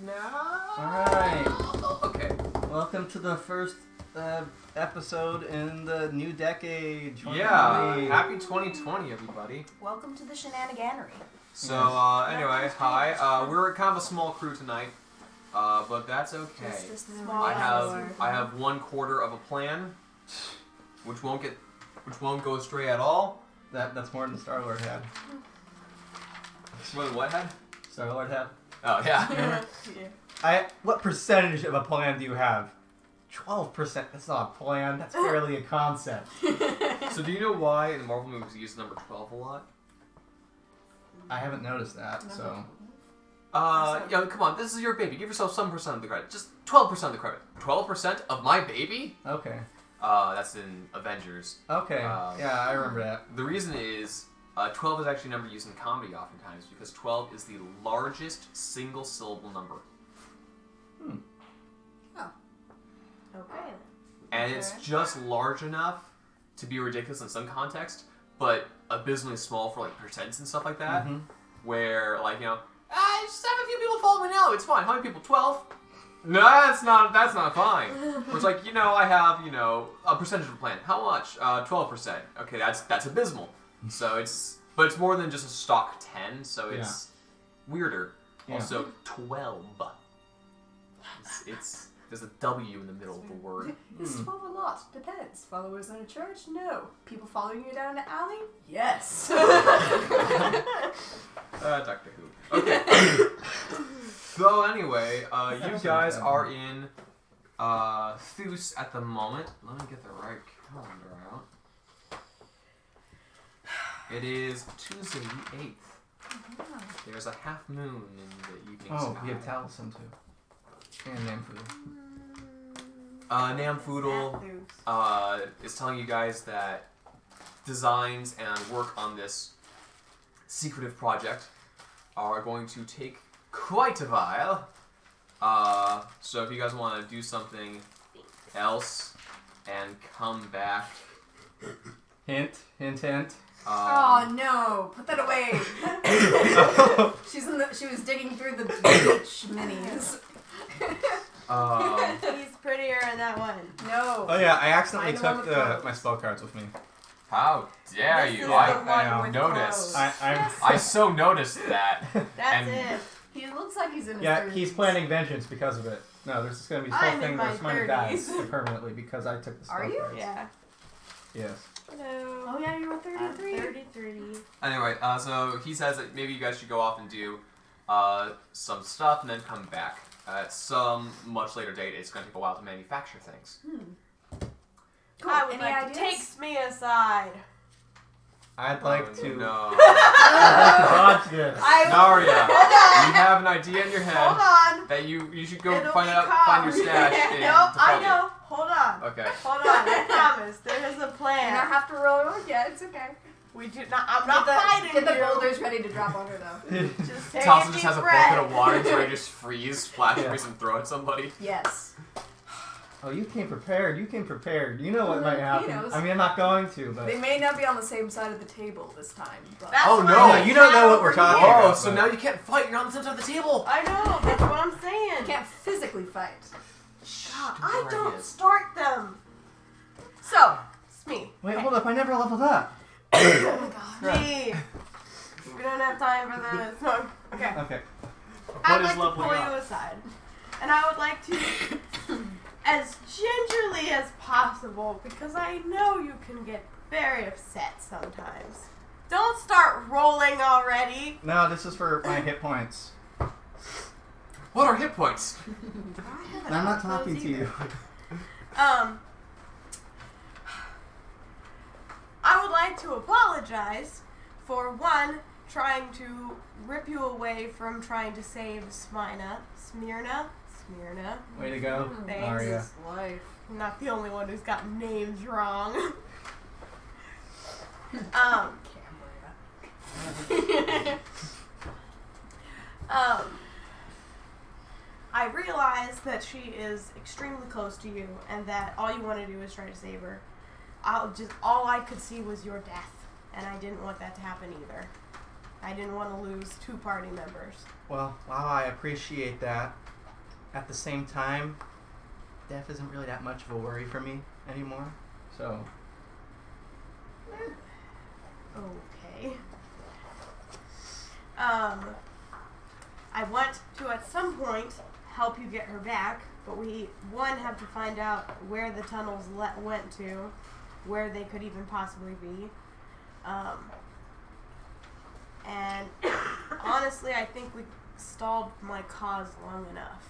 now. Alright. Okay. Welcome to the first episode in the new decade. 2020. Yeah. Happy 2020, everybody. Welcome to the shenaniganery. So, anyway, hi. We're kind of a small crew tonight, but that's okay. Just a small I have 1/4 of a plan, which won't go astray at all. That's more than Star-Lord had. What had? Star-Lord had. Oh yeah. What percentage of a plan do you have? 12%. That's not a plan. That's barely a concept. So do you know why in the Marvel movies we use number 12 a lot? I haven't noticed that. So. Yeah, come on. This is your baby. Give yourself some percent of the credit. Just 12% of the credit. 12% of my baby? Okay. That's in Avengers. Okay. Yeah, I remember that. The reason is 12 is actually a number used in comedy oftentimes because 12 is the largest single syllable number. Oh. Okay. And it's just large enough to be ridiculous in some context, but abysmally small for like percents and stuff like that. Mm-hmm. Where like, just have a few people follow me now, it's fine. How many people? 12? No, that's not fine. It's like, I have, a percentage of a plan. How much? 12%. Okay, that's abysmal. So it's more than just a stock 10, so it's weirder. Yeah. Also, 12. There's a W in the middle of the word. Is 12 a lot? Depends. Followers in a church? No. People following you down an alley? Yes. Doctor Who. Okay. So anyway, you guys are in Thus at the moment. Let me get the right calendar out. It is Tuesday the 8th. Oh. There's a half moon in the evening Oh, sky. we have Taliesin too. And Namfoodle. Namfoodle is telling you guys that designs and work on this secretive project are going to take quite a while. So if you guys want to do something else and come back. Hint, hint, hint. Oh no! Put that away. She was digging through the beach minis. He's prettier in that one. No. Oh yeah, I accidentally Find the one took with my spell cards with me. How dare This you? is I the one with noticed. clothes. I so noticed that. That's And- it. He looks like he's in his Yeah, 30s. he's planning vengeance because of it. No, there's just going to be this I'm whole thing in where my somebody dies 30s. permanently because I took the spell Are you? cards. Yeah. Yes. Hello. Oh yeah, you were 33. I'm 33. Anyway, so he says that maybe you guys should go off and do some stuff and then come back. At some much later date, it's going to take a while to manufacture things. Cool. I would Any like ideas? to take me aside. I'd like to. No. I'd like to dodge this. Naria, Hold on. you have an idea in your head Hold on. that you should go It'll find be your calm. stash in Nope, I Dolfaldihr. know. Hold on. Okay. Hold on. I promise. There is a You don't plan. have to roll it. Yeah, it's okay. We do not. I'm not fighting Get the you. boulders ready to drop on her though. Just take Taliesin a just deep has a breath. bucket of water so he just freeze, splash Yeah. freeze, and throw at somebody. Yes. Oh, you came prepared. You came prepared. You know what might happen. knows. I mean, I'm not going to, but. They may not be on the same side of the table this time, but That's Oh, why no, I you don't know sat what we're over talking here. about. Oh, so now you can't fight. You're not on the center of the table. I know. That's what I'm saying. you can't physically fight. God, Stupid I don't ideas. start them. So, it's me. Wait, hold up. I never leveled up. Oh my god. Me. We don't have time for this. No. Okay. Okay. I'd What is like to leveling pull up? you aside. And I would like to, as gingerly as possible, because I know you can get very upset sometimes. Don't start rolling already. No, this is for my hit points. What are hit points? And I'm not talking to you. I would like to apologize for one, trying to rip you away from trying to save Smyrna. Way to go, Thanks. Aria. Life. I'm not the only one who's got names wrong. I realize that she is extremely close to you, and that all you want to do is try to save her. All I could see was your death, and I didn't want that to happen either. I didn't want to lose 2 party members. Well, wow, I appreciate that. at the same time, death isn't really that much of a worry for me anymore. So, Okay. I want to at some point help you get her back, but we have to find out where the tunnels went to, where they could even possibly be. And honestly, I think we stalled my cause long enough.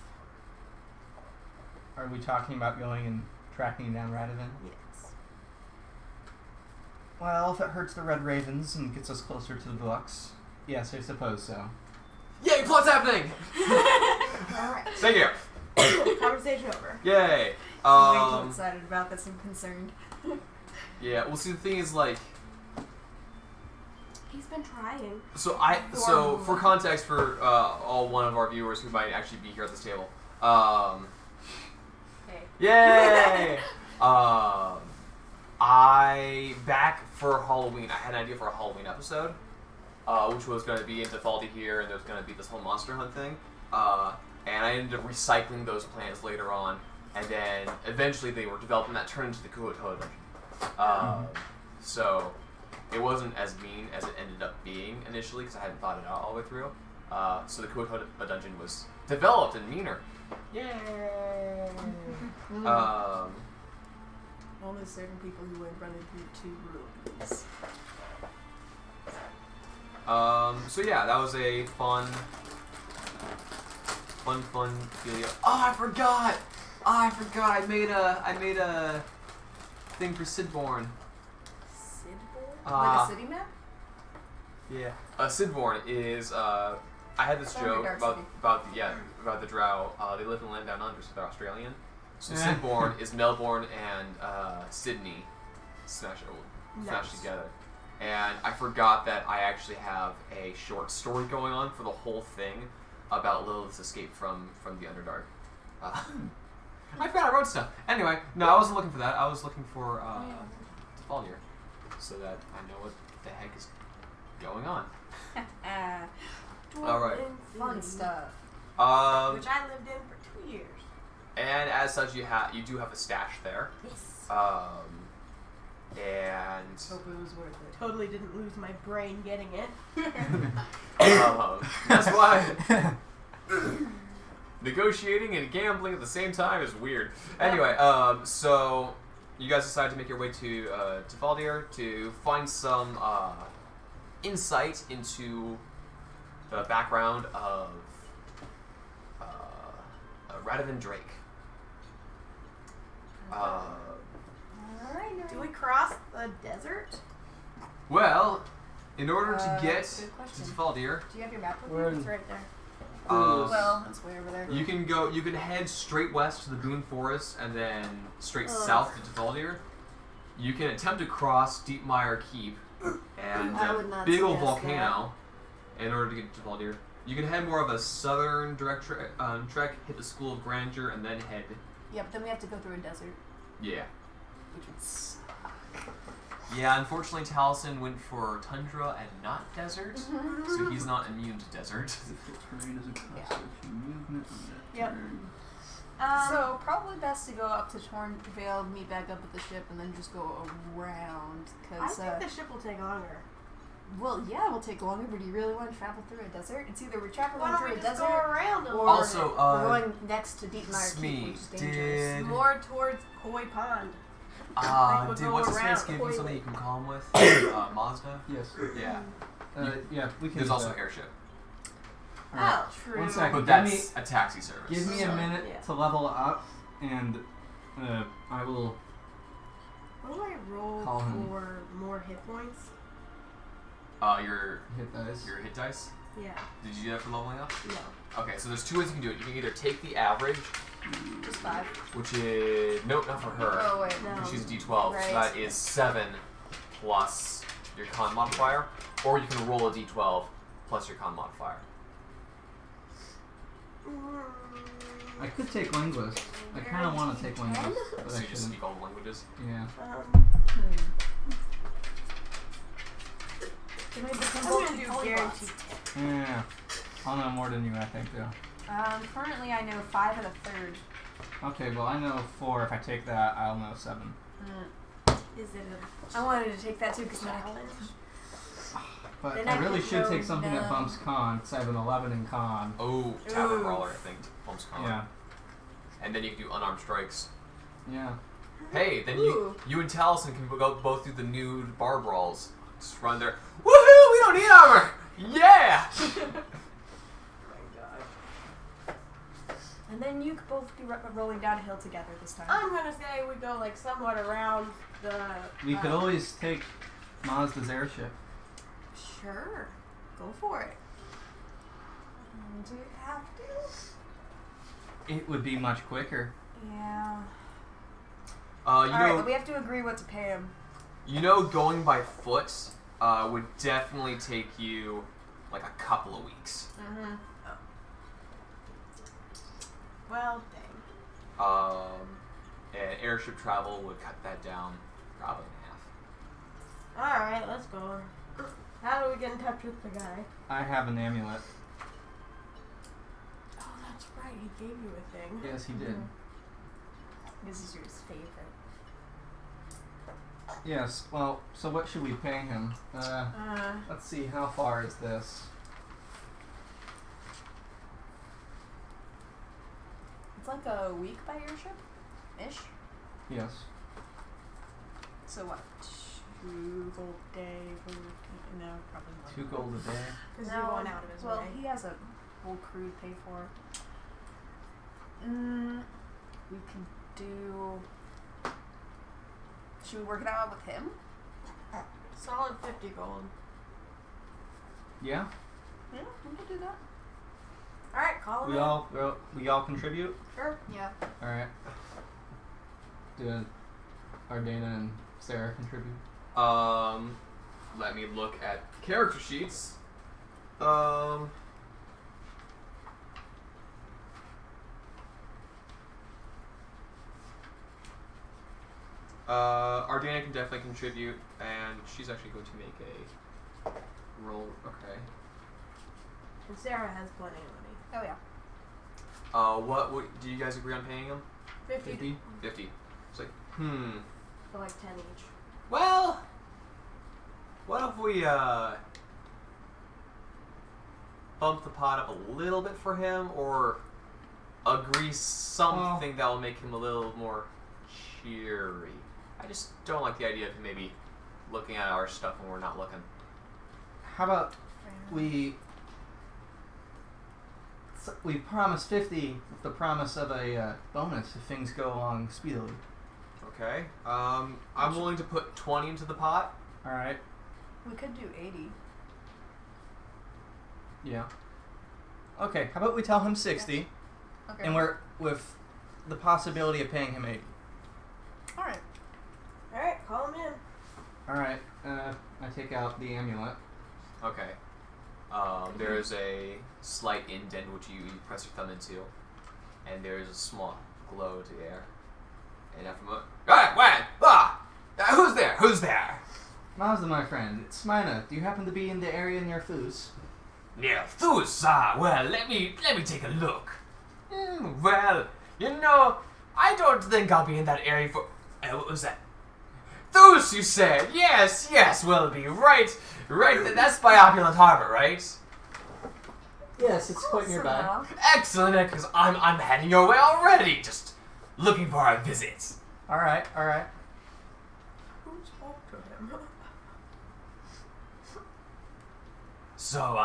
are we talking about going and tracking down Radovan? Yes. Well, if it hurts the Red Ravens and gets us closer to the Bucks, yes, I suppose so. Yay, plot's happening! Alright. Thank you. Conversation over. Yay. Way too excited about this and concerned. Yeah. Well, see, the thing is, like, He's been trying. so for context for all one of our viewers who might actually be here at this table. Hey. Yay! I back for Halloween. I had an idea for a Halloween episode, which was going to be in Dolfaldihr, and there's going to be this whole monster hunt thing. And I ended up recycling those plans later on, and then eventually they were developed, and that turned into the Kuotoa dungeon. So it wasn't as mean as it ended up being initially, because I hadn't thought it out all the way through. So the Kuotoa dungeon was developed and meaner. Yay! Only certain people who would run into 2 ruins. So yeah, that was a fun video. Oh, I forgot! I made a thing for Sidborn. Sidborn? Like a city map? Yeah. Sidborn is I had this Sorry, joke Dark about the Drow. They live in the land down under, so they're Australian. So Sidborn is Melbourne and Sydney smashed together. And I forgot that I actually have a short story going on for the whole thing about Lilith's escape from the Underdark. I forgot I wrote stuff. Anyway, no, I wasn't looking for that. I was looking for Dolfaldihr, so that I know what the heck is going on. All right. Fun stuff. Which I lived in for 2 years. And as such, you do have a stash there. Yes. And Hope it was worth it. Totally didn't lose my brain getting it. that's why negotiating and gambling at the same time is weird. Anyway, so you guys decided to make your way to Dolfaldihr to find some insight into the background of Radovan Drake. Alright, Do we cross the desert? Well, in order to get good to question. Dolfaldihr, Do you have your map with We're you? in- It's right there. Well, that's way over there. you can head straight west to the Boon Forest and then straight south to Dolfaldihr. You can attempt to cross Deepmire Keep and I would not big old suggest volcano in order to get to Dolfaldihr. You can head more of a southern direct trek, hit the School of Grandeur, and then head. Yeah, but then we have to go through a desert, Yeah. which would suck. Yeah, unfortunately, Taliesin went for tundra and not desert, so he's not immune to desert. Terrain is a constitution movement on that Yep. turn. So probably best to go up to Tornvale, meet back up with the ship, and then just go around. I Cause think the ship will take longer. well, yeah, it will take longer. But do you really want to travel through a desert? It's either we're traveling Why don't through we a just desert, go around a or little Also, we're going next to Deepmire Keep, Smee, which is dangerous. did more towards Koi Pond. we'll did go what's his around face give you Koi something Lake. you can call him with? Mazda. Yes. Yeah. Yeah, we can. There's do also that. an airship, Alright. Oh, true. One second. but Give that's a taxi service. Give me a minute Yeah. to level up, and I will. What do I roll Call him. for more hit points? Your Hit dice. hit dice. Yeah. Did you do that for leveling up? No. Okay, so there's 2 ways you can do it. You can either take the average, Just 5. which is nope, not for her. Oh wait, No. She's a D12, Right. so that is 7 plus your con modifier, or you can roll a D12 plus your con modifier. I could take linguist. I kind of want to take linguist, but So I you just shouldn't. speak all the languages. Yeah. Can we become I'm both gonna do polybots? guaranteed 10. Yeah. I'll know more than you, I think, though. Currently I know 5 and a third. Okay, well I know 4. If I take that, I'll know 7. Is it I wanted to take that too because a challenge? But Then I I really could should go take something that numb. bumps con, because I have an 11 in con. Oh, Tavern Ooh. Brawler, I think. Bumps con. Yeah. And then you can do unarmed strikes. Yeah. Hey, then Ooh. you and Taliesin can go both do the nude bar brawls. Just run there. Woohoo! We don't need armor! Yeah! And then you could both be rolling down a hill together this time. I'm gonna say we go like somewhat around the. We could always take Mazda's airship. Sure. Go for it. Do we have to? It would be much quicker. Yeah. You Alright, know, but we have to agree what to pay him. going by foot would definitely take you like a couple of weeks. Mm-hmm. Well, dang. And airship travel would cut that down probably in half. Alright, let's go. How do we get in touch with the guy? I have an amulet. Oh, that's right. He gave you a thing. Yes, he did. This is your favorite. Yes, well, so what should we pay him? Let's see, how far is this? It's like a week by airship? Ish? Yes. So what? 2 gold a day? No, probably more. 2 gold a day. Because you're going out of his well, way. he has a whole crew to pay for. We can do... Should we work it out with him? Solid 50 gold. Yeah? Yeah, we can do that. Alright, call him We in. all contribute? Sure. Yeah. Alright. Do Ardena and Sarah contribute? Let me look at character sheets. Ardena can definitely contribute, and she's actually going to make a roll. Okay. And Sarah has plenty of money. Oh, yeah. What do you guys agree on paying him? 50. 50. It's like, For like 10 each. well, what if we, bump the pot up a little bit for him, or agree something that will make him a little more cheery? I just don't like the idea of him maybe looking at our stuff when we're not looking. How about we promise 50 with the promise of a bonus if things go along speedily. Okay. I'm willing to put 20 into the pot. Alright. We could do 80. Yeah. Okay, how about we tell him 60, Okay. and we're with the possibility of paying him 80. Alright. Alright, call him in. Alright, I take out the amulet. Okay. There's a slight indent which you press your thumb into, and there's a small glow to the air. And after a moment, who's there? Who's there? Mazda, my friend, it's Smina. Do you happen to be in the area near Thus? Near Thus, well, let me take a look. Well, I don't think I'll be in that area for... what was that? Thus, you said? Yes, we'll be right, that's by Opulent Harbor, right? Yes, it's quite nearby. Somehow. Excellent, because I'm heading your way already, just looking for a visit. Alright. Who spoke to him? So,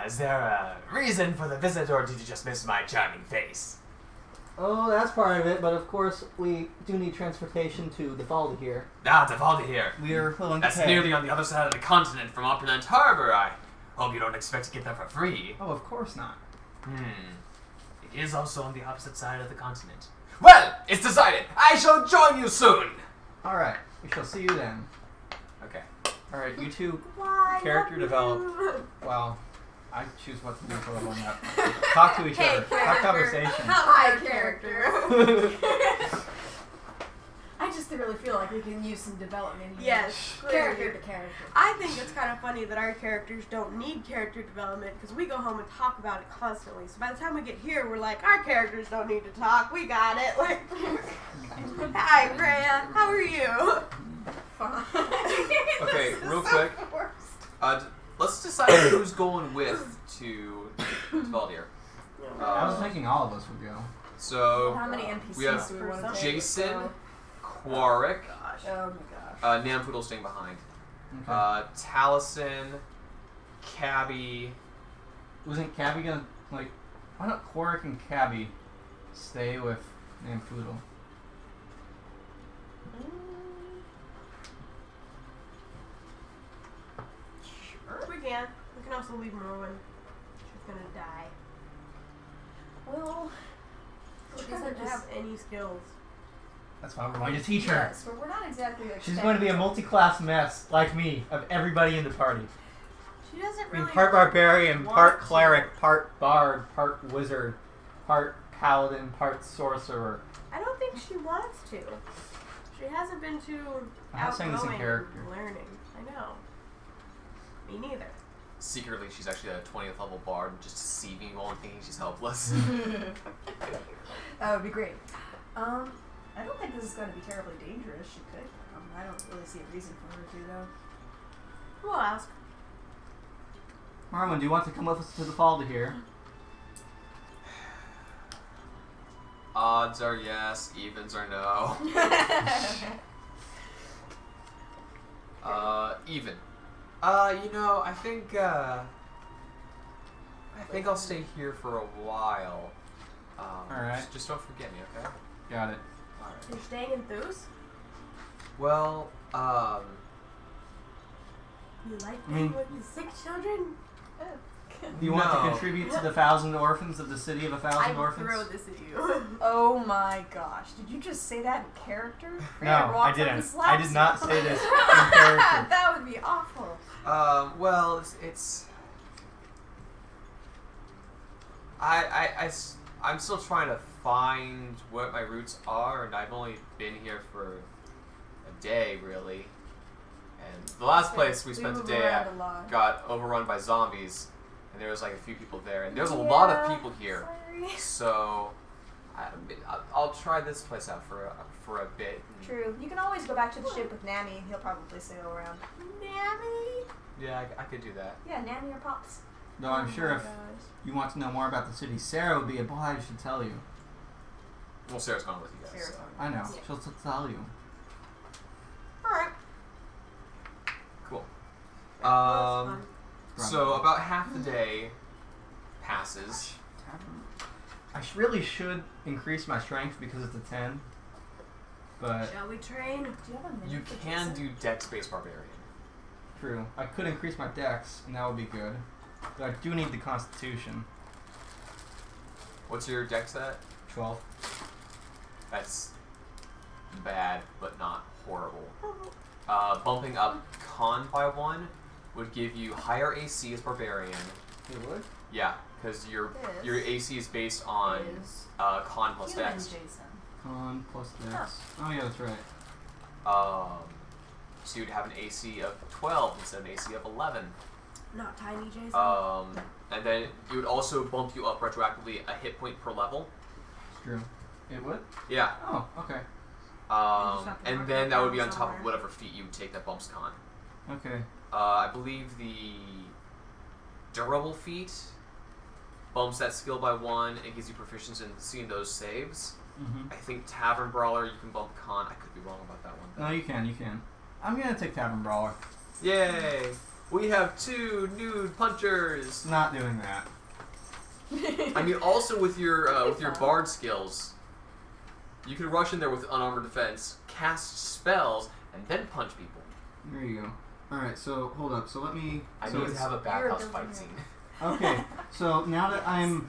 is there a reason for the visit, or did you just miss my charming face? Oh, that's part of it, but of course we do need transportation to Dolfaldihr. Dolfaldihr. We are willing to That's pay. nearly on the other side of the continent from Opulent Harbor. I hope you don't expect to get there for free. Oh, of course not. It is also on the opposite side of the continent. Well, it's decided. I shall join you soon. Alright, we shall see you then. Okay. Alright, you two Why? character develop. Well, I choose what to do for level up. Talk to each Hey, other. Have character. conversation. Hi, character. I just clearly feel like we can use some development here. Yes, Character clearly. to character. I think it's kind of funny that our characters don't need character development because we go home and talk about it constantly. So by the time we get here, we're like, our characters don't need to talk. We got it. Like, hi, Rhea. How are you? Fine. Okay, real quick. Let's decide who's going with to Dolfaldihr. I was thinking all of us would go. So How many NPCs we have do we want to take? Jason, Quarrick, Oh my gosh. Nampoodle staying behind, Okay. Taliesin, Cabby. Wasn't Cabby gonna, like, why don't Quarrick and Cabby stay with Nampoodle? Sure. We can. We can also leave Merwin. She's gonna die. Well, She we're kind doesn't of have any skills. That's why we're going to teach her. Yes, but we're not exactly like She's going to be a multi-class mess, like me, of everybody in the party. She doesn't I mean, really. part barbarian, want part to. cleric, part bard, part wizard, part paladin, part sorcerer. I don't think she wants to. She hasn't been too I'm not saying this in outgoing character. and learning. I know. Me neither. Secretly, she's actually a 20th level bard, just deceiving you all and thinking she's helpless. That would be great. I don't think this is going to be terribly dangerous. She could. I don't really see a reason for her to, though. We'll ask. Marlon, do you want to come with us to the Dolfaldihr? Odds are yes, evens are no. Even. I think I'll stay here for a while. Alright. Just don't forget me, okay? Got it. Alright. You're staying in Thus? Well, You like I mean- being with the sick children? Do you want to No. contribute to the 1,000 orphans of the city of 1,000 I will orphans? throw this at you. Oh my gosh. Did you just say that in character? No, I Walks up and didn't. slaps I did not you. say this in character. That would be awful. well, it's I'm still trying to find what my roots are, and I've only been here for a day, really. And the last place we spent the move day around at a lot. got overrun by zombies, and there was like a few people there, and there's a lot of Yeah, people here. Sorry. So I'll try this place out for a bit. True. You can always go back to the ship with Nami. He'll probably sail around. Nami? Yeah, I could do that. Yeah, Nami or Pops. Though I'm sure Oh my if gosh. you want to know more about the city, Sarah would be obliged to tell you. Well, Sarah's gone with you guys. Sarah's so. gone. I know. Yeah. She'll tell you. Alright. Cool. Well, that's fun. So about half the day passes. I really should increase my strength because it's a 10. But Shall we train? Do you have a minute You for can Jason? do Dex-based Barbarian. true. I could increase my dex, and that would be good. But I do need the constitution. What's your Dex at? 12. That's bad, but not horrible. Bumping up Con by 1 would give you higher AC as Barbarian. It would? Yeah, because your Is. AC is based on Is Con plus human Dex. Jason. Con plus dex. Oh yeah, that's right. So you'd have an AC of 12 instead of an AC of 11. Not tiny, Jason. And then it would also bump you up retroactively a hit point per level. It's true. It would? Yeah. Oh, okay. just have to And mark then it that would down be on top of somewhere. whatever feat you would take that bumps Con. Okay. I believe the durable feat bumps that skill by 1 and gives you proficiency in seeing those saves. Mm-hmm. I think Tavern Brawler you can bump Con. I could be wrong about that one. No, you can, you can. I'm gonna take Tavern Brawler. Yay! We have 2 nude punchers. Not doing that. I mean, also with your fun. bard skills, you can rush in there with unarmored defense, cast spells, and then punch people. There you go. Alright, so hold up. So let me. I so need to it's- have a bathhouse You're fight building scene. Okay, so now that I'm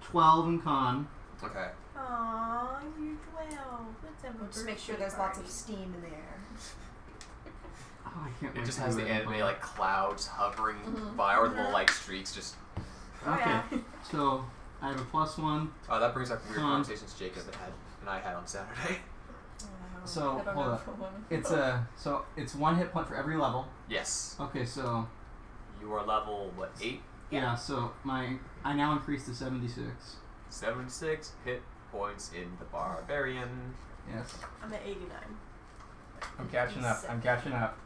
12 in con, Okay. Aww, you're 12. Let's have a Just make sure birthday there's lots of party. steam in there. oh, I can't It wait just to has do the that in anime con. like clouds hovering Mhm. by, or little like streaks. Just Oh, Okay, yeah. so I have a +1. that brings up weird Con. conversations Jacob and I had on Saturday. So, I don't hold know up. for one. It's 1 hit point for every level. Yes. Okay, so You are level, what, 8? yeah, so I now increase to 76. 76 hit points in the Barbarian. Yes. I'm at 89. I'm catching up. I'm catching up.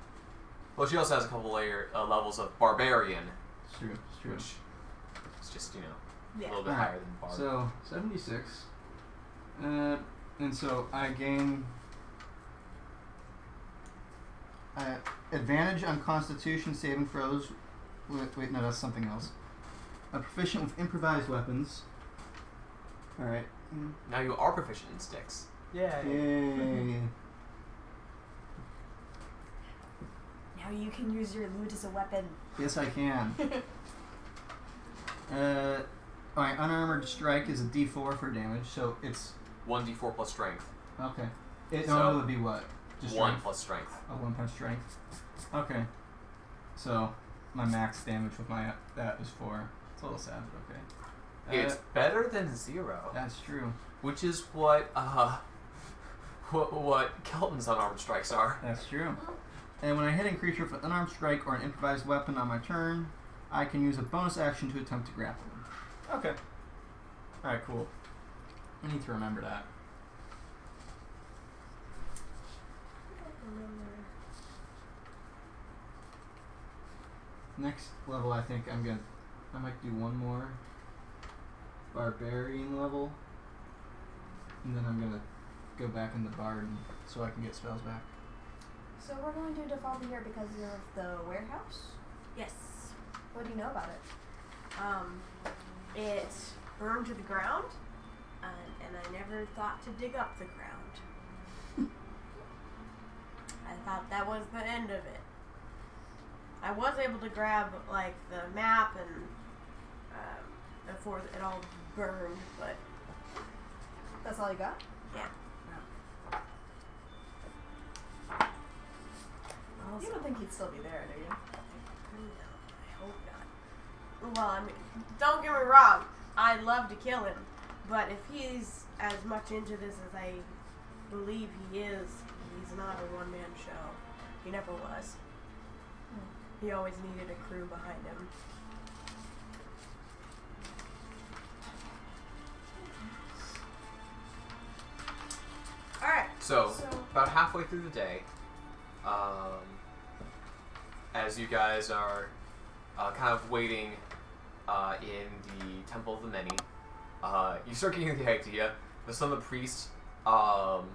Well, she also has a couple levels of Barbarian, It's true. It's true. which is just, a Yeah. little bit Alright, higher than Barb. So 76. And so I gain advantage on Constitution saving throws. Wait, no, that's something else. I'm proficient with improvised weapons. All right. Now you are proficient in sticks. Yay. Now you can use your loot as a weapon. Yes, I can. Alright, unarmored strike is a D4 for damage, so it's 1d4 plus strength. okay. It So, normally would be what? Just 1 strength? plus strength. Oh, 1 plus strength. Okay. So my max damage with that is 4. It's a little sad, but okay. It's better than 0. That's true. Which is what Kelton's unarmed strikes are. That's true. And when I hit a creature with an unarmed strike or an improvised weapon on my turn, I can use a bonus action to attempt to grapple them. Okay. Alright, cool. I need to remember that. Next level, I think I might do one more barbarian level, and then I'm gonna go back in the bard so I can get spells back. So we're going to Dolfaldihr because of the warehouse? Yes. What do you know about it? It burned to the ground, and I never thought to dig up the ground. I thought that was the end of it. I was able to grab like the map and before it all burned, but That's all you got? yeah. You don't think he'd still be there, do you? No, I hope not. Well, I mean, don't get me wrong. I'd love to kill him, but if he's as much into this as I believe he is, he's not a one-man show. He never was. He always needed a crew behind him. Alright. So, about halfway through the day, as you guys are kind of waiting in the Temple of the Many, you start getting the idea that some of the priests, while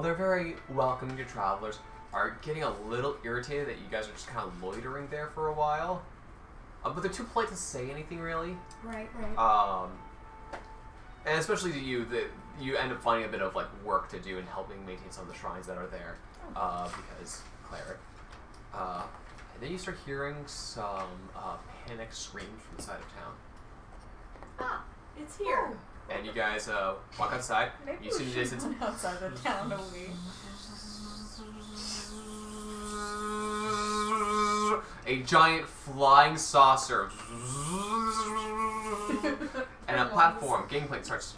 they're very welcoming to travelers, are getting a little irritated that you guys are just kind of loitering there for a while. But they're too polite to say anything, really. Right, right. And especially to you, that you end up finding a bit of like work to do in helping maintain some of the shrines that are there, because cleric. And then you start hearing some panic screams from the side of town. Ah, it's here. And you guys walk outside. Maybe You see we in the should distance. run outside the town, don't we? A giant flying saucer and a platform gangplank starts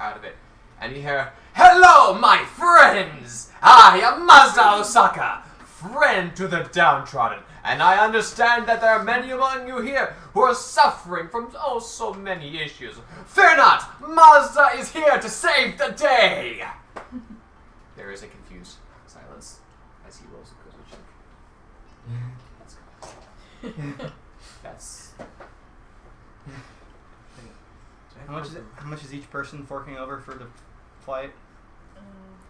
out of it, and you hear, "Hello, my friends! I am Mazda Osaka, friend to the downtrodden, and I understand that there are many among you here who are suffering from oh so many issues. Fear not, Mazda is here to save the day." There is a confused silence as he rolls a charisma check. That's How much is each person forking over for the flight?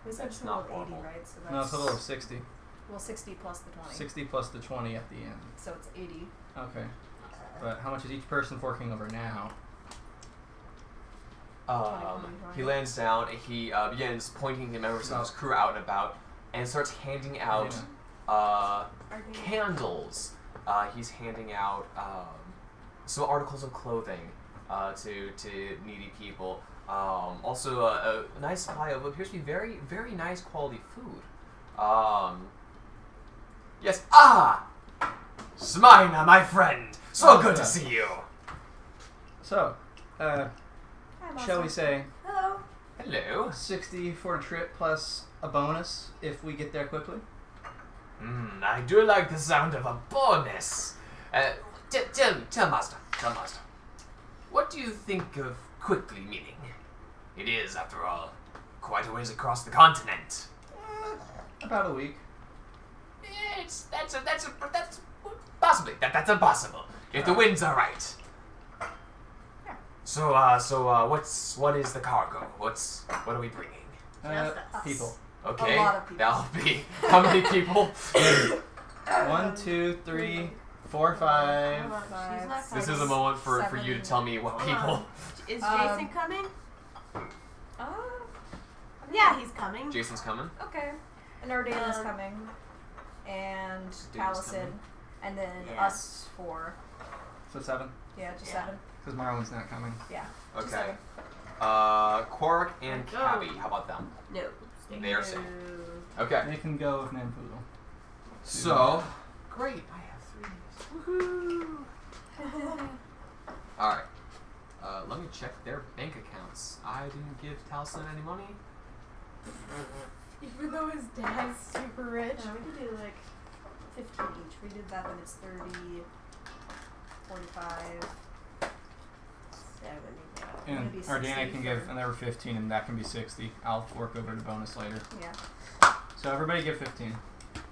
We said That's total not of 80, normal. right? So No, a that's total of 60. well, 60 plus the 20. 60 plus the 20 at the end. So it's 80. Okay. But how much is each person forking over now? He lands down and he begins pointing the members of his crew out and about and starts handing out candles. He's handing out some articles of clothing to needy people. Also a nice supply of what appears to be very, very nice quality food. Yes. Smina, my friend! So good to see you! So, Hi, shall we Bossa. say, Hello. Hello. 60 for a trip plus a bonus if we get there quickly. I do like the sound of a bonus. Tell Master. What do you think of quickly meaning? It is, after all, quite a ways across the continent. About a week. That's possibly that's impossible if the winds are right. Yeah. So what is the cargo? What are we bringing? Just us. People. Okay, A lot of people. that'll be how many people? 1, 2, 3, 4, 5. Hold on, she's not This coming. is a moment for you to 7. tell me what Hold people. on. Is Um, Jason coming? Uh, Yeah, he's coming. Jason's coming. okay. And Ordana's Um, coming. And Dana's Taliesin. coming. And then Yeah. us 4. So 7. Yeah, just Yeah. 7. Because Marlon's not coming. Yeah. Just Okay. 7. Quark and Go. Cabby. How about them? No. Stay. They are safe. Okay. They can go with Nampoodle. So great. I have 3. Woohoo! All right. Let me check their bank accounts. I didn't give Taliesin any money. Even though his dad's super rich. No, we could do like 15 each. We did that, then it's 30, 45, 70. And Maybe Ordana 60 can for- give another 15, and that can be 60. I'll work over the bonus later. Yeah. So everybody give 15.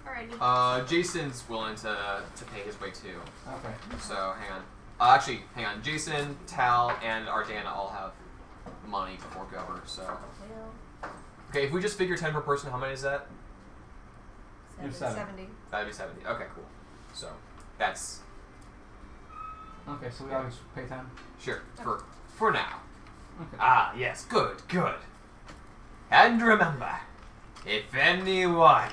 Alrighty. Jason's willing to pay his way too. Okay. So hang on. Actually, hang on. Jason, Tal, and Ardana all have money to fork over. So Well, okay, if we just figure 10 per person, how many is that? You're 7. 70. That'd be 70. Okay, cool. So that's Okay, so we always pay 10. sure for now. Okay. Ah, yes, good. And remember, if anyone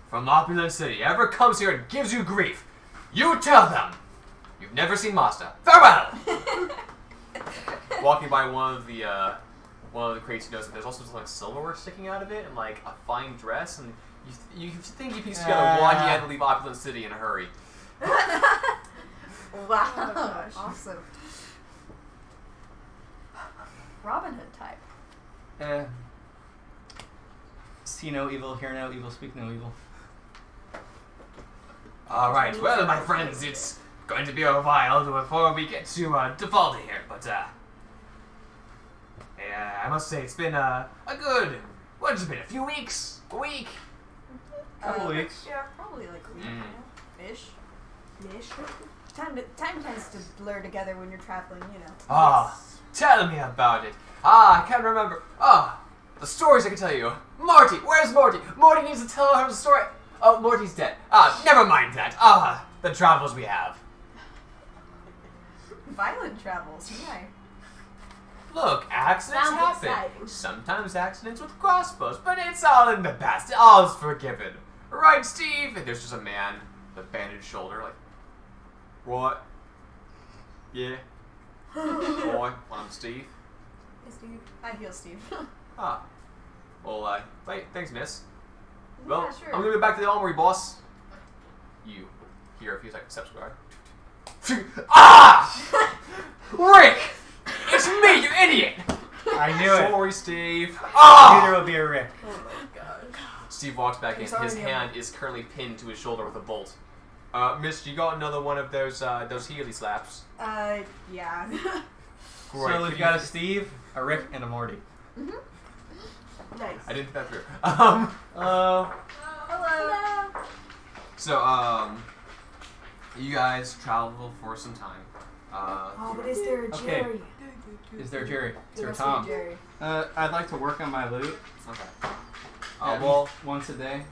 from Opulent City ever comes here and gives you grief, you tell them you've never seen Master. Farewell! Walking by one of the crates, you notice that there's also some like silverware sticking out of it and like a fine dress, and you think you piece together why he had to leave Opulent City in a hurry. Wow. Oh, gosh. Awesome. Robin Hood type. See no evil, hear no evil, speak no evil. All right, well, my friends, it's going to be a while before we get to Dolfaldihr, but yeah, I must say it's been a good. What's it been? A few weeks? A week? Couple weeks. Yeah, probably like a week. Ish. Nish. Time tends to blur together when you're traveling, you know. Ah, tell me about it. I can't remember. The stories I can tell you. Morty, where's Morty? Morty needs to tell her the story. Oh, Morty's dead. Never mind that. The travels we have. Violent travels, yeah. Look, accidents Sounds happen. exciting. Sometimes accidents with crossbows, but it's all in the past. All's forgiven. Right, Steve? And there's just a man with a bandaged shoulder, like, what? Yeah. Boy, I'm Steve. Hey, Steve. I heal Steve. Ah. Well, wait, thanks, miss. Well, yeah, sure. I'm gonna go back to the armory, boss. You hear a few seconds steps guard. Ah! Rick! It's me, you idiot! I knew it. Sorry, Steve. I knew Ah! there would be a Rick. Oh my god. Steve walks back in. I'm sorry, His Neil. hand is currently pinned to his shoulder with a bolt. Miss, you got another one of those Healy slaps. Yeah. Great. So we've got a Steve, a Rick, and a Morty. Nice. I didn't think that through. Hello. Hello. So, you guys travel for some time. Oh, but is there a Okay. Jerry? Is there Jerry? Is there Let's see Tom? Jerry. I'd like to work on my loot. Okay. At Well, least once a day.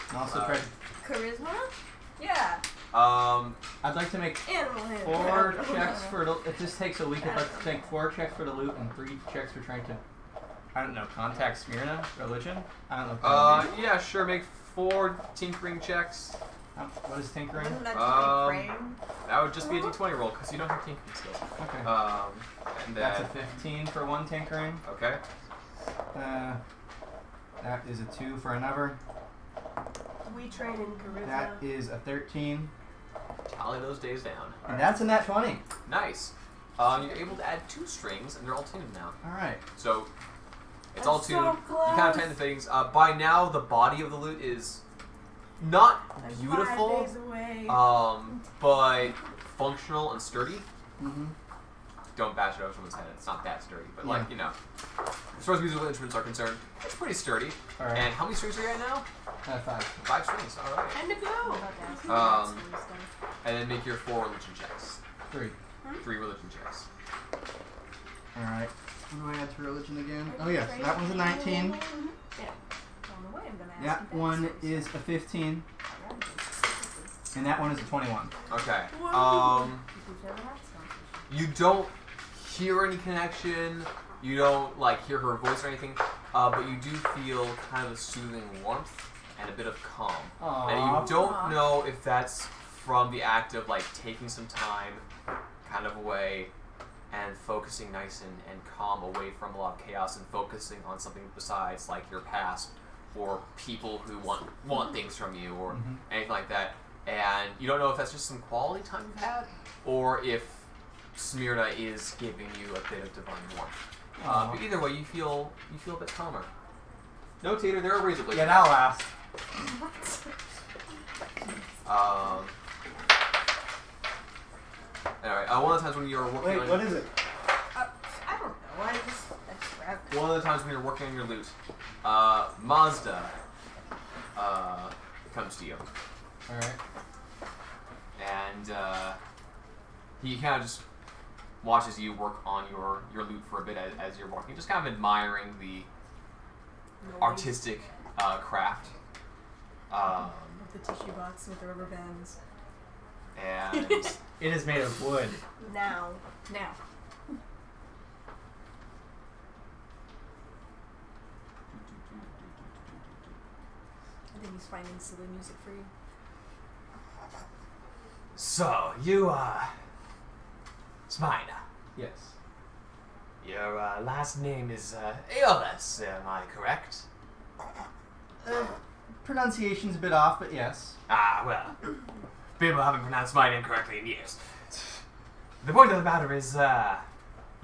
And also try to, Charisma? Yeah. I'd like to make Animal hand. 4 checks for the, if this takes a week, I'd like to take 4 checks for the loot and 3 checks for trying to, I don't know, contact Smyrna? Religion? I don't know. If that would be- yeah, sure. Make 4 tinkering checks. What is tinkering? Wouldn't that just Um, be praying? That would just be a d20 roll because you don't have tinkering skills. Okay. And That's a then 15 for 1 tinkering. okay. That is a 2 for another. We train in charisma. That is a 13. Tally those days down. And that's a nat 20. Nice. You're able to add 2 strings, and they're all tuned now. Alright. So It's I'm all tuned. so You kind of tighten the things. By now, the body of the lute is not beautiful, 5 days away. but functional and sturdy. Mm-hmm. Don't bash it over someone's head. It's not that sturdy, but Yeah. like, you know, as far as musical instruments are concerned, it's pretty sturdy. All right. And how many strings are you at now? 5. 5 strings. All right. Time to I'm go. about to ask you Um, about some stuff. And then make your 4 religion checks. 3. 3 religion checks. All right. What do I add to religion again? Oh yes, that one's a 19. On the way, I'm gonna ask That you one fast. is a 15, and that one is a 21. Okay. If you've ever had some. You don't hear any connection. You don't like hear her voice or anything, but you do feel kind of a soothing warmth and a bit of calm. Aww. And you don't know if that's from the act of like taking some time, kind of away, and focusing nice and calm away from a lot of chaos and focusing on something besides like your past or people who want things from you or anything like that. And you don't know if that's just some quality time you've had or if Smyrna is giving you a bit of divine warmth. But either way, you feel a bit calmer. No, Tater, there are razor blades. Yeah, that'll last. Alright, one of the times when you're working Wait, on what is it? I don't know. I just grabbed it. one of the times when you're working on your lute, Mazda comes to you. All right. And he kind of just watches you work on your lute for a bit as you're working, just kind of admiring the artistic craft. With the tissue box with the rubber bands. And It is made of wood. Now. Now. I think he's finding silly music for you. so you Smina, Yes. your last name is Aeolus, am I correct? Pronunciation's a bit off, but yes. Ah, well, people haven't pronounced my name correctly in years. The point of the matter is,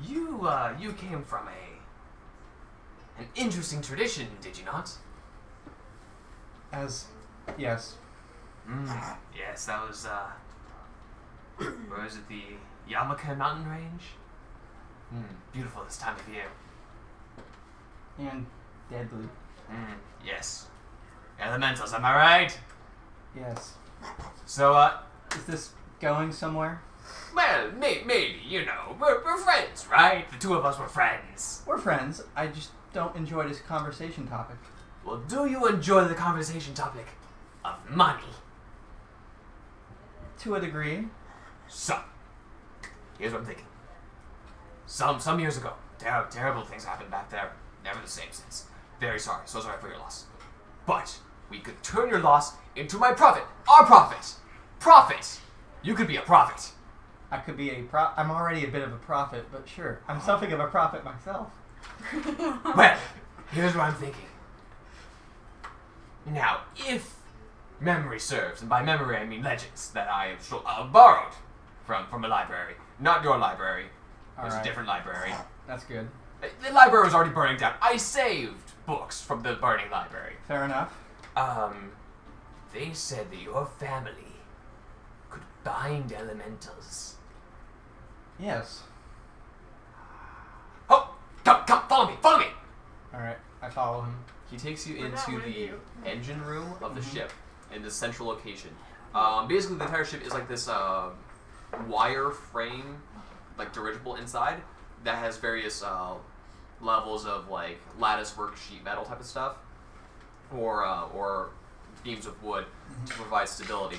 you came from an interesting tradition, did you not? Yes. Yes, that was, where is it, the Yamaka mountain range? Beautiful this time of year. And deadly. Yes. Elementals, am I right? Yes. So, Is this going somewhere? well, maybe, you know, we're friends, right? The two of us were friends. We're friends. I just don't enjoy this conversation topic. Well, do you enjoy the conversation topic of money? To a degree. So, here's what I'm thinking. Some years ago, terrible things happened back there. Never the same since. Very sorry. So sorry for your loss. But we could turn your loss into my profit. Our profit. Profit. You could be a prophet. I could be I'm already a bit of a prophet, but sure. I'm something of a prophet myself. Well, here's what I'm thinking. Now, if memory serves, and by memory I mean legends that I have borrowed from a library, not your library. It was a Alright. different library. That's good. The library was already burning down. I saved books from the burning library. Fair enough. They said that your family could bind elementals. Yes. Oh, come, follow me. Alright. I follow him. He takes you We're not into with the you. engine room of the ship in the central location. Basically, the entire ship is like this wire frame, like dirigible inside, that has various levels of like lattice work, sheet metal type of stuff, or beams of wood to provide stability.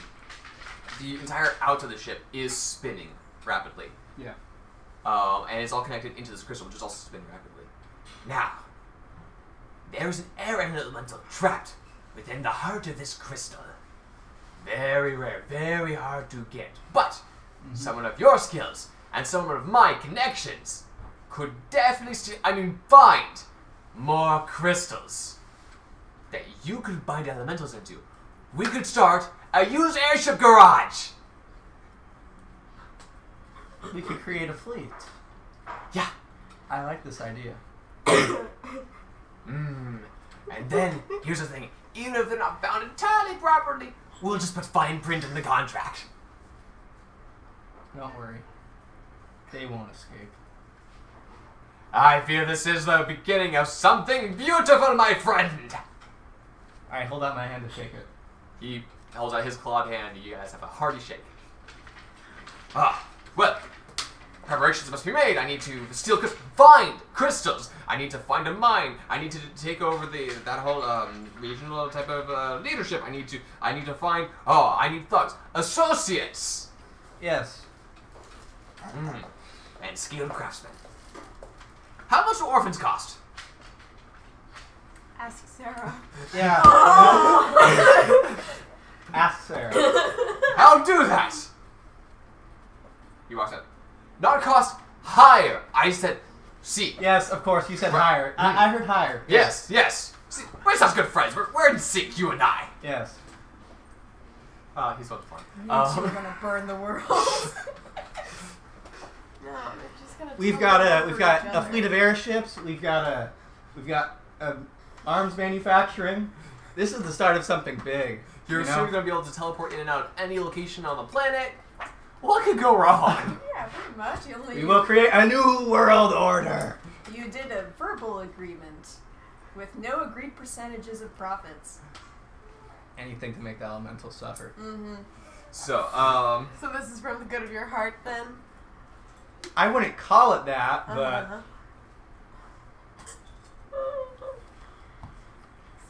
The entire out of the ship is spinning rapidly. Yeah. And it's all connected into this crystal, which is also spinning rapidly. Now, there's an air elemental trapped within the heart of this crystal. Very rare, very hard to get. But someone of your skills and someone of my connections could definitely find more crystals that you could bind elementals into. We could start a used airship garage. We could create a fleet. Yeah. I like this idea. And then, here's the thing, even if they're not bound entirely properly, we'll just put fine print in the contract. Don't worry. They won't escape. I fear this is the beginning of something beautiful, my friend! Alright, hold out my hand to shake it. He holds out his clawed hand, and you guys have a hearty shake. Well, preparations must be made. I need to find crystals. I need to find a mine. I need to take over that whole regional type of leadership. I need to find. I need thugs, associates. Yes. And skilled craftsmen. How much do orphans cost? Ask Sarah. Yeah. Ask Sarah. I'll do that. He walks out. Not cost higher. I said seek. Yes, of course. You said higher. I heard higher. Yes. See, we're such good friends. We're in sync, you and I. Yes. He's so much fun. We're gonna burn the world. No, they're just gonna. We've got a fleet of airships. We've got arms manufacturing. This is the start of something big. You're you sure know? you're gonna be able to teleport in and out of any location on the planet? What could go wrong? Yeah, pretty much. We will create a new world order. You did a verbal agreement with no agreed percentages of profits. Anything to make the elementals suffer. Mm-hmm. So, So this is from the good of your heart, then. I wouldn't call it that, but Uh-huh.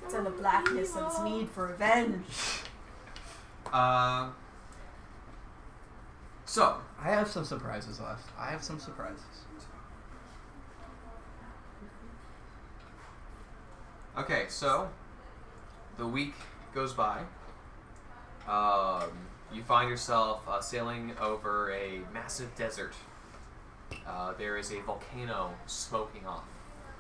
It's in the blackness of its need for revenge. so, I have some surprises left. okay, so, the week goes by. You find yourself sailing over a massive desert. There is a volcano smoking off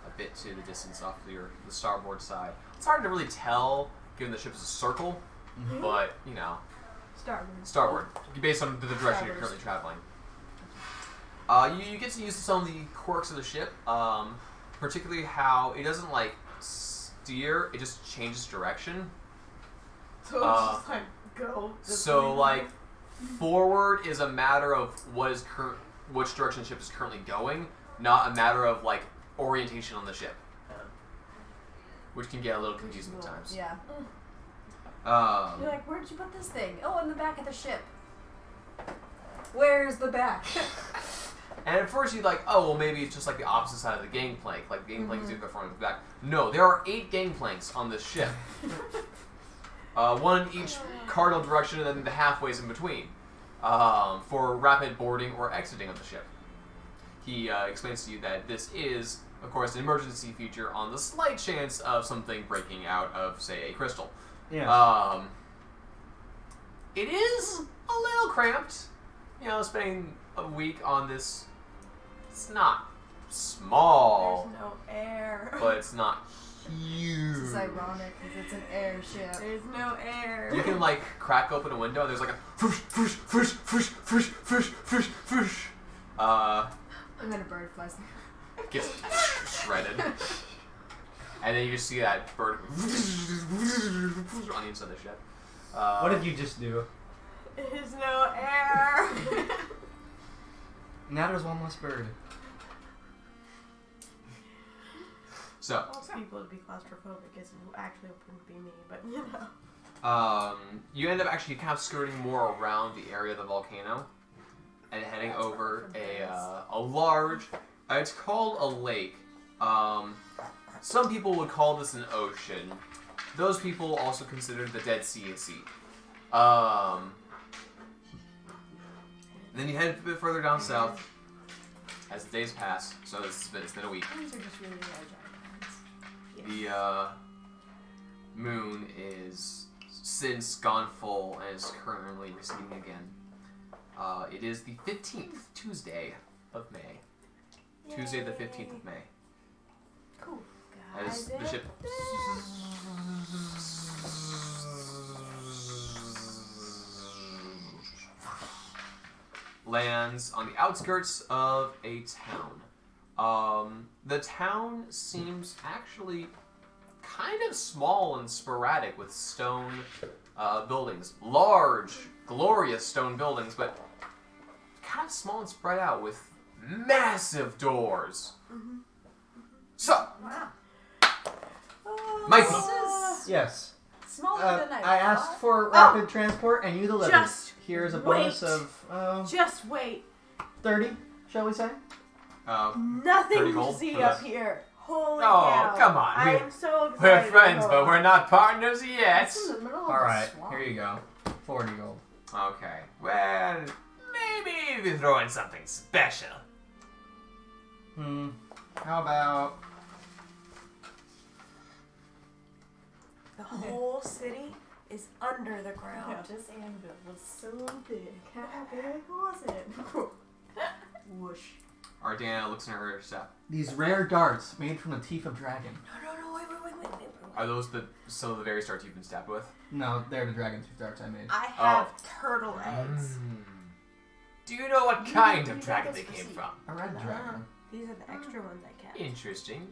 a bit to the distance off the starboard side. It's hard to really tell, given the ship is a circle, but, you know, starboard, based on the direction you're currently traveling. You get to use some of the quirks of the ship, particularly how it doesn't, like, steer, it just changes direction. So it's just like, go. So, like, forward is a matter of which direction the ship is currently going, not a matter of, like, orientation on the ship. Which can get a little confusing at times. Yeah. You're like, where'd you put this thing? Oh, in the back of the ship. Where's the back? And at first you'd like, oh, well, maybe it's just like the opposite side of the gangplank. Like, the gangplank is either front or back. No, there are 8 gangplanks on this ship. One in each cardinal direction and then the halfways in between. For rapid boarding or exiting of the ship. He explains to you that this is, of course, an emergency feature on the slight chance of something breaking out of, say, a crystal. yeah. It is a little cramped. You know, spending a week on this. It's not small, There's no air. but it's not huge. This is ironic because it's an airship. There's no air. You can like crack open a window and there's like a foosh, foosh, foosh, foosh, foosh, foosh, foosh, foosh. And then a bird flies. Gets shredded. And then you just see that bird on the inside of the ship. What did you just do? There's no air. Now there's one less bird. So, Most people would be claustrophobic. It actually wouldn't be me, but you know. you end up actually kind of skirting more around the area of the volcano and heading over a large, it's called a lake. Some people would call this an ocean. Those people also consider the Dead Sea a sea. Then you head a bit further down south as the days pass. So it's been a week. These are just really large icons. The moon is since gone full and is currently receding again. It is the 15th, Tuesday of May. Tuesday the 15th of May. Cool. As the ship lands on the outskirts of a town. The town seems actually kind of small and sporadic with stone buildings. Large, glorious stone buildings, but kind of small and spread out with massive doors. So, Wow. Mikey. This is Yes. smaller than I asked for rapid transport, and you delivered. Just Here's a bonus wait. of Just wait. 30, shall we say? Nothing 30 to gold see for up this. here. Holy Oh, cow. come on. I am so excited. We're friends, to but go. we're not partners yet. It's in the middle of All a right, swamp. here you go. 40 gold. Okay, well, maybe we throw in something special. How about... The whole city is under the ground. Yeah, this anvil was so big. How big was it? Whoosh. Ardana looks in her staff. These rare darts made from the teeth of dragon. No, wait. Are those some of the very darts you've been stabbed with? No, they're the dragon tooth darts I made. I have turtle eggs. Do you know what kind of dragon they came from? A red dragon. These are the extra ones I kept. Interesting.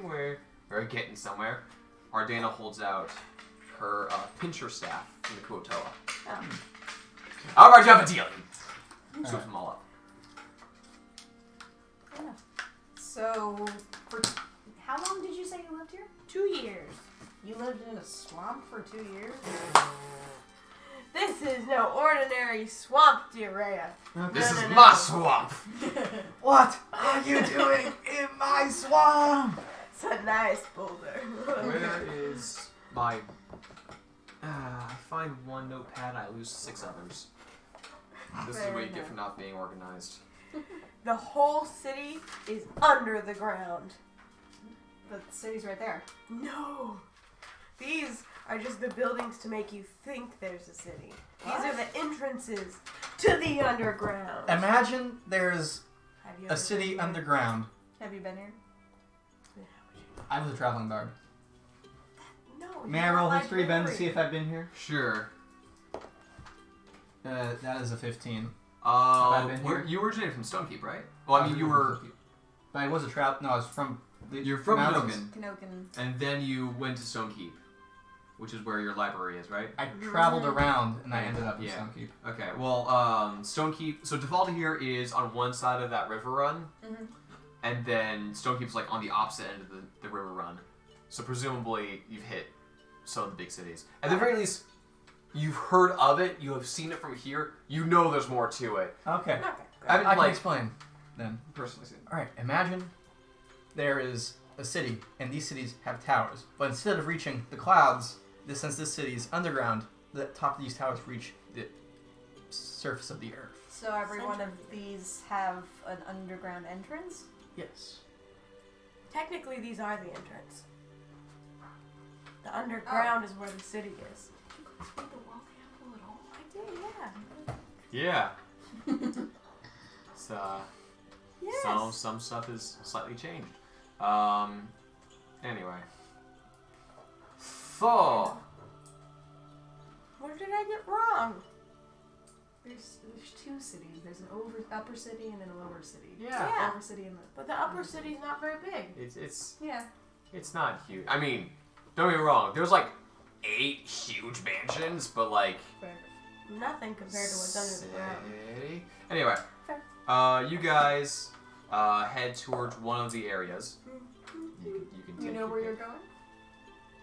We're getting somewhere. Ardana holds out her pincher staff from the Kuotoa. Oh. Alright, you have a deal. Swoops them all up. So, for how long did you say you lived here? 2 years. You lived in a swamp for 2 years? This is no ordinary swamp, dear Rhea. This No, is no, no. my swamp. What are you doing in my swamp? It's a nice boulder. Where is my... I find one notepad, I lose 6 others. This is Fair what you get enough. for not being organized. The whole city is under the ground. The city's right there. No. These are just the buildings to make you think there's a city. These What? are the entrances to the underground. Imagine there's Have you a ever city been there? underground. Have you been here? I was a traveling bard. No. May I you're a roll history, Ben, to librarian. see if I've been here? Sure. That is a 15. I been here? You originated from Stonekeep, right? Well, I mean, you were... But I was a travel. No, I was from. You're from mountains. Knoken, Kanokin. and then you went to Stonekeep, which is where your library is, right? I traveled around and I ended up in Yeah. Stonekeep. Okay, well, Stonekeep... So Dolfaldihr is on one side of that river run, Mhm. and then Stonekeep's like on the opposite end of the river run. So presumably you've hit some of the big cities. At the very least, you've heard of it, you have seen it from here, you know there's more to it. Okay. Okay. I haven't, I can like, explain then. personally seen it. Alright, imagine there is a city, and these cities have towers. But instead of reaching the clouds, since this city is underground, the top of these towers reach the surface of the earth. So every one of these have an underground entrance? Yes. Technically, these are the entrance. The underground is where the city is. Did the wall apple at all? I did, yeah. Yeah. It's, Yes. some stuff is slightly changed. Anyway. So, What did I get wrong? There's 2 cities. There's an upper city and then a lower city. Yeah. Yeah. Upper city and the... But the upper city's not very big. Yeah. it's not huge. I mean, don't get me wrong. There's like 8 huge mansions, but like Nothing compared to what's under the ground. say- Anyway, you guys head towards one of the areas. You can You take know your where you're pick. going?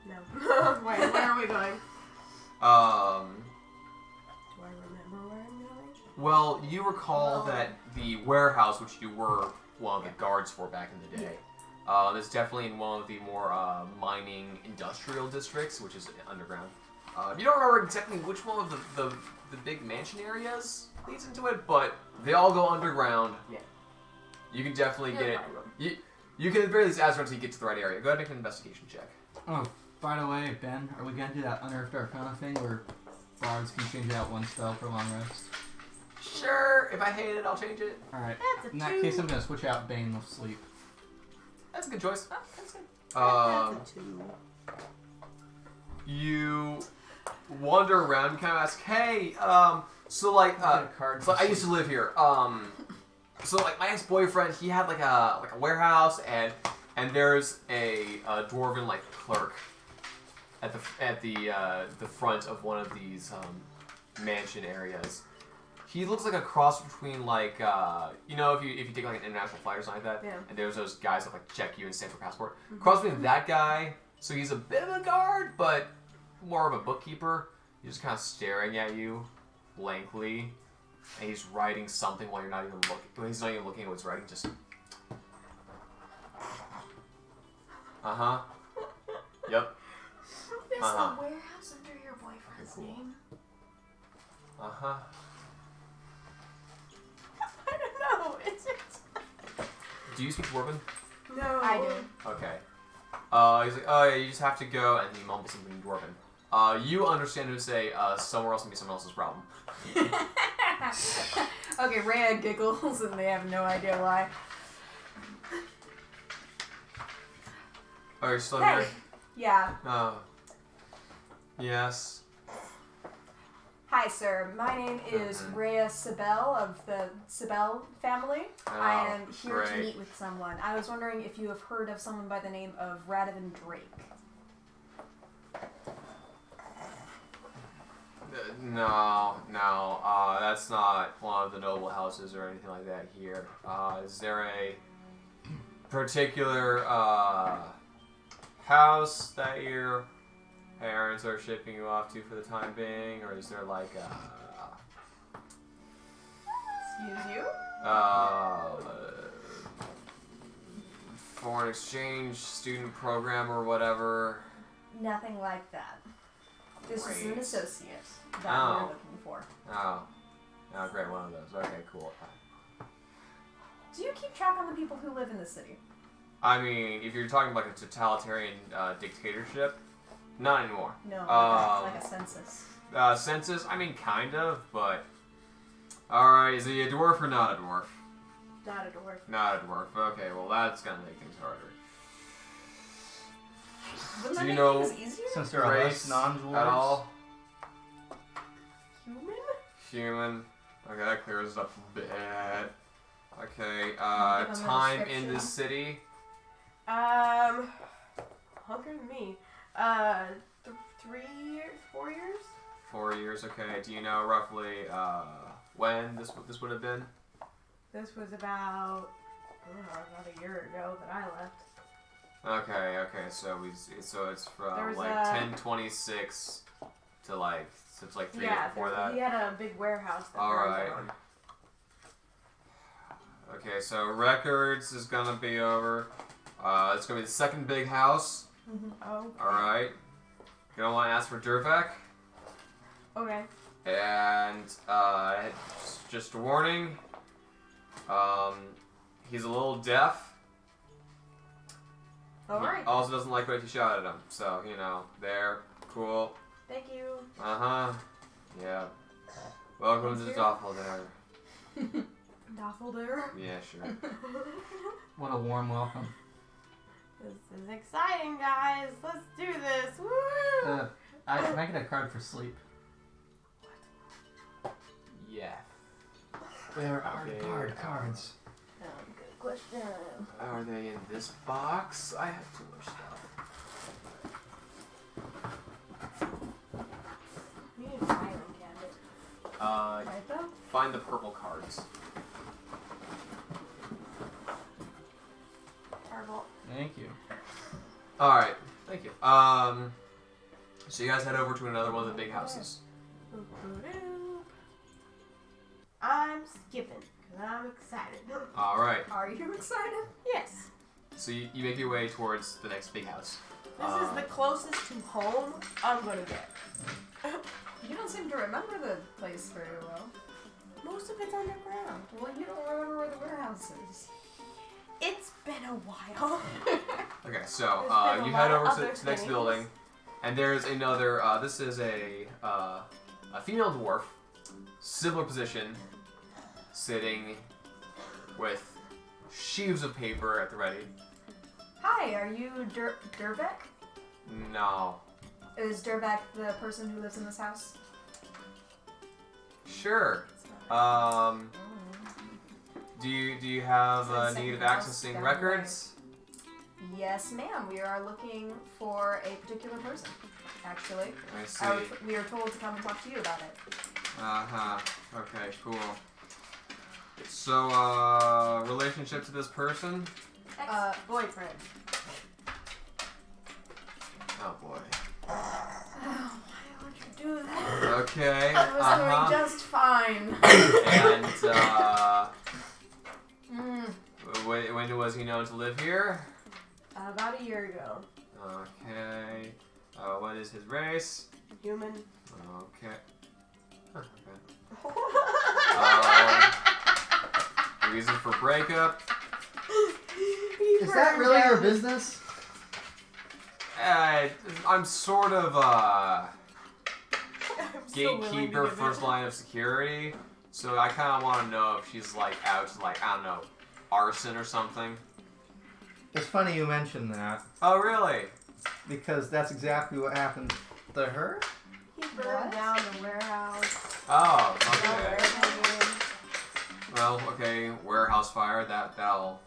No. Wait, where are we going? Um. Do I remember where I'm going? Well, you recall Oh. that the warehouse, which you were one of the guards for back in the day, is definitely in one of the more mining industrial districts, which is underground. You don't remember exactly which one of the big mansion areas leads into it, but they all go underground. Yeah. You can definitely No get problem. it. You can at the very least ask her until you get to the right area. Go ahead and make an investigation check. Oh, by the way, Ben, are we gonna do that Unearthed Arcana thing where bards can change out one spell for long rest? Sure, if I hate it, I'll change it. Alright. That's a In that 2. case, I'm gonna switch out Bane with Sleep. That's a good choice. Oh, that's good. That's a 2. You wander around and kind of ask, hey, so like, Get a card so for I used to live here. So like my ex-boyfriend, he had like a warehouse, and and there's a dwarven like clerk at the front of one of these mansion areas. He looks like a cross between like you know if you take like an international flight or something like that, Yeah. and there's those guys that like check you and stamp your passport. Cross between that guy, so he's a bit of a guard, but more of a bookkeeper. He's just kind of staring at you blankly, and he's writing something while you're not even looking. He's not even looking at what he's writing. Just Yep. There's Uh-huh. a warehouse under your boyfriend's Okay, cool. name. I don't know. Is it? Do you speak Dwarven? No. I do. Okay. He's like, oh yeah, you just have to go, and he mumbles something in Dwarven. You understand him to say, somewhere else can be someone else's problem. Okay, Rhea giggles and they have no idea why. Are you still Hey. here? Yeah. Oh. Yes. Hi, sir. My name is Rhea Sibel of the Sibel family. I am here to great. meet with someone. I was wondering if you have heard of someone by the name of Radovan Drake. No. That's not one of the noble houses or anything like that here. Is there a particular house that your parents are shipping you off to for the time being, or is there like Excuse you? foreign exchange student program or whatever? Nothing like that. This is an Great. associate that Oh. we're looking for. Oh, great, one of those. Okay, cool. Do you keep track on the people who live in the city? I mean, if you're talking about a totalitarian dictatorship, not anymore. No, like a census. Census, I mean, kind of, but... Alright, is he a dwarf or not a dwarf? Not a dwarf. Not a dwarf. Okay, well, that's gonna make things harder. Wouldn't Do that you make know things easier? Since there are less Race non-dwarves. at all? Human? Human. Okay, that clears it up a bit. Okay, Give him a time in description. this city? Longer than me. 3 years? 4 years? 4 years, okay. Do you know roughly when this would have been? This was about a year ago that I left. Okay, so it's from There was like a- 1026 to like 3 years Yeah, before that. he had a big warehouse that All burned right. down. Okay, so records is gonna be over. It's gonna be the second big house. Oh. All right. Gonna want to ask for Durvek, Okay. and just a warning. He's a little deaf. All right. He also doesn't like what if you shout at him. So there. Cool. Thank you. Yeah. Welcome to Dolfaldihr. Dolfaldihr. Yeah, sure. What a warm welcome. This is exciting, guys. Let's do this. Woo! Can I get a card for sleep? Yeah. Where are Okay. the card cards? Good question. Are they in this box? I have too much stuff. We need a filing cabinet. Uh, Right, though? find the purple cards. Terrible. Thank you. All right. Thank you. So you guys head over to another one of the big houses. Boop-boop-doop. I'm skipping because I'm excited. All right. Are you excited? Yes. So you make your way towards the next big house. This is the closest to home I'm gonna get. You don't seem to remember the place very well. Most of it's underground. Well, you don't remember where the warehouse is. It's been a while. Okay, so There's been a you lot head of over to other the next things. building, and there's another. This is a female dwarf, similar position, sitting with sheaves of paper at the ready. Hi, are you Durvek? No. Is Durvek the person who lives in this house? Sure. Do you have a It's like need of second house accessing down records? Yes, ma'am. We are looking for a particular person, actually. I see. We are told to come and talk to you about it. Uh-huh. Okay, cool. So, relationship to this person? Boyfriend. Oh, boy. Why would you do that? Okay, I was doing just fine. And, when was he known to live here? About a year ago. Okay. What is his race? Human. Okay. Huh, okay. Reason for breakup? Is that really your business? I'm sort of so gatekeeper, first line of security. So I kind of want to know if she's like out to like, I don't know, arson or something. It's funny you mentioned that. Oh, really? Because that's exactly what happened to her. He burned down the warehouse. Oh, Okay. okay. Well, okay, warehouse fire, that'll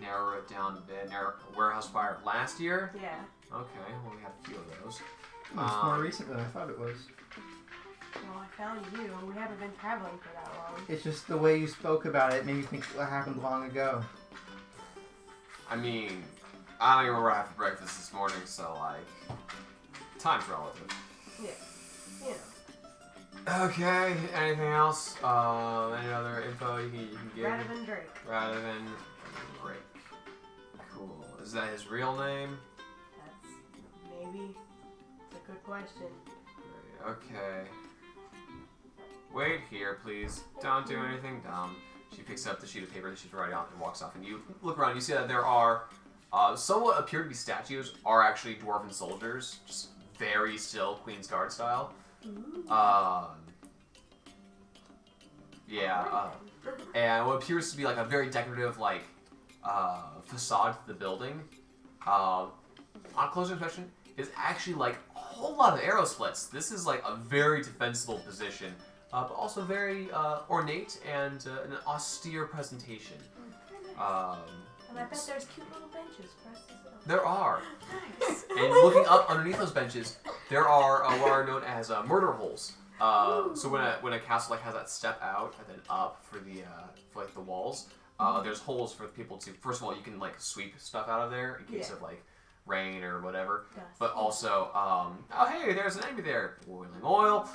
narrow it down a bit. Warehouse fire last year? Yeah. Okay, well we have a few of those. It's more recent than I thought it was. Well, I found you, and we haven't been traveling for that long. It's just the way you spoke about it made me think what happened long ago. I mean, I don't even remember what I had for breakfast this morning, so like, time's relative. Yeah. You know. Okay, anything else? Any other info you can give? Radovan Drake. Radovan Drake. Cool. Is that his real name? That's maybe. It's a good question. Okay. Wait here, please. Don't do anything dumb. She picks up the sheet of paper that she's writing on and walks off. And you look around, you see that there are somewhat appear to be statues, are actually dwarven soldiers, just very still Queen's Guard style. And what appears to be like a very decorative like facade to the building, on closer inspection, is actually like a whole lot of arrow slits. This is like a very defensible position, but also very ornate and an austere presentation. And I bet there's cute little benches pressed as well. There are. Nice. And looking up underneath those benches, there are what are known as murder holes. So when a castle like has that step out and then up for the for like the walls, there's holes for people to. First of all, you can like sweep stuff out of there in case of like rain or whatever. Dust. But also, oh hey, there's an enemy there, boiling oil.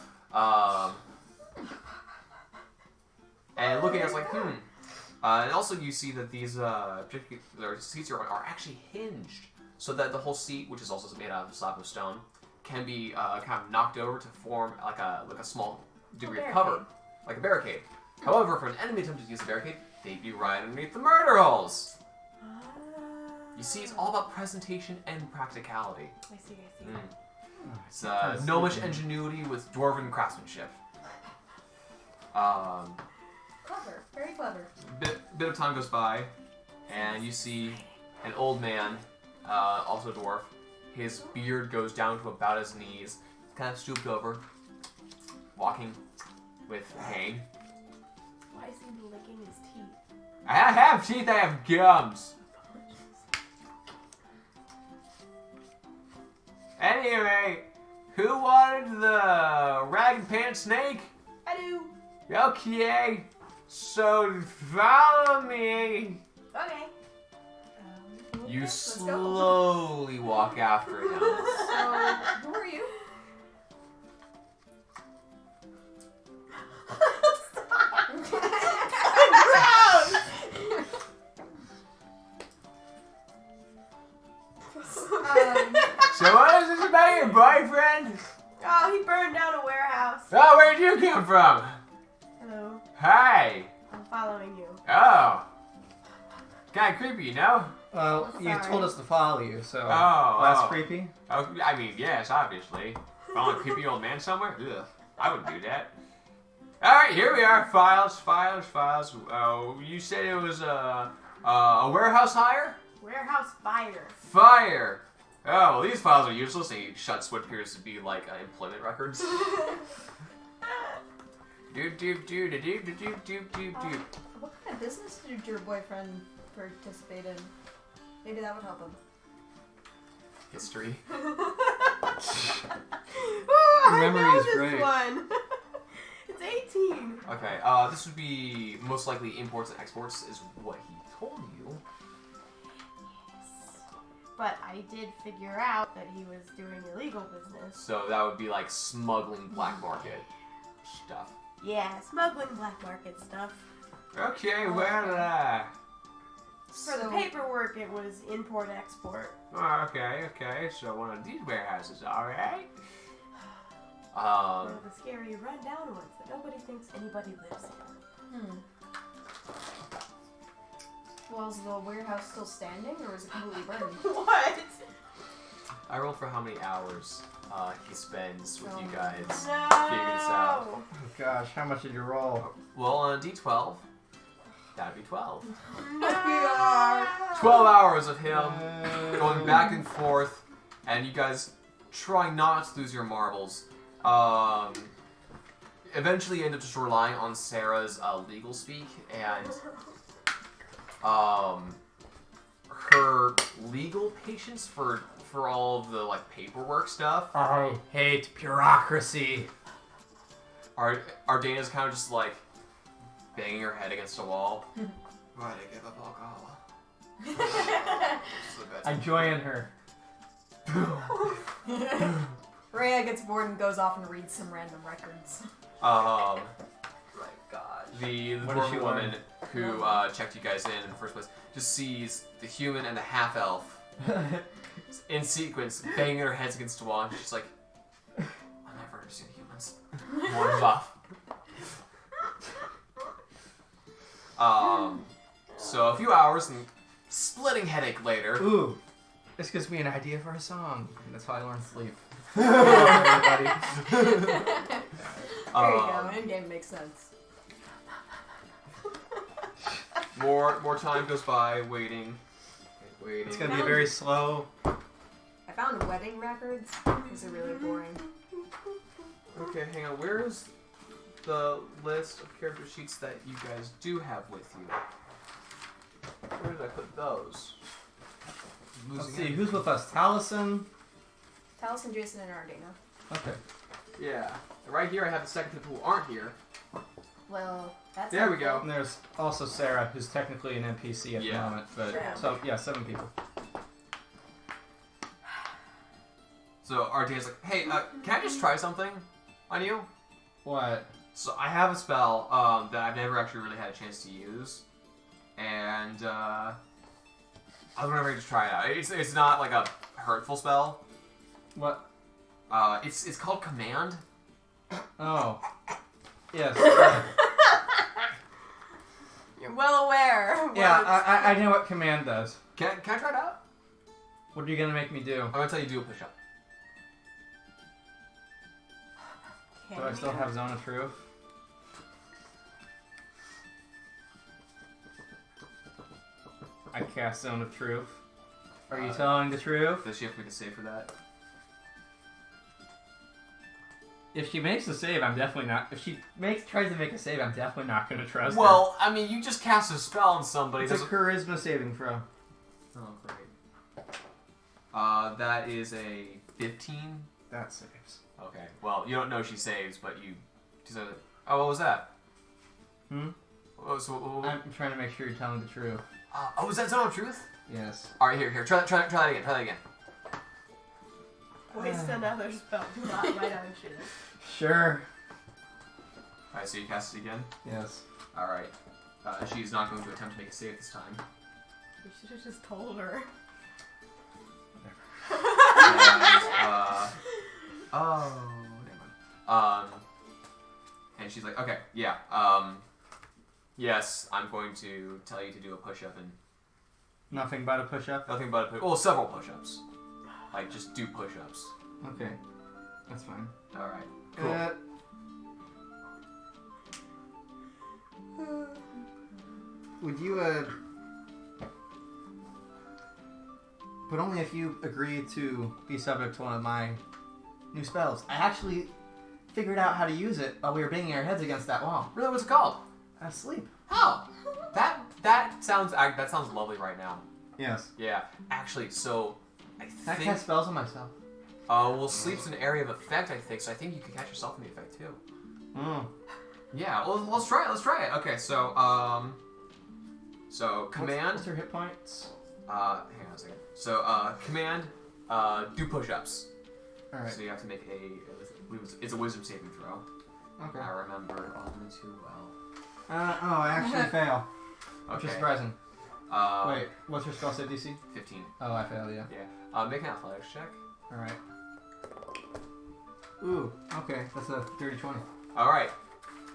And looking at it, it's like and also you see that these particular seats are actually hinged, so that the whole seat, which is also made out of a slab of stone, can be kind of knocked over to form like a small degree of cover, like a barricade. However, if an enemy attempted to use a barricade, they'd be right underneath the murder holes. You see, it's all about presentation and practicality. I see. It's gnomish ingenuity with dwarven craftsmanship. Clever. Very clever. Bit of time goes by, and you see an old man, also a dwarf. His beard goes down to about his knees, kind of stooped over, walking with a cane. Why is he licking his teeth? I have teeth, I have gums. Anyway, who wanted the rag and pants snake? I do. Okay, so follow me. Okay. You Let's go. slowly walk after him. So, who are you? So what is this about your boyfriend? Oh, he burned down a warehouse. Oh, where'd you come from? Hello. Hi. I'm following you. Oh. Kind of creepy, you know? Well, you Sorry. told us to follow you, so Oh, that's oh. creepy. Oh, I mean, yes, obviously. Following a creepy old man somewhere? Ugh, I wouldn't do that. Alright, here we are. Files. Oh, you said it was a warehouse hire? Warehouse fire. Fire. Oh, well, these files are useless. And he shuts what appears to be like employment records. What kind of business did your boyfriend participate in? Maybe that would help him. history. Ooh, Memory I know is this great. one. It's 18. Okay, this would be most likely imports and exports, is what he told you. But I did figure out that he was doing illegal business. So that would be like smuggling black market stuff. Yeah, smuggling black market stuff. Okay, well, For the paperwork, it was import-export. okay, so one of these warehouses, alright. One of the scary run-down ones that nobody thinks anybody lives in. Well, is the warehouse still standing, or is it completely burned? What? I rolled for how many hours he spends with you guys No. figuring this out. Oh gosh, how much did you roll? Well, on a D12, that'd be 12. No. 12 hours of him going back and forth, and you guys trying not to lose your marbles. Eventually you end up just relying on Sarah's legal speak, and her legal patience for all of the like paperwork stuff. I hate bureaucracy. Ardana's kind of just like banging her head against a wall. Why did I give up alcohol? I join her. Rhea gets bored and goes off and reads some random records. My God. The What does she dwarven learn? woman who checked you guys in the first place just sees the human and the half-elf in sequence banging their heads against the wall, and she's like, I'll never understand humans. More buff. So a few hours and splitting headache later. Ooh, this gives me an idea for a song. That's how I learn sleep. Everybody. There you go. In-game makes sense. More time goes by waiting. It's gonna be very slow. I found wedding records. These are really boring. Okay, hang on. Where is the list of character sheets that you guys do have with you? Where did I put those? Let's see, who's with us? Taliesin? Taliesin, Jason, and Ardana. Okay. Yeah. Right here I have the second people who aren't here. Well, that's There we go. And there's also Sarah, who's technically an NPC at the Yeah. moment. But Sure. so yeah, 7 people. So Ardana's like, hey, can I just try something on you? What? So I have a spell that I've never actually really had a chance to use, and I was wondering if I could just try it out. It's not like a hurtful spell. What? It's called Command. Oh. Yes. You're well aware. Yeah, I know what command does. Can I try it out? What are you gonna make me do? I'm gonna tell you to do a push-up. Do I still have Zone of Truth? I cast Zone of Truth. Are you telling the truth? Does she have to make a save for that? If she makes a save, I'm definitely not. If she tries to make a save, I'm definitely not going to trust her. Well, I mean, you just cast a spell on somebody. It's a charisma saving throw. Oh, great. That is a 15. That saves. Okay. Well, you don't know she saves, but you. She said, oh, what was that? Hmm? Oh, so, I'm trying to make sure you're telling the truth. oh, was that Zone of Truth? Yes. All right, here. Try that again. Try that again. Waste another spell. Do not write on shit. Sure. All right, so you cast it again. Yes. All right. She's not going to attempt to make a save this time. You should have just told her. And, oh, never mind. And she's like, okay, yeah. Yes, I'm going to tell you to do a push-up and Nothing but a push-up? nothing but a push. Well, several push-ups. Like, just do push-ups. Okay. That's fine. All right. Cool. Would you, but only if you agree to be subject to one of my new spells. I actually figured out how to use it while we were banging our heads against that wall. Really, what's it called? Asleep. How? That sounds lovely right now. Yes. Yeah. Actually, so I cast spells on myself. Well, sleep's an area of effect, I think, so I think you can catch yourself in the effect, too. Yeah, well, let's try it. Okay, so, command... What's your hit points? Hang on a second. So, command, do push-ups. Alright. So you have to make it's a wisdom saving throw. Okay. I remember only too well. I actually fail. Okay. Which is surprising. Wait, what's your spell save DC? 15. Oh, I failed, yeah. Yeah. Make an athletics check. Alright. Ooh, okay. That's a dirty 20. Alright.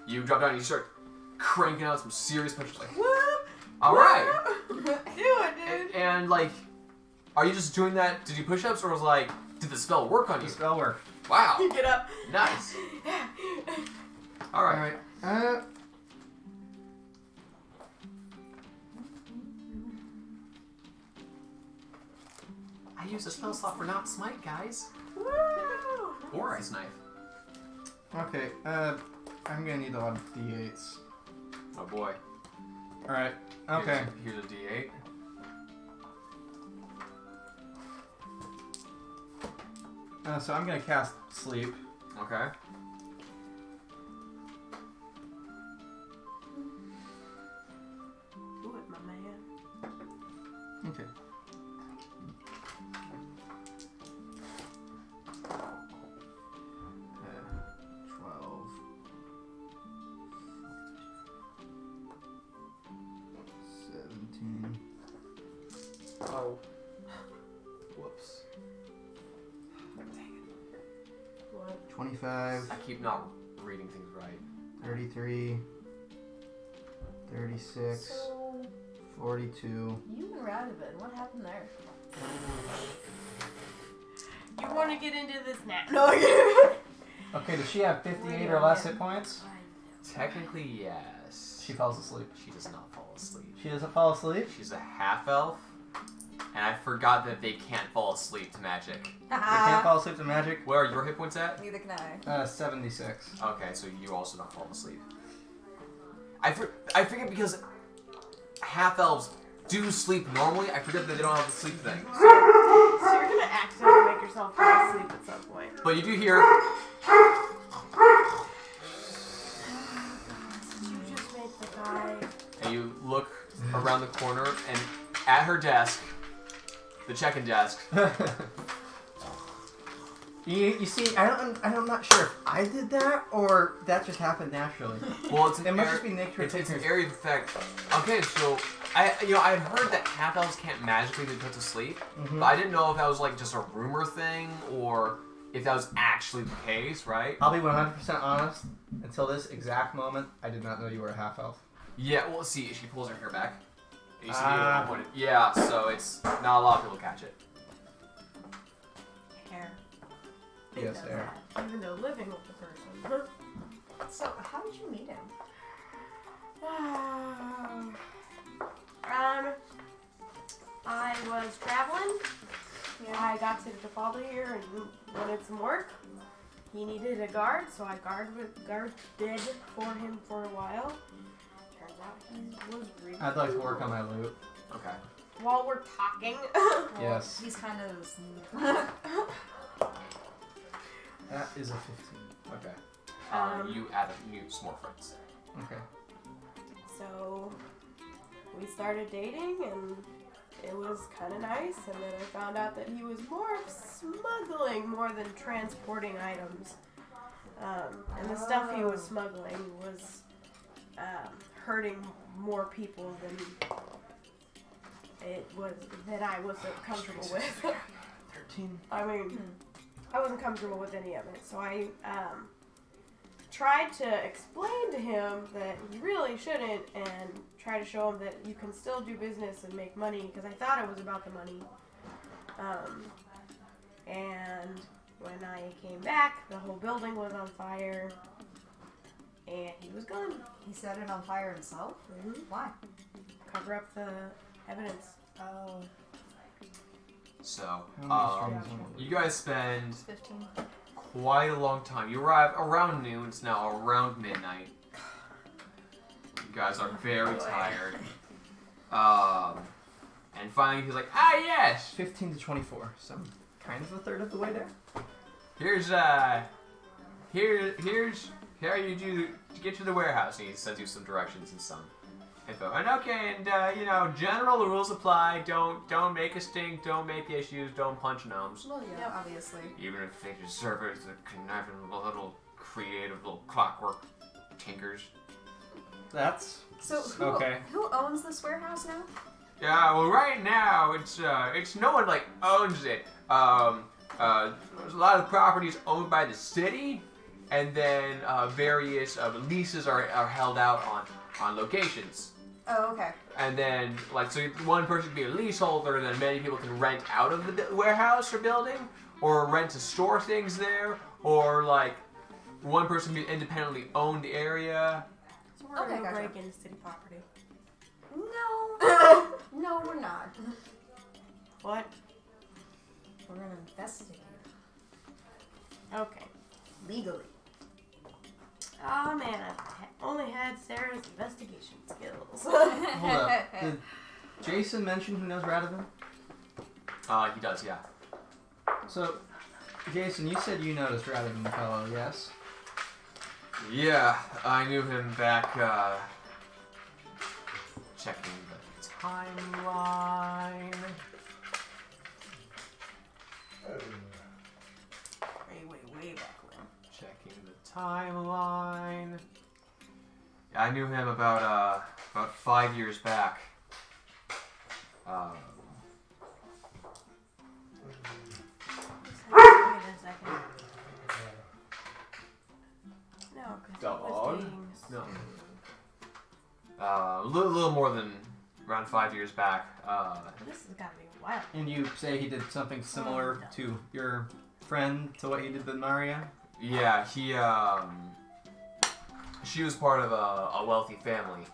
You drop down and you start cranking out some serious punches like, whoop! Alright! Do it, dude. And, like, are you just doing that to do push-ups, or was like, did the spell work on you? The spell worked. Wow. Get up. Nice. Alright. Alright. I use a spell slot for not smite, guys. Woo! Or ice knife. Okay, I'm gonna need a lot of D8s. Oh boy. Alright, okay. Here's a D8. So I'm gonna cast Sleep. Okay. Do it, my man. Okay. Oh. Whoops. What? 25, I keep not reading things right. 33, 36, So, 42. you and Radovan, what happened there? You want to get into this now? No. Okay, does she have 58 or less hit points? Technically, yes. She falls asleep. She does not fall asleep. She doesn't fall asleep? She's a half-elf, and I forgot that they can't fall asleep to magic. They can't fall asleep to magic? Where are your hit points at? Neither can I. 76. Okay, so you also don't fall asleep. I forget because half-elves do sleep normally. I forget that they don't have the sleep thing. So you're gonna accidentally make yourself fall asleep at some point. But you do hear... Did you just make the guy? And you look around the corner, and at her desk, the check-in desk... You see, I'm not sure if I did that or that just happened naturally. Well, it's an It must just be nature. It's an area of effect. Okay, so I had heard that half elves can't magically be put to sleep, but I didn't know if that was like just a rumor thing or if that was actually the case, right? I'll be 100% honest. Until this exact moment, I did not know you were a half elf. Yeah. Well, see, she pulls her hair back. You see the pointed. Yeah. So it's not a lot of people catch it. Hair. Yes, there. Even though living with the person. So, how did you meet him? I was traveling. I got to Dolfaldihr and wanted some work. He needed a guard, so I guarded for him for a while. Turns out he was really I'd like to work on my loot. Okay. While we're talking. Well, Yes. He's kind of... That is a 15. Okay. You add some more friends. Okay. So we started dating and it was kind of nice, and then I found out that he was more of smuggling more than transporting items. And the stuff he was smuggling was hurting more people than I was comfortable with. 13. I mean, I wasn't comfortable with any of it, so I tried to explain to him that he really shouldn't, and try to show him that you can still do business and make money, because I thought it was about the money. And when I came back, the whole building was on fire, and he was gone. He set it on fire himself? Mm-hmm. Why? Cover up the evidence. Oh. So, How many strings on you guys spend 15. quite a long time. You arrive around noon. It's now around midnight. You guys are very tired. And finally he's like, ah, yes! 15 to 24. So I'm kind of a third of the way there. Here's how you do to get to the warehouse. And he sends you some directions and some info. And okay, and general rules apply. Don't make a stink. Don't make issues. Don't punch gnomes. Well, yeah, obviously. Even if they deserve it, the conniving little creative little clockwork tinkers. That's So who owns this warehouse now? Yeah, well, right now it's no one like owns it. There's a lot of properties owned by the city, and then various leases are held out on locations. Oh, okay. And then so one person can be a leaseholder, and then many people can rent out of the warehouse or building, or rent to store things there, or one person can independently own the area. So we're gonna gotcha. break into city property. No. No, we're not. What? We're gonna investigate. Okay. Legally. Oh man, I've only had Sarah's investigation skills. Hold up. Did Jason mention who knows Radovan? He does, yeah. So, Jason, you said you noticed Radovan fellow, yes? Yeah, I knew him back, checking the timeline. Way back when. Checking the timeline. Yeah, I knew him about 5 years back. Wait a second. No, because Dog? No. A little more than around 5 years back. This has got to be a while. And you say he did something similar to your friend, to what he did with Maria? Yeah, she was part of a wealthy family.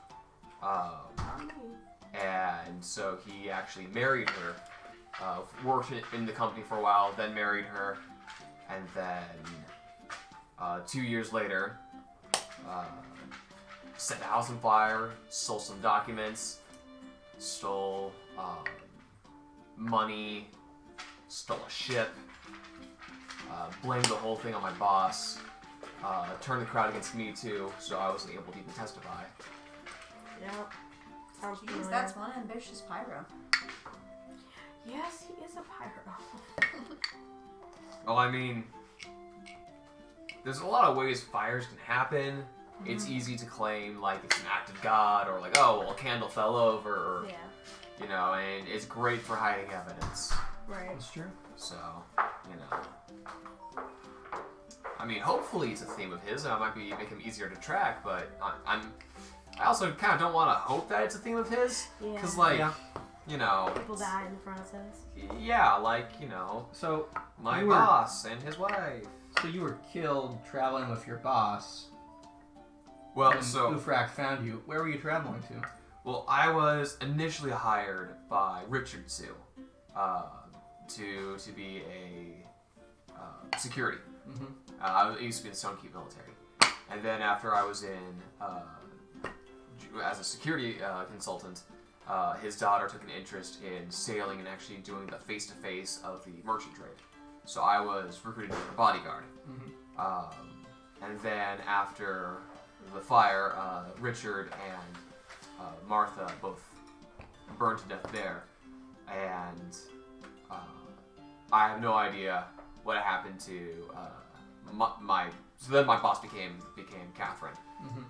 And so he actually married her. Worked in the company for a while, then married her, and then 2 years later, set the house on fire, stole some documents, stole money, stole a ship, blamed the whole thing on my boss, turned the crowd against me too, so I wasn't able to even testify. Yep. Sounds Jeez, familiar. that's one ambitious pyro. Yes, he is a pyro. Well, I mean, there's a lot of ways fires can happen. Mm-hmm. It's easy to claim it's an act of God, or a candle fell over, or, Yeah. and it's great for hiding evidence. Right. That's true. So, I mean, hopefully it's a theme of his, and it might make him easier to track, but I also kind of don't want to hope that it's a theme of his, because, People die in the process. yeah, So, my you were- boss and his wife. So you were killed traveling with your boss. Well, when so... Ufrak found you. Where were you traveling to? Well, I was initially hired by Richard Sue to be a security. Mm-hmm. I used to be in the Stonekeep military. And then after I was in as a security consultant, his daughter took an interest in sailing and actually doing the face-to-face of the merchant trade. So I was recruited as a bodyguard. Mm-hmm. And then after the fire, Richard and Martha both burned to death there. And I have no idea what happened to my... So then my boss became Catherine. Mm-hmm.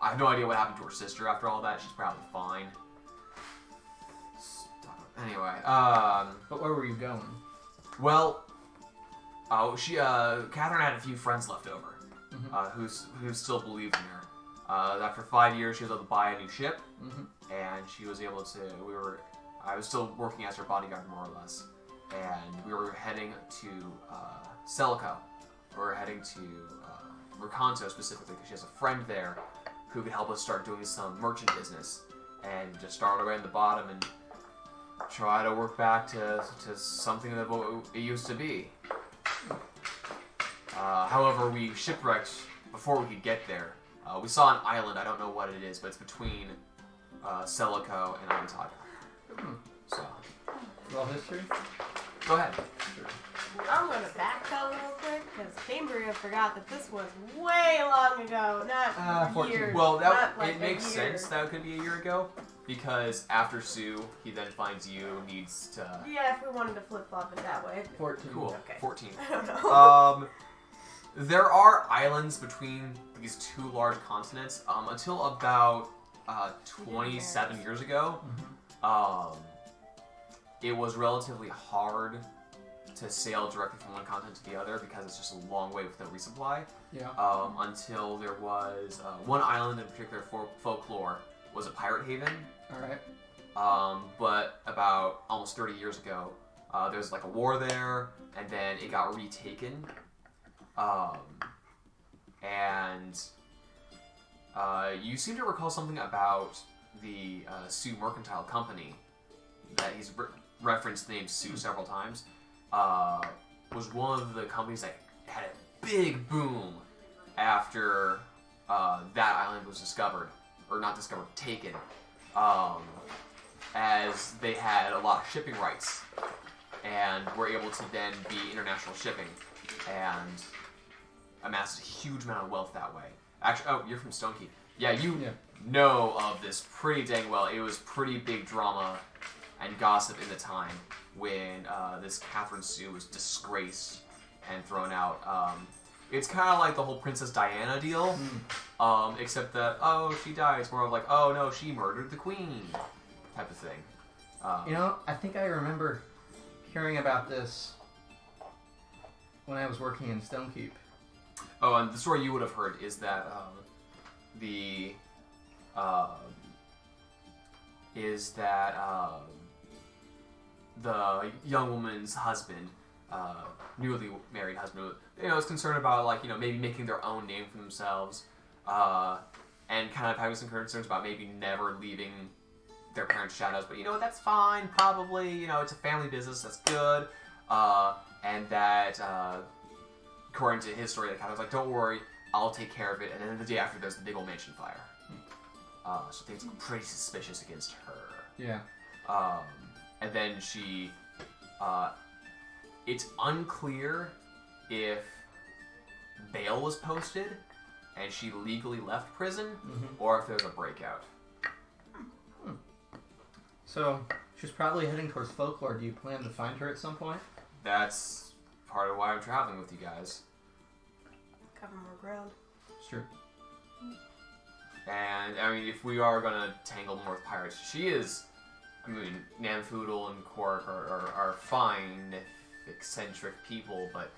I have no idea what happened to her sister after all that. She's probably fine. Anyway, But where were you going? well, Catherine had a few friends left over, Mm-hmm. who still believed in her. After 5 years, she was able to buy a new ship, Mm-hmm. and she was able to. I was still working as her bodyguard more or less, and we were heading to Celico. We were heading to Mercanto specifically because she has a friend there who could help us start doing some merchant business and just start away in the bottom and try to work back to something that it used to be. However, we shipwrecked before we could get there. We saw an island, I don't know what it is, but it's between Celico and Ontaga. So, Roll history. go ahead. I'm going to backpedal real quick because Cambria forgot that this was way long ago, not 14. years. Well, not like it a makes year. sense that it could be a year ago because after Sue, he then finds you needs to. Yeah, if we wanted to flip flop it that way. 14. Cool. Okay. 14. I don't know. There are islands between these two large continents. Until about 27 years ago, it was relatively hard to sail directly from one continent to the other because it's just a long way with no resupply. Yeah. Until there was one island in particular for folklore was a pirate haven. All right. But about almost 30 years ago, there was like a war there, and then it got retaken. And you seem to recall something about the Sioux Mercantile Company that he's referenced the name Sioux several times. Was one of the companies that had a big boom after that island was discovered, or not discovered, taken, as they had a lot of shipping rights and were able to then be international shipping and amassed a huge amount of wealth that way. Actually, oh, you're from Stonekeep. Yeah, you know of this pretty dang well. It was pretty big drama and gossip in the time when this Catherine Sue was disgraced and thrown out. It's kind of like the whole Princess Diana deal, except that, oh, she died. It's more of like, oh, no, she murdered the queen type of thing. I think I remember hearing about this when I was working in Stonekeep. Oh, and the story you would have heard is that the young woman's husband, newly married husband, was concerned about maybe making their own name for themselves, and kind of having some concerns about maybe never leaving their parents' shadows. But that's fine. Probably it's a family business. That's good. And that. According to his story, the captain was like, don't worry, I'll take care of it. And then the day after, there's the big old mansion fire. So things look pretty suspicious against her. Yeah. And then she... it's unclear if bail was posted and she legally left prison, or if there's a breakout. So, she's probably heading towards folklore. Do you plan to find her at some point? That's part of why I'm traveling with you guys. Cover more ground. Sure. And, I mean, if we are going to tangle more with pirates, she is... I mean, Namfoodle and Quark are fine, eccentric people, but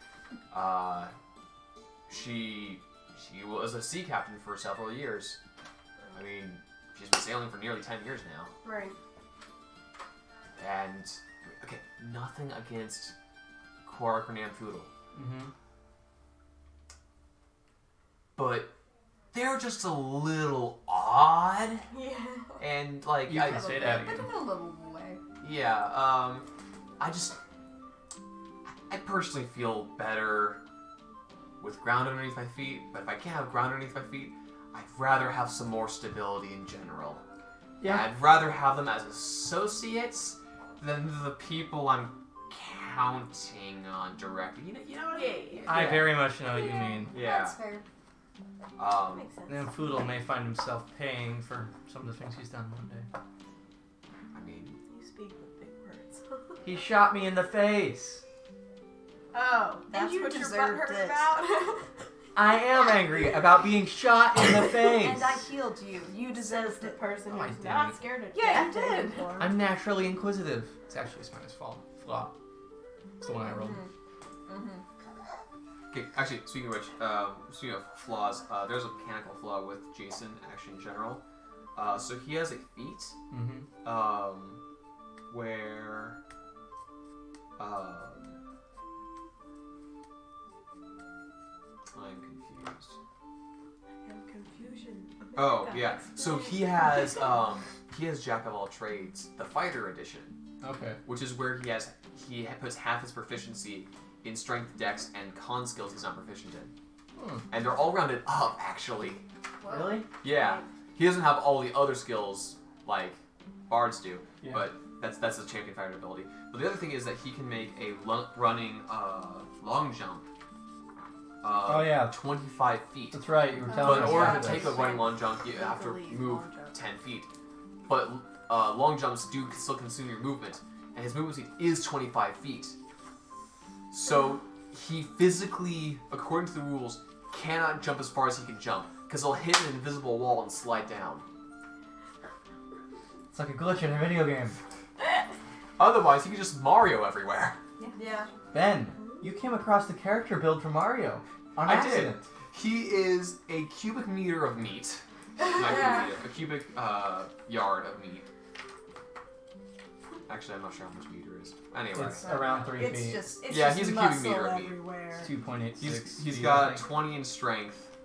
she was a sea captain for several years. I mean, she's been sailing for nearly 10 years now. Right. And, okay, nothing against Quark or Namfoodle. But they're just a little odd. Yeah. And, You can say that But again. in a little way. Yeah, I personally feel better with ground underneath my feet, but if I can't have ground underneath my feet, I'd rather have some more stability in general. Yeah. I'd rather have them as associates than the people I'm counting on directly. You know what I mean? I very much know what you mean. Yeah. That's fair. Makes sense. And Foodle may find himself paying for some of the things he's done one day. I mean, You speak with big words. He shot me in the face. Oh, that's you what your deserved butt hurt it. about? I am angry about being shot in the face. And I healed you. You Says deserved the it. person Oh, I who's didn't. not scared of Yeah, you death did. anymore. I'm naturally inquisitive. It's actually Spider's flaw. It's the one I rolled. okay, actually, speaking of which, speaking of flaws, there's a mechanical flaw with Jason, actually, in general. So he has a feat, where, I'm confused. And confusion. Oh, yeah. So he has Jack of all trades, the fighter edition, Okay. which is where he puts half his proficiency in strength, dex, and con skills he's not proficient in. And they're all rounded up, actually. Really? Yeah. He doesn't have all the other skills like bards do, Yeah. but That's his champion fighter ability. But the other thing is that he can make a running long jump. Oh, yeah. 25 feet. That's right, you were telling But us in order about to this. take a running long jump, you have to move 10 feet. But long jumps do still consume your movement, and his movement speed is 25 feet. So he physically, according to the rules, cannot jump as far as he can jump, because he'll hit an invisible wall and slide down. It's like a glitch in a video game. Otherwise, he can just Mario everywhere. Yeah. Ben, you came across the character build for Mario on I accident. did. He is a cubic meter of meat. Not cubic meter, a cubic yard of meat. Actually, I'm not sure how much meter is. Anyway. It's around 3 It's feet. just it's Yeah, just he's a cubic muscle meter of meat. everywhere. 2.86. He's feet, I got think. 20 in strength.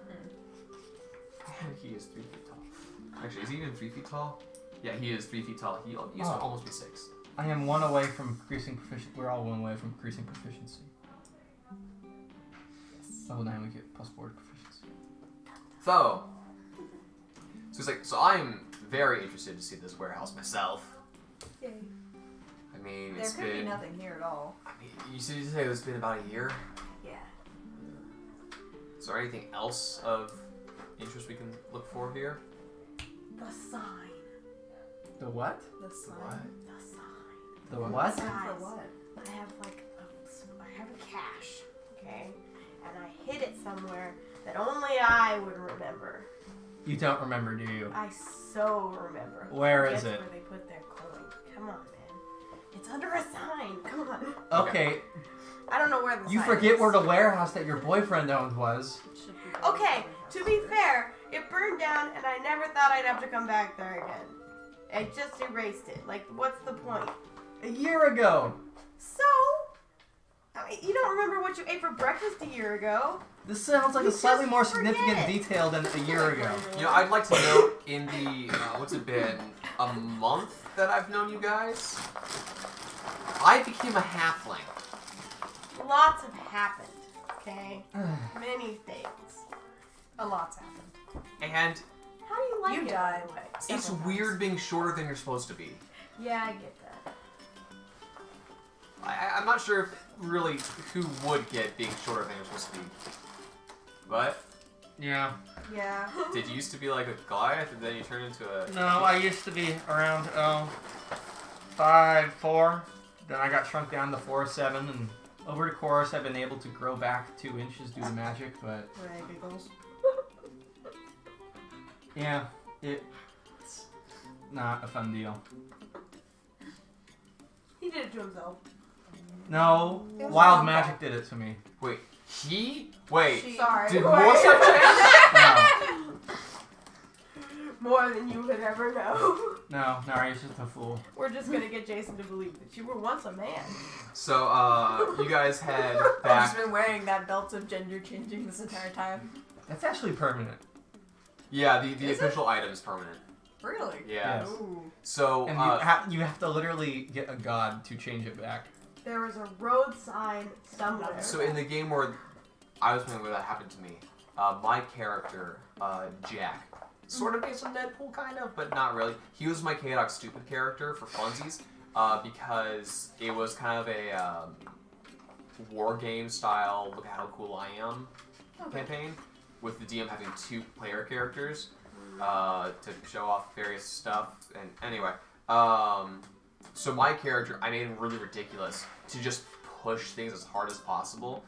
I think he is 3 feet tall. Actually, is he even 3 feet tall? Yeah, he is 3 feet tall. He used to almost be 6. I am 1 away from increasing proficiency. We're all 1 away from increasing proficiency. Level 9, we get +4 proficiency. So he's like, so I'm very interested to see this warehouse myself. Yay. I mean, There it's could been. be nothing here at all. I mean, you say it's been about a year. Yeah. Is there anything else of interest we can look for here? The sign. The what? The sign. What? The sign. The what? Sign Guys, for what? I have I have a cache, okay? And I hid it somewhere that only I would remember. You don't remember, do you? I so remember. Where is Guess it? Where they put their coin. Come on, man. It's under a sign. Come on. Okay, I don't know where the you sign forget is. where the warehouse that your boyfriend owned was. It should be the Okay, warehouse. to be fair, it burned down and I never thought I'd have to come back there again. I just erased it. Like, what's the point? A year ago! So, I mean, you don't remember what you ate for breakfast a year ago. This sounds like You a slightly just more forget. significant detail than a year ago. You know, I'd like to note in the what's it been, a month that I've known you guys, I became a halfling. Lots have happened, okay? Many things. A lot's happened. And How do you like You it, died. by the way? it's Several times. weird being shorter than you're supposed to be. Yeah, I get that. I'm not sure if really who would get being shorter than you're supposed to be. But Yeah. Yeah. did you used to be like a Goliath and then you turned into a... No, I used to be around 5'4". Then I got shrunk down to 4'7", and over the course I've been able to grow back 2 inches due to magic, but Giggles. yeah, it's not a fun deal. He did it to himself. No, It was wild my magic did it to me. Wait, he? Wait, Sorry. did Wait. more stuff change? No, More than you would ever know. no, you're just a fool. We're just gonna get Jason to believe that you were once a man. So, you guys head I've back... just been wearing that belt of gender changing this entire time. That's actually permanent. Yeah, the Is it? official item is permanent. Really? Yeah. Yes. Ooh. So, And you have to literally get a god to change it back. There was a road sign somewhere. so in the game where I was playing where that happened to me, my character, Jack, sort of based on Deadpool, kind of, but not really. He was my Chaotic Stupid character for funsies, because it was kind of a war game style, look at how cool I am campaign, with the DM having 2 player characters to show off various stuff. And anyway, so my character, I made him really ridiculous to just push things as hard as possible.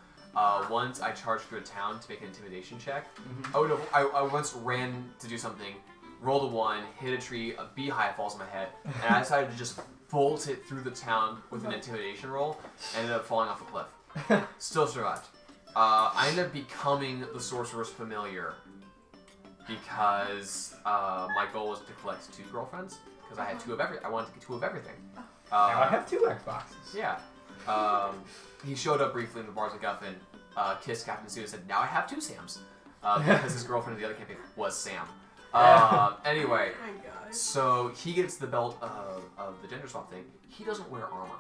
Once I charged through a town to make an intimidation check. I once ran to do something, rolled a 1, hit a tree, a beehive falls on my head, and I decided to just bolt it through the town with an intimidation roll, and ended up falling off a cliff. Still survived. I ended up becoming the Sorcerer's Familiar because my goal was to collect 2 girlfriends, because I had 2 of I wanted to get 2 of everything. Now I have 2 Xboxes. Yeah. He showed up briefly in the Bars of Guffin, kissed Captain Sue, and said, "Now I have 2 Sams," because his girlfriend in the other campaign was Sam. Anyway, Oh my god. so he gets the belt of the gender swap thing. He doesn't wear armor,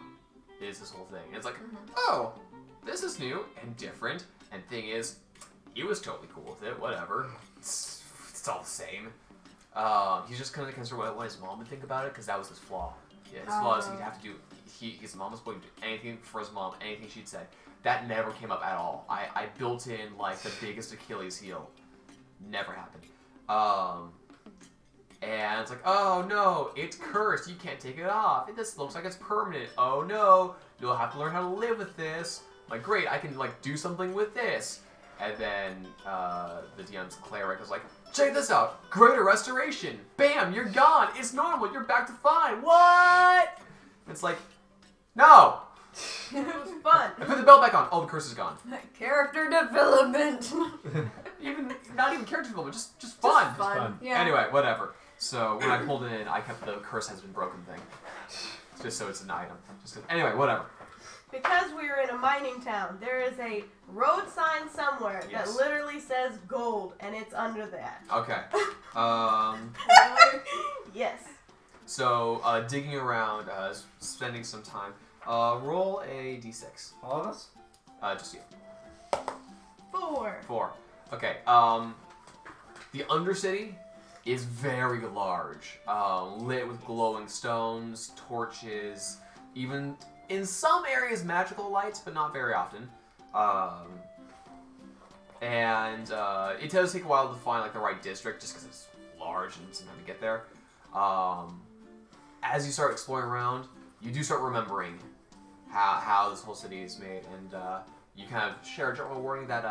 is this whole thing. And it's like, oh, this is new and different. And thing is, he was totally cool with it. Whatever, it's all the same. He's just kind of concerned what his mom would think about it, because that was his flaw. his was he'd have to do. His mom was willing to do anything for his mom, anything she'd say. That never came up at all. I built in like the biggest Achilles heel. Never happened. And it's like, oh no, it's cursed. You can't take it off. This looks like it's permanent. Oh no, you'll have to learn how to live with this. Like, great, I can like do something with this. And then the DM's cleric is like, check this out, greater restoration. Bam, you're gone. It's normal. You're back to fine. What? It's like, no. It was fun. I put the belt back on. Oh, the curse is gone. Character development. Not even character development, just fun. Just fun. Yeah. Anyway, whatever. So when I pulled it in, I kept the curse has been broken thing. Just so it's an item. Anyway, whatever. Because we were in a mining town, there is a road sign somewhere that literally says gold, and it's under that. Okay. Yes. So, digging around, spending some time. Roll a d6. All of us? Just you. 4. 4. Okay. The Undercity is very large, lit with glowing stones, torches, even in some areas magical lights, but not very often. And it does take a while to find like the right district, just because it's large and sometimes to get there. As you start exploring around, you do start remembering how this whole city is made, and you kind of share a general warning that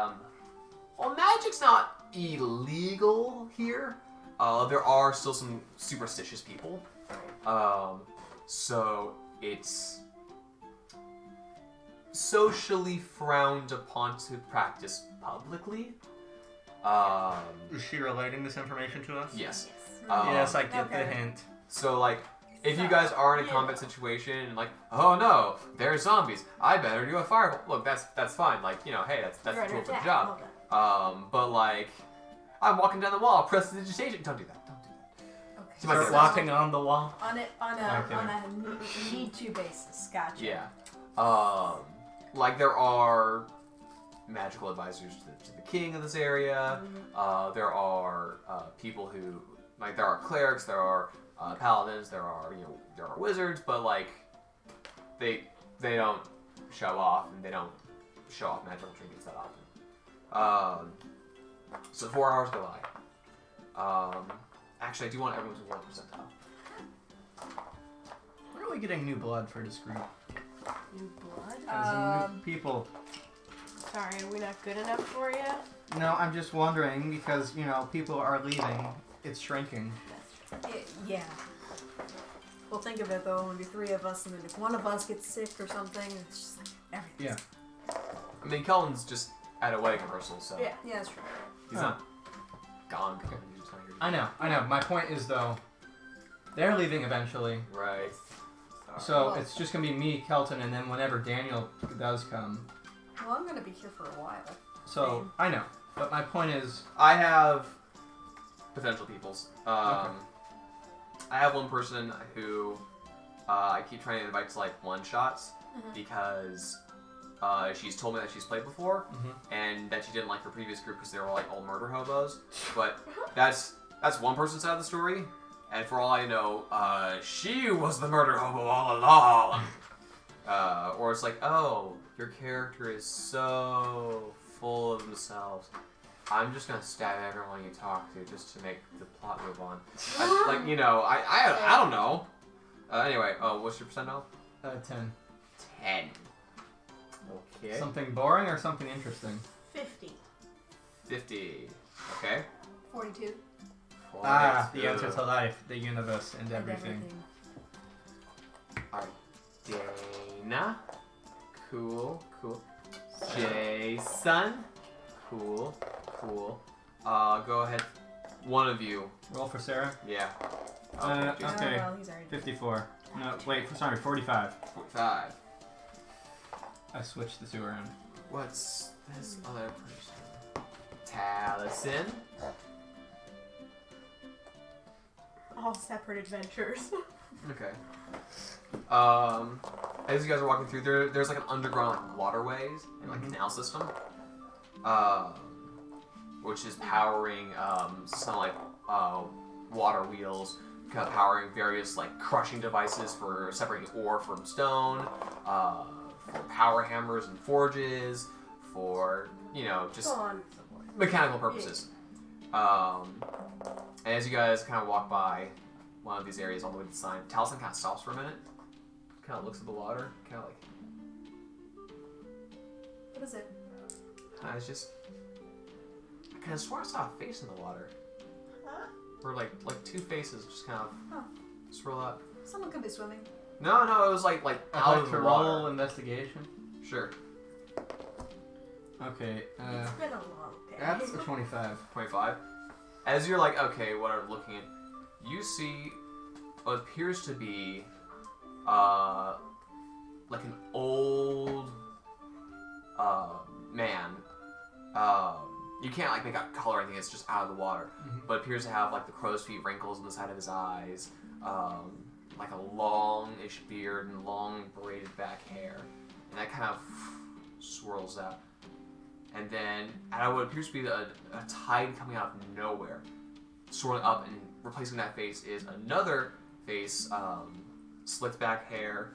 while magic's not illegal here, there are still some superstitious people. So it's socially frowned upon to practice publicly. Is she relating this information to us? Yes. Yes, I get the hint. So, like, if you guys are in a combat situation and like, oh no, there's zombies, I better do a fireball. Look, that's fine. Like, you know, hey, that's the tool for the job. But like, I'm walking down the wall, press the digitation. Don't do that. Okay. Start walking on the wall. On a need to basis. Gotcha. Yeah. Like there are magical advisors to the king of this area. There are people who, like, there are clerics, there are paladins, there are wizards, but like they don't show off, and they don't show off magical trinkets that often. So 4 hours go by. Actually, I do want everyone to 1%. Where are we getting new blood for this group? New blood? As in new people. Sorry, are we not good enough for you? No, I'm just wondering because, people are leaving. It's shrinking. Yeah. Well, think of it though. When be 3 of us, and then if one of us gets sick or something, it's just like everything. Yeah. I mean, Cullen's just at a wedding rehearsal, so Yeah, that's true. he's not gone. Cullen. He's just not here. I know. My point is, though, they're leaving eventually. Right. So it's just going to be me, Kelton, and then whenever Daniel does come. Well, I'm gonna be here for a while. So, I know. But my point is... I have potential peoples. Okay. I have one person who I keep trying to invite to like one-shots because she's told me that she's played before and that she didn't like her previous group because they were like all murder hobos. But that's one person's side of the story, and for all I know, she was the murder hobo all along. Or it's like, oh, your character is so full of themselves. I'm just gonna stab everyone you talk to just to make the plot move on. I don't know. Anyway, what's your percentile? 10. 10. Okay. Something boring or something interesting? 50. 50. Okay. 42. The answer to life, the universe, and everything. Alright. Dana. Cool. Jason. Cool. Go ahead. One of you. Roll for Sarah. Yeah. Okay. Well, he's already 54. No, wait. Sorry, 45. 45. I switched the two around. What's this other person? Taliesin. All separate adventures. Okay. As you guys are walking through, there's like an underground waterways and like canal system, which is powering some like water wheels kind of powering various like crushing devices for separating ore from stone, for power hammers and forges, for just Go on. mechanical purposes. And as you guys kind of walk by one of these areas all the way to the sign, Taliesin kind of stops for a minute, kind of looks at the water, kind of like, What is it? it's just, I kind of swore I saw a face in the water. Huh? Or like two faces just kind of swirl up. Someone could be swimming. No, it was like out of the water. roll investigation. Sure. Okay, It's been a long day. that's a 25. 25. As you're like, okay, what I'm looking at, you see what appears to be like an old man. You can't like make out color or anything, it's just out of the water. But it appears to have like the crow's feet wrinkles on the side of his eyes, like a longish beard and long braided back hair. And that kind of swirls out. And then, out of what appears to be a tide coming out of nowhere, swirling up and replacing that face is another face, slicked back hair,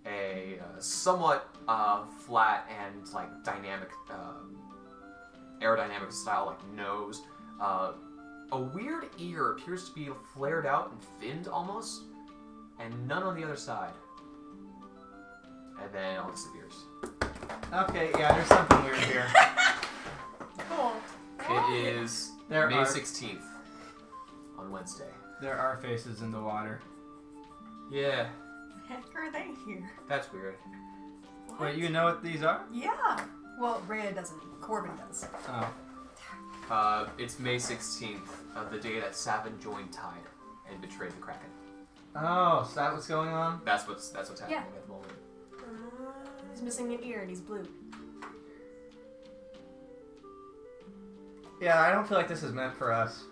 a somewhat flat and like dynamic, aerodynamic style like nose. A weird ear appears to be flared out and thinned almost, and none on the other side. And then it all disappears. Okay, yeah, there's something weird here. Cool. It is There May are- 16th on Wednesday. There are faces in the water. Yeah, Heck are they here? that's weird. Wait, you know what these are? Yeah. Well, Rhea doesn't. Corbin does. Oh. It's May 16th, the day that Savin joined Tide and betrayed the Kraken. Oh, is that what's going on? That's what's happening Yeah. at the moment. He's missing an ear and he's blue. Yeah, I don't feel like this is meant for us.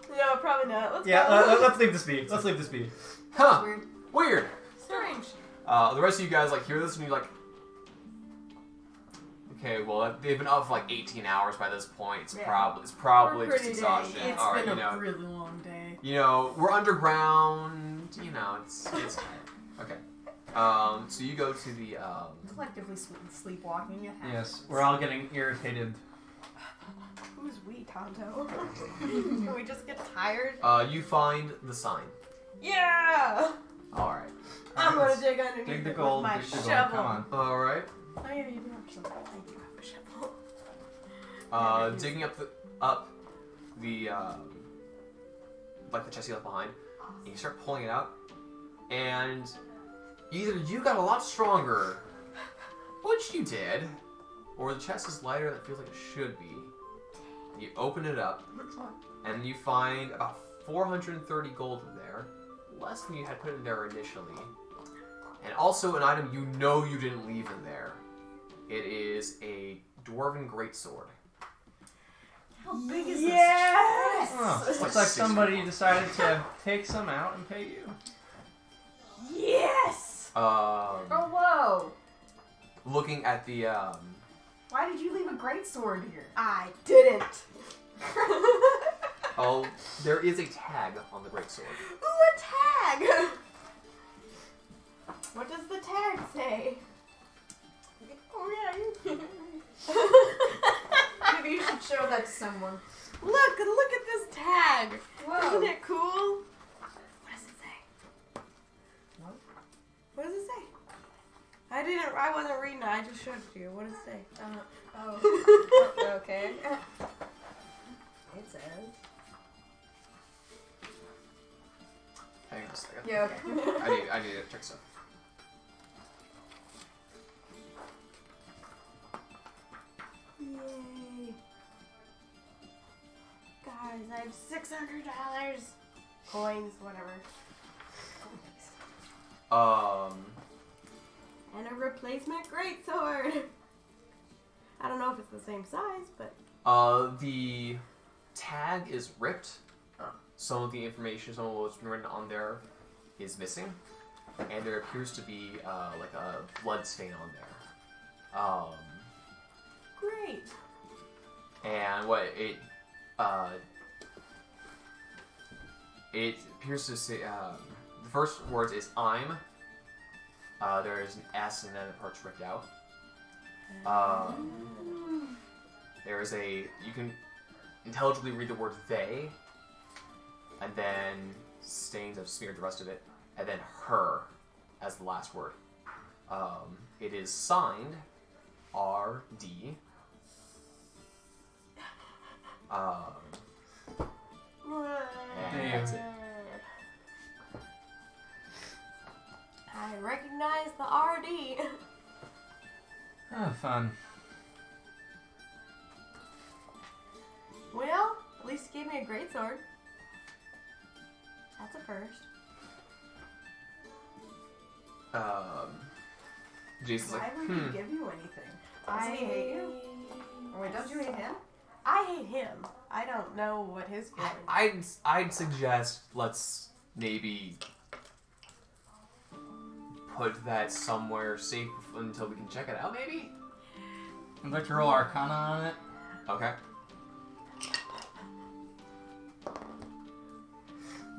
No, probably not. Let's Yeah, go. let's leave this be. Let's leave this be. Huh? Weird. Weird. Strange. The rest of you guys like hear this and you're like, okay, well they've been up for like 18 hours by this point. It's Yeah. probably We're just pretty exhaustion. dang. It's All right, been you a know, really long day. we're underground. It's okay. So you go to the Collectively sleepwalking. Yes, we're all getting irritated. Who's we, Tonto? Can we just get tired? you find the sign. Yeah! All right. I'm gonna dig underneath Dig the it gold, with my dig the gold, shovel. come on. All right. Oh yeah, you do have shovel. I do have a shovel. Digging up the like the chest you left behind, and you start pulling it out, and either you got a lot stronger, which you did, or the chest is lighter than it feels like it should be. You open it up, and you find about 430 gold in there, less than you had put in there initially, and also an item you didn't leave in there. It is a dwarven greatsword. How big is Yes! Oh, It's looks like like 6 somebody decided to take some out and pay you. Yes! Oh, whoa. Looking at the Why did you leave a great sword here? I didn't. there is a tag on the greatsword. Ooh, a tag! What does the tag say? Oh yeah. Maybe you should show that to someone. Look at this tag. Whoa. Isn't it cool? What does it say? What? What does it say? I wasn't reading it, I just showed it to you. What does it say? Oh. Okay. It says. Hang on a second. Yeah, okay. I need to check stuff. Yay. Guys, I have $600. Coins, whatever. And a replacement greatsword. I don't know if it's the same size, but The tag is ripped. Some of the information, some of what's been written on there is missing. And there appears to be like a blood stain on there. great. And what it It appears to say the first word is I'm. There is an S and then the part's ripped out. There is you can intelligibly read the word they, and then stains have smeared the rest of it, and then her as the last word. It is signed R.D. And that's it. I recognize the RD. Oh, fun. Well, at least he gave me a greatsword. That's a first. Jason's Why like, would he give you anything? Doesn't he hate you? Or wait, don't you hate him? I hate him. I don't know what his feelings are. I'd suggest let's maybe put that somewhere safe until we can check it out, maybe? I'd like to roll Arcana on it. Okay.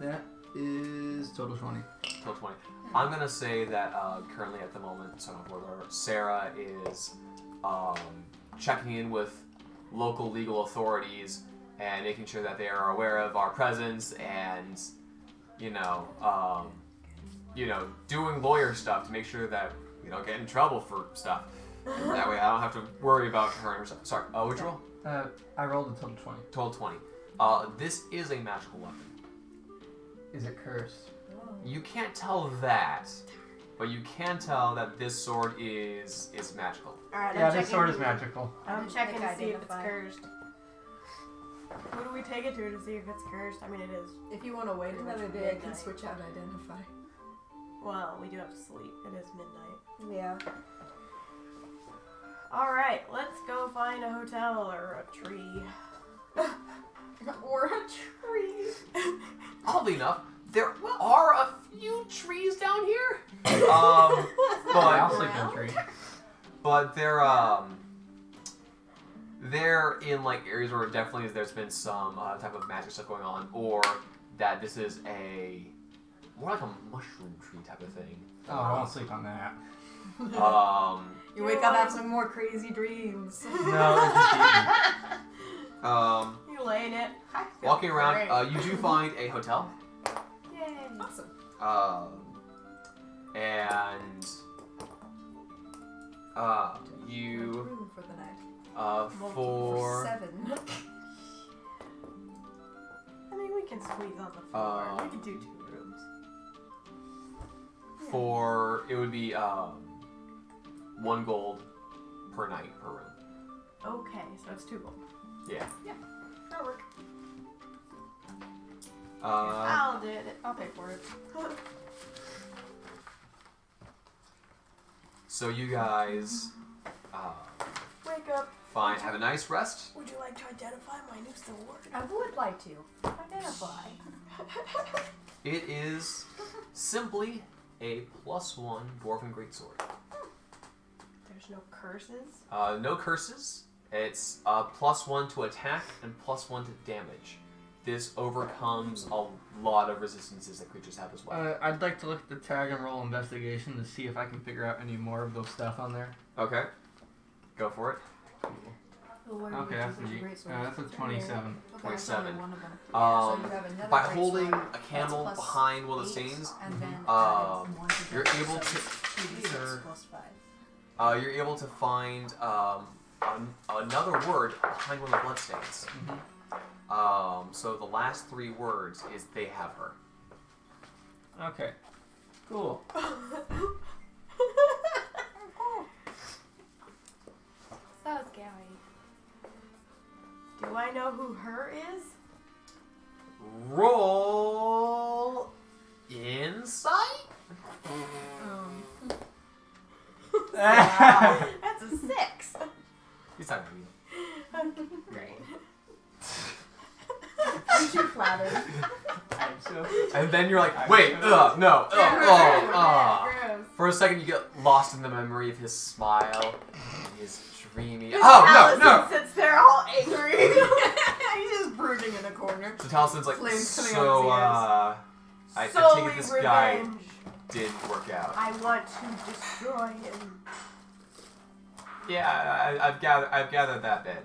That is total 20. Total 20. I'm gonna say that currently at the moment, so Sarah is checking in with local legal authorities and making sure that they are aware of our presence and, doing lawyer stuff to make sure that we don't get in trouble for stuff. And that way I don't have to worry about her and herself. Sorry, which roll? I rolled a total 20. Total 20. This is a magical weapon. Is it cursed? You can't tell that, but you can tell that this sword is magical. Alright, Yeah, this sword is magical. I'm checking to see if it's Identify. cursed. Who do we take it to see if it's cursed? I mean, it is. If you want to wait Pretty much another day, I can midnight. switch out Identify. Well, we do have to sleep. It is midnight. Yeah. Alright, let's go find a hotel or a tree. Or a tree. Oddly enough, there are a few trees down here. I'll But sleep in a tree. they're in like areas where definitely there's been some type of magic stuff going on, or that this is more like a mushroom tree type of thing. Oh, I won't sleep on that. You wake up, have some more crazy dreams. No, it's just eating. You lay in it. I feel Walking around, great. you do find a hotel. Yay. Awesome. And you Room for the night. for 7. I mean, we can squeeze on the floor. We could do 2 rooms. for it would be 1 gold per night per room. Okay, so it's 2 gold. Yeah. That'll work. I'll do it. I'll pay for it. So you guys Wake up. have a nice rest. Would you like to identify my new sword? I would like to. Identify. It is simply a +1 dwarven greatsword. There's no curses. No curses. It's +1 to attack and +1 to damage. This overcomes a lot of resistances that creatures have as well. I'd like to look at the tag and roll investigation to see if I can figure out any more of those stuff on there. Okay. Go for it. Okay, that's a 27. 27. One of them. Um, So you have another by great holding sword. a candle That's behind one of the +8, stains, and then um, add 1 to you're that, able so to it's 2d6 either- +5. you're able to find another word behind one of the bloodstains. So the last 3 words is "they have her." Okay. Cool. So scary. Do I know who her is? Roll insight. That's a 6. He's talking to me. Great. Aren't you flattered? I'm so... And then you're like, wait, no, Gross. For a second, you get lost in the memory of his smile, and his dreamy. Just Oh Allison no! sits there all angry. He's just brooding in a corner. corner. So Talison's like, Flames coming out so, of I take Solely it this guy revenge. didn't work out. I want to destroy him. Yeah, I've gathered that bit.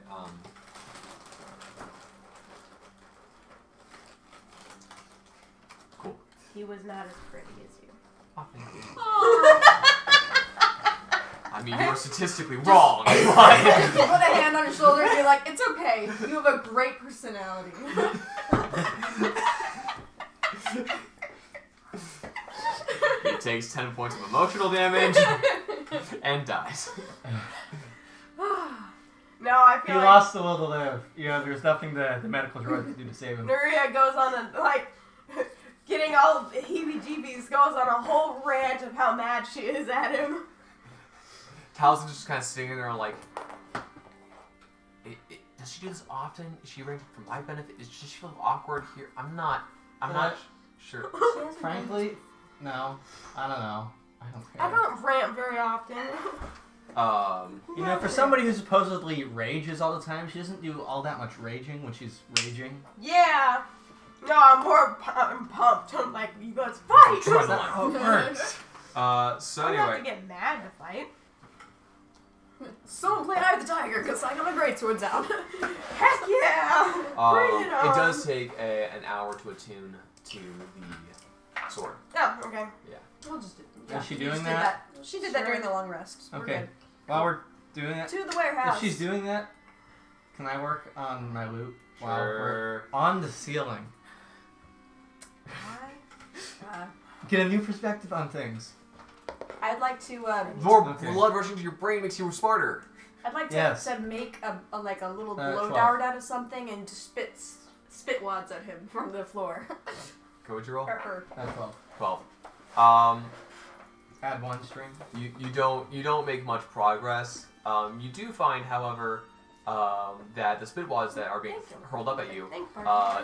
Cool. He was not as pretty as you. Oh, thank you. Aw. I mean, you were statistically wrong. You put a hand on his shoulder and be like, it's okay. You have a great personality. He takes 10 points of emotional damage and dies. No, I He feel like lost the will to live. You know, there's nothing the medical droid can do to save him. Nuria goes on a, like, getting all of the heebie-jeebies, goes on a whole rant of how mad she is at him. Talison's just kind of sitting there like, does she do this often? Is she arranging for my benefit? Does she feel awkward here? I'm not sure. Frankly, no. I don't know. I don't care. I don't rant very often. You know, for somebody who supposedly rages all the time, she doesn't do all that much raging when she's raging. Yeah. No, I'm pumped. I'm like, let's fight. That's not how it works. So I don't have to anyway, get mad to fight. So play Eye of the Tiger, because I got my great swords out. Heck yeah! Bring it on. it does take an hour to attune to the sword. Oh, okay. We'll just do Is she we doing just did that? She did that Sure. during the long rest. We're Okay. good. While we're doing that, To the warehouse. if she's doing that, can I work on my loot while Sure. we're on the ceiling? Uh, Get a new perspective on things. I'd like to. More Okay. blood rushing to your brain makes you smarter. I'd like to, Yes. to make a little blow 12. dart out of something and just spit wads at him from the floor. Go with your roll. Or 12. 12. Add 1 string. You don't make much progress. You do find, however, that the spit wads that are being hurled up at you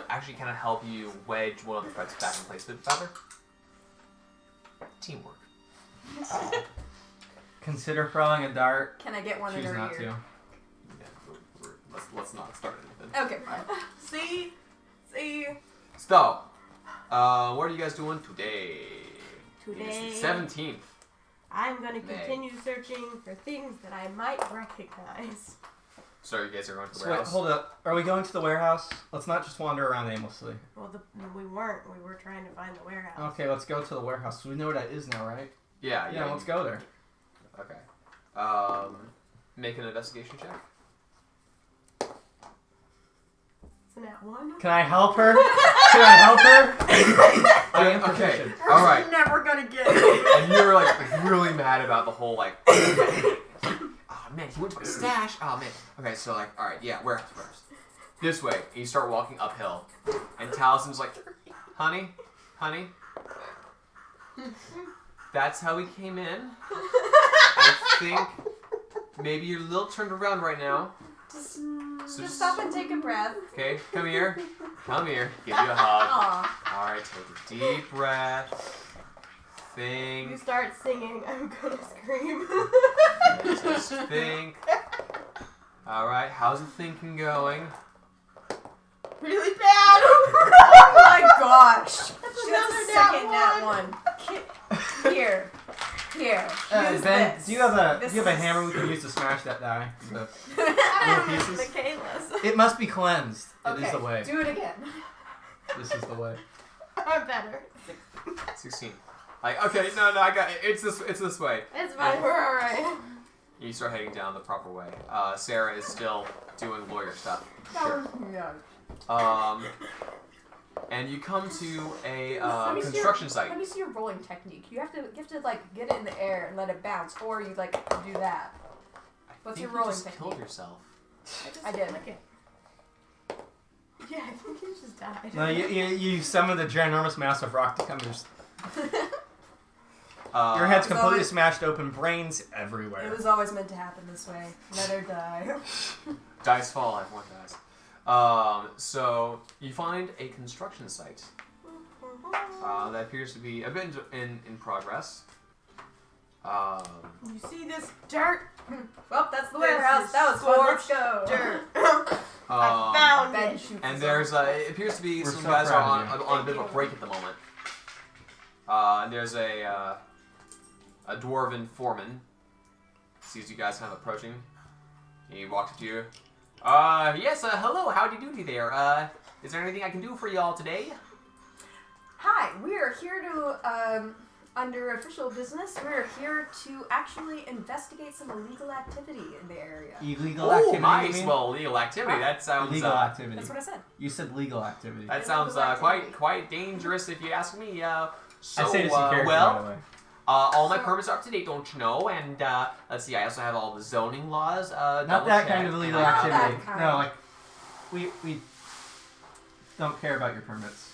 actually kind of help you wedge one of the threads back in place a bit better. Teamwork. Consider throwing a dart. can I get one in Choose her not ear? to. Yeah, let's not start anything. Okay, fine. See? So, what are you guys doing today? Today, It's the 17th. I'm going to May. continue searching for things that I might recognize. So you guys are going to the So wait, warehouse? hold up. Are we going to the warehouse? Let's not just wander around aimlessly. Well, we weren't. We were trying to find the warehouse. Okay, let's go to the warehouse. We know where that is now, right? Yeah, Yeah, let's go there. Okay. Make an investigation check. Isn't that one? Can I help her? Can I help her? I am Okay. proficient. All right. You're never gonna get it. And you're like really mad about the whole like. Oh man, he went to my stash. Oh man. Okay, so like, all right, yeah, warehouse. This way. And you start walking uphill, and Talison's like, honey. That's how we came in. I think maybe you're a little turned around right now. Just stop and take a breath. Okay, come here. Give you a hug. Aw. Alright, take a deep breath. You Think. start singing, I'm gonna scream. Just think. Alright, how's the thinking going? Really bad! Oh my gosh. That's She another has a second nat nat one. Here. Use Ben, this. do you have a This hammer is- we can use to smash that die? The I little don't know, pieces? Michaela's. It must be cleansed. It is Okay, the way. do it again. This is the way. I'm better. 16. Like, okay, no, I got it. It's this way. It's fine, we're alright. You start heading down the proper way. Sarah is still doing lawyer stuff. Yeah. And you come to a Let me see construction your, site. Let me see your rolling technique. You have to like get it in the air and let it bounce, or you like do that. What's I your think rolling you just technique? killed yourself. I did. Like it. Yeah, I think you just died. No, you summon the ginormous mass of rock to come. Your head's It's completely always- smashed open, brains It everywhere. was always meant to happen this way. Let her die. Dice fall, everyone dies. So you find a construction site that appears to be a bit in progress. You see this dirt? Well, that's the This warehouse. is That was fun. Let's go. Dirt. Um, I found Veg. it. shoot. And there's it appears to be We're some so guys are proud of on a bit of a break at the moment. And there's a dwarven foreman. Sees you guys kind of approaching. He walks up to you. Yes, hello, howdy doody there. Is there anything I can do for y'all today? Hi, we are here to, under official business, we're here to actually investigate some illegal activity in the area. Illegal activity. Oh, nice. You mean? Well, legal activity. That sounds Illegal activity. That's what I said. You said legal activity. that sounds quite dangerous if you ask me. So, I say this in character, by the way. all my permits are up to date, don't you know? And let's see, I also have all the zoning laws. Not that kind of illegal Not that activity. kind. No, like we don't care about your permits.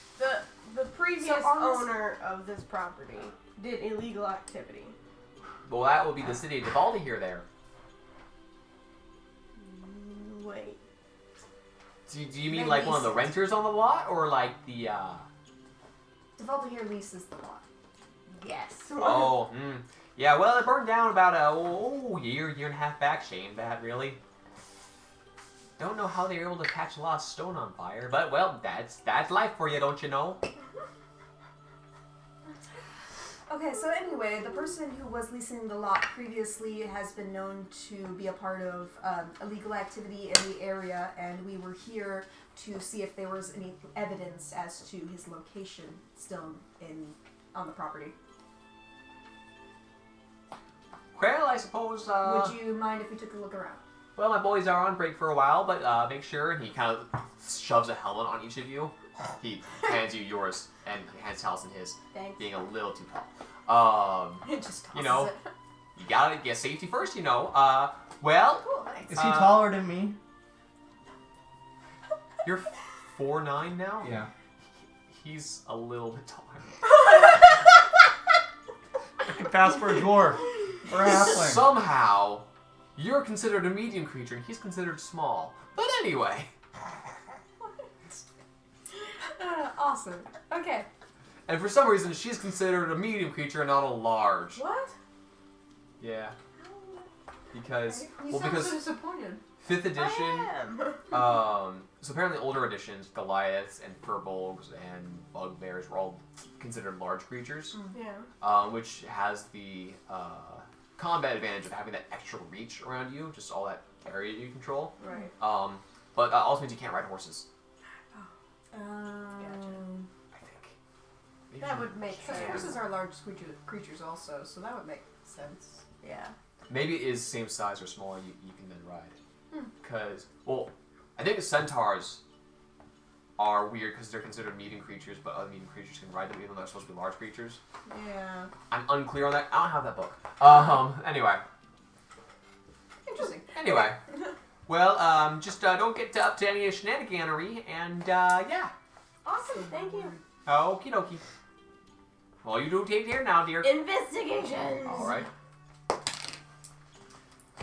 The previous So on this- owner of this property did illegal activity. Well, that will be the city of Dolfaldihr there. Wait. Do you mean They like one of the lease it. renters on the lot, or like the? Dolfaldihr leases the lot. Yes. Oh, yeah. Well, it burned down about a year and a half back. Shame that, really. Don't know how they were able to catch a lot of stone on fire, but well, that's life for you, don't you know? Okay, so anyway, the person who was leasing the lot previously has been known to be a part of illegal activity in the area, and we were here to see if there was any evidence as to his location still on the property. Well, I suppose. Would you mind if we took a look around? Well, my boys are on break for a while, but make sure. And he kind of shoves a helmet on each of you. He hands you yours and hands Taliesin his, Thanks. being a little too tall. It just tosses You know. it. You gotta get safety first, you know. Well, Cool, thanks. Is he taller than me? you're 4'9" now. Yeah. He's a little bit taller. I can pass for a dwarf or a halfling. Somehow, you're considered a medium creature and he's considered small. But anyway. Awesome. Okay. And for some reason, she's considered a medium creature and not a large. What? Yeah. Because, You well, sound because so disappointed. 5th edition, I am. so apparently older editions, Goliaths and Furbolgs and Bugbears were all considered large creatures, Yeah. which has the combat advantage of having that extra reach around you, just all that area you control. Right. But also means you can't ride horses, I think. Maybe That would make Because sense. horses are large creatures also, so that would make sense. Yeah. Maybe it is same size or smaller you can then ride. Because, well, I think the centaurs are weird because they're considered medium creatures, but other medium creatures can ride them even though they're supposed to be large creatures. Yeah. I'm unclear on that. I don't have that book. Anyway. Interesting. Anyway. Well, just don't get up to any shenaniganery, and, yeah. Awesome. Thank you. Okie dokie. Well, you do take care now, dear. Investigations. Alright.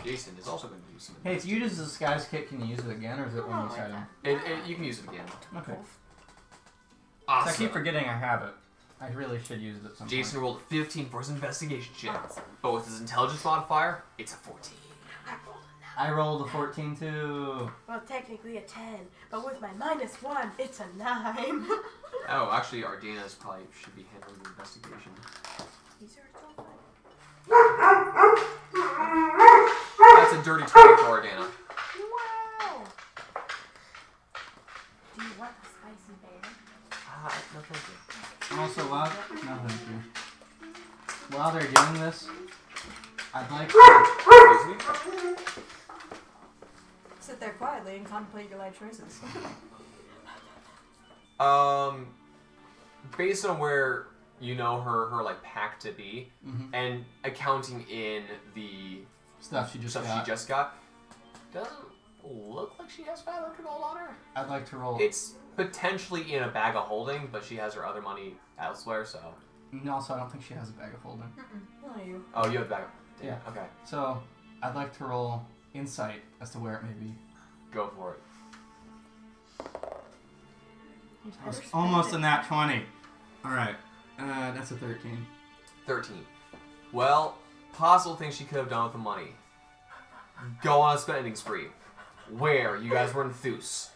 Jason is also going to do some. Hey, if you use the disguise kit, can you use it again, or is it one use item? You can use it again. Okay. Awesome. I keep forgetting I have it. I really should use it at some Jason point. rolled a 15 for his investigation check, but with his intelligence modifier, it's a 14. I rolled a 14 too. Well, technically a 10, but with my -1, it's a 9. Oh, actually, Ardana's probably should be handling the investigation. These are so fun. That's a dirty 20 for Ardana. Wow. Do you want a spicy bear? No, thank you. Also, while no, thank you. While they're doing this, I'd like to. Sit there quietly and contemplate your life choices. Based on where you know her like pack to be, and accounting in the Stuff she just stuff got. she just got, doesn't look like she has 500 gold on her. I'd like to roll. It's potentially in a bag of holding, but she has her other money elsewhere, so. And also, I don't think she has a bag of holding. No, you. Oh, you have the bag. Yeah. Okay. So, I'd like to roll insight as to where it may be. Go for it. I was almost a nat 20. Alright. That's a 13. 13. Well, possible things she could have done with the money. Go on a spending spree. Where? You guys were in Thus.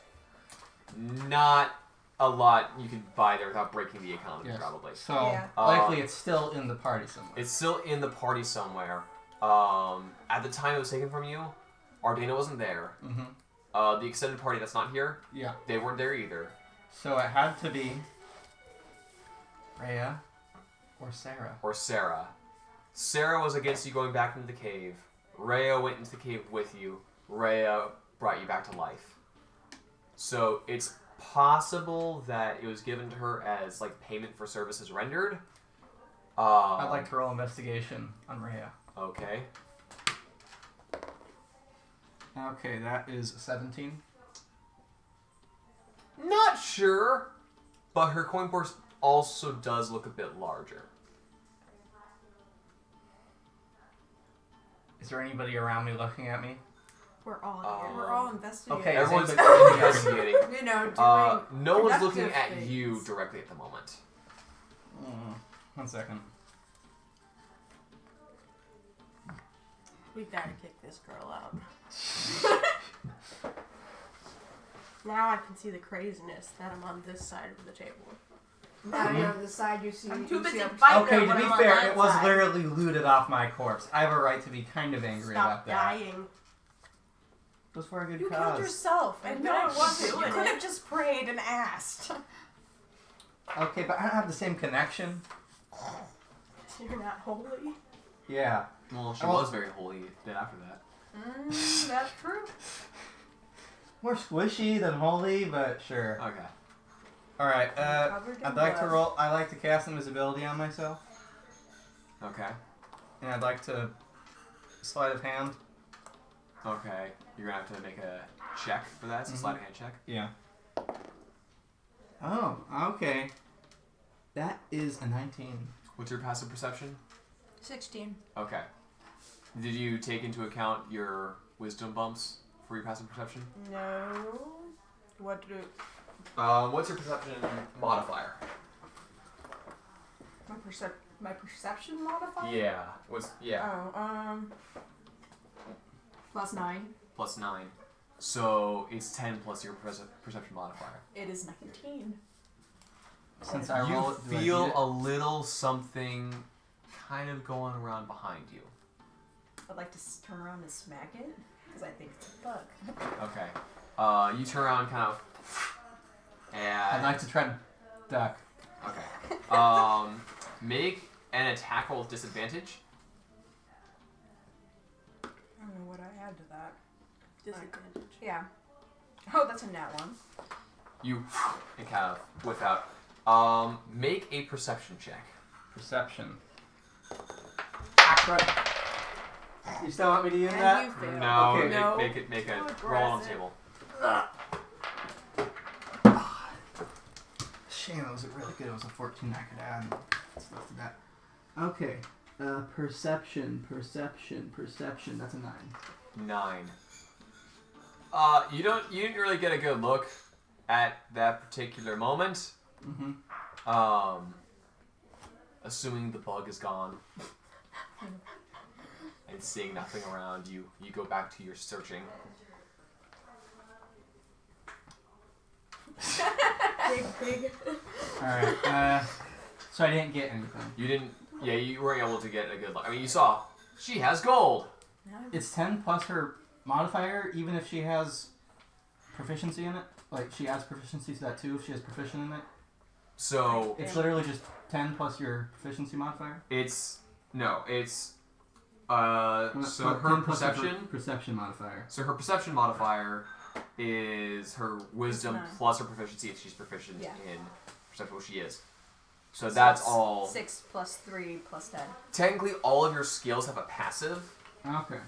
not a lot you could buy there without breaking the economy, Yes. probably. So Yeah. likely it's still in the party somewhere. It's still in the party somewhere. At the time it was taken from you, Ardena wasn't there. Mm-hmm. The extended party that's not here, Yeah. they weren't there either. So it had to be Rhea or Sarah. Or Sarah. Sarah was against you going back into the cave. Rhea went into the cave with you. Rhea brought you back to life. So it's possible that it was given to her as like payment for services rendered. I'd like to roll investigation on Rhea. Okay. Okay, that is 17. Not sure, but her coin purse also does look a bit larger. Is there anybody around me looking at me? We're all here. We're all investigating. Okay. Everyone's anybody- investigating. You know, doing. No one's looking productive at you things. directly at the moment. 1 second. We gotta kick this girl out. Now I can see the craziness that I'm on this side of the table. Now you're on the side you see. I'm too you see busy up- fighting. Okay, to when be I'm on fair, that it was side. literally looted off my corpse. I have a right to be kind of angry Stop about that. dying. It was for a good You cause. killed yourself. I And know no, it it wasn't. wasn't. You could have just prayed and asked. Okay, but I don't have the same connection. You're not holy. Yeah. Well, she Oh. was very holy then after that. That's true. More squishy than holy, but sure. Okay. Alright, Covered in I'd like to blood. roll. I like to cast invisibility on myself. Okay. And I'd like to sleight of hand. Okay. You're gonna have to make a check for that. It's a Mhm. sleight of hand check. Yeah. Oh, okay. That is a 19. What's your passive perception? 16. Okay. Did you take into account your wisdom bumps for your passive perception? No. What do? What's your perception modifier? My perception modifier? Yeah. Oh, +9. Plus 9. So it's 10 plus your perception modifier. It is 19. Since I You roll it, do I feel beat it? a little something kind of going around behind you. I'd like to turn around and smack it because I think it's a bug. Okay. You turn around kind of and I'd like to try to duck. okay. Make an attack roll with disadvantage. I don't know what I add to that. Disadvantage. Yeah. Oh, that's a nat one. You and kind of whip out. Make a perception check. Perception. Acro- You still want me to use And that? you fail. No, Okay. No. make it Too roll on the aggressive. table. Shame, it was really good. It was a 14 I could add. Stuff to that. Okay. Perception. That's a 9. 9. You didn't really get a good look at that particular moment. Mm-hmm. Assuming the bug is gone and seeing nothing around you, you go back to your searching. Big. Alright. So I didn't get anything. You didn't. Yeah, you weren't able to get a good look. I mean, you saw she has gold. It's 10 plus her modifier, even if she has proficiency in it. Like, she adds proficiency to that too if she has proficient in it. So It's literally just 10 plus your proficiency modifier. it's no, it's Well, so but her 10 plus perception. perception modifier. So her perception modifier is her wisdom Nine. plus her proficiency if she's proficient Yeah. in perception, which she is. So that's it's all. 6 plus 3 plus 10. Technically, all of your skills have a passive Okay.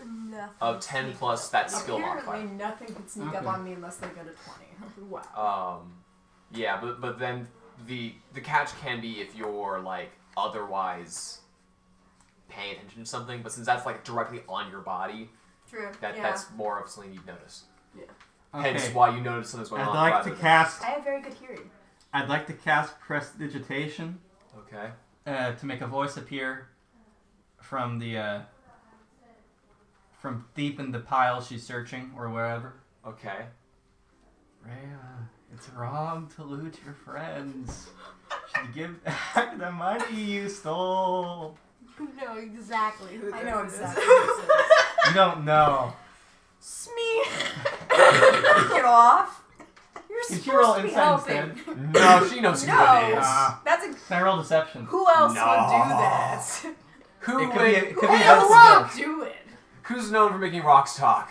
Nothing. of 10 plus that skill Apparently, modifier. nothing can sneak up Okay. on me unless they go to 20. Wow. Yeah, but then the catch can be if you're like otherwise paying attention to something, but since that's like directly on your body, True. that's more of something you'd notice. Okay. Hence why you notice something's going I'd on. like rather to than- cast. I have very good hearing. I'd like to cast prestidigitation Okay. to make a voice appear from the from deep in the pile she's searching or wherever. Okay. Rhea, it's wrong to loot your friends. You should give back the money you stole. You know exactly who I know this is. exactly who this is. You don't know. Smee! Get off! You're Did supposed you roll to be insight helping. instead? No, she knows who No. it is. That's a. Can I roll deception? Who else No. would do that? Who It could would- be. It could Who be else us. would do it? Who's known for making rocks talk?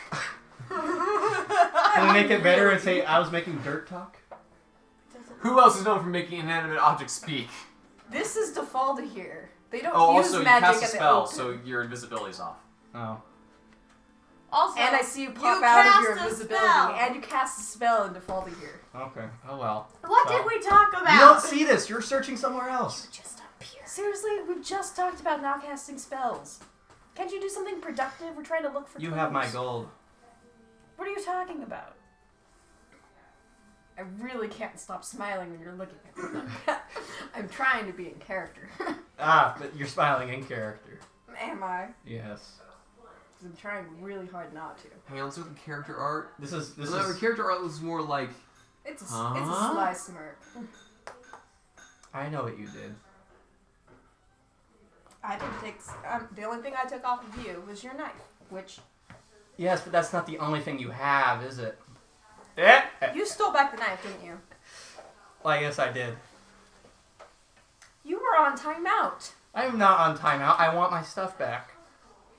Can we make it better and say I was making dirt talk? Who else is known for making inanimate objects speak? This is Dolfaldihr. They don't Oh, use also you magic cast a at the spell, open. so your invisibility's off. Oh. Also, And I see you pop you out of cast your a invisibility, spell. and you cast a spell in Dolfaldihr. Okay. Oh well. What Well. did we talk about? You don't see this. You're searching somewhere else. Just up here. Seriously, we just talked about not casting spells. Can't you do something productive? We're trying to look for You clues. have my gold. What are you talking about? I really can't stop smiling when you're looking at me. I'm trying to be in character. Ah, but you're smiling in character. Am I? Yes. 'Cause I'm trying really hard not to. Hang on, let's look at character art. This is Remember, character art was more like... It's a Huh? sly smirk. I know what you did. I didn't take. The only thing I took off of you was your knife, which Yes, but that's not the only thing you have, is it? you stole back the knife, didn't you? Well, I guess I did. You were on timeout, I'm not on timeout. I want my stuff back.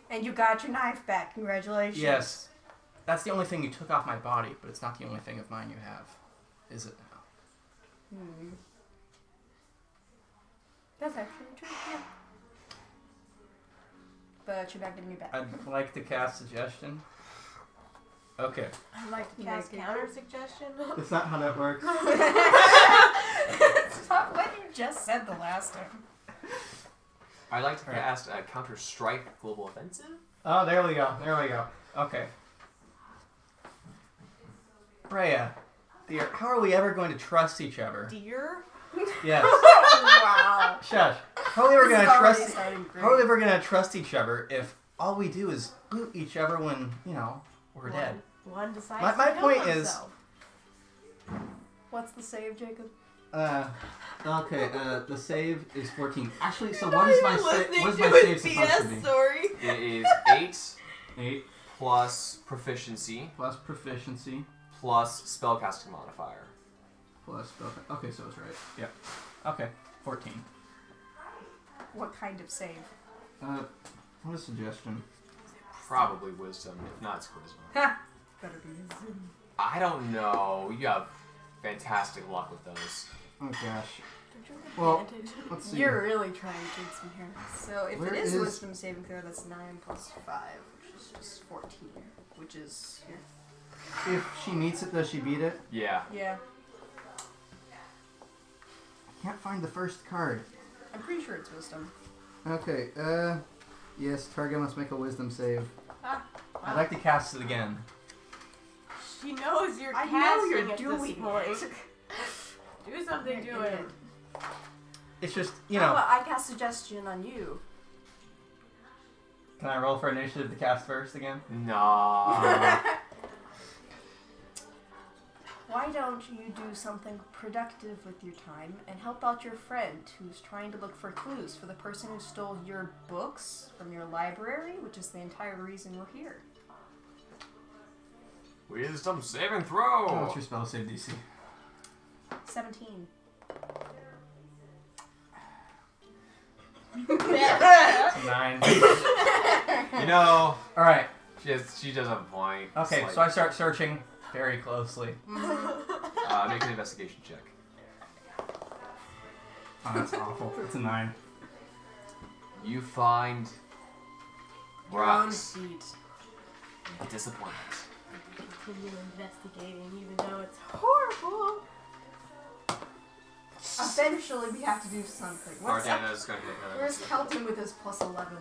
and you got your knife back. Congratulations. Yes. That's the only thing you took off my body, but it's not the only thing of mine you have. Is it now? That's actually true. Yeah. But you're not getting me back. I'd like to cast suggestion. Okay. I'd like to cast counter suggestion. That's not how that works. It's not what you just said the last time. I'd like to Alright. cast Counter-Strike Global Offensive. Oh, there we go. There we go. Okay. Rhea, dear, how are we ever going to trust each other? Deer? Yes. Wow. Shush. How are we ever This going is to already trust? starting great. How are we ever going to trust each other if all we do is loot each other when we're dead? One decides My to kill point is- himself. What's the save, Jacob? Okay. The save is 14. Actually, so Not what is my even save? listening What is to my his save supposed to BS be? story. It is 8 8 plus proficiency plus proficiency plus spellcasting modifier. plus spell. Okay, so it's right. Yep. Okay. 14. What kind of save? What a suggestion. Probably wisdom, if not it's charisma. Ha! Better be his. I don't know. You have fantastic luck with those. Oh gosh. Don't you have Well, advantage? Let's see. You're really trying to take some here. So if Where it is is- wisdom saving throw, that's 9 plus 5, which is just 14, which is here. If she meets it, does she beat it? Yeah. Yeah, I can't find the first card. I'm pretty sure it's wisdom. Okay. Yes. Target must make a wisdom save. Ah, I'd like to cast it again. She knows you're I know casting you're at doing this point. it. Do something to You it. did. It's just How about I cast suggestion on you? Can I roll for initiative to cast first again? Nah. Why don't you do something productive with your time and help out your friend who's trying to look for clues for the person who stole your books from your library, which is the entire reason we're here. Wisdom saving throw. Oh, what's your spell save DC? 17. 9. You know, All right. she does have a point. Okay, It's so I start searching very closely. make an investigation check. Oh, that's awful. It's a 9. You find Your own rocks. feet. A disappointment. Continue investigating, even though it's horrible. Eventually, we have to do something. What's up? Ardana's going to hit another. Where's Kelton with his plus 11?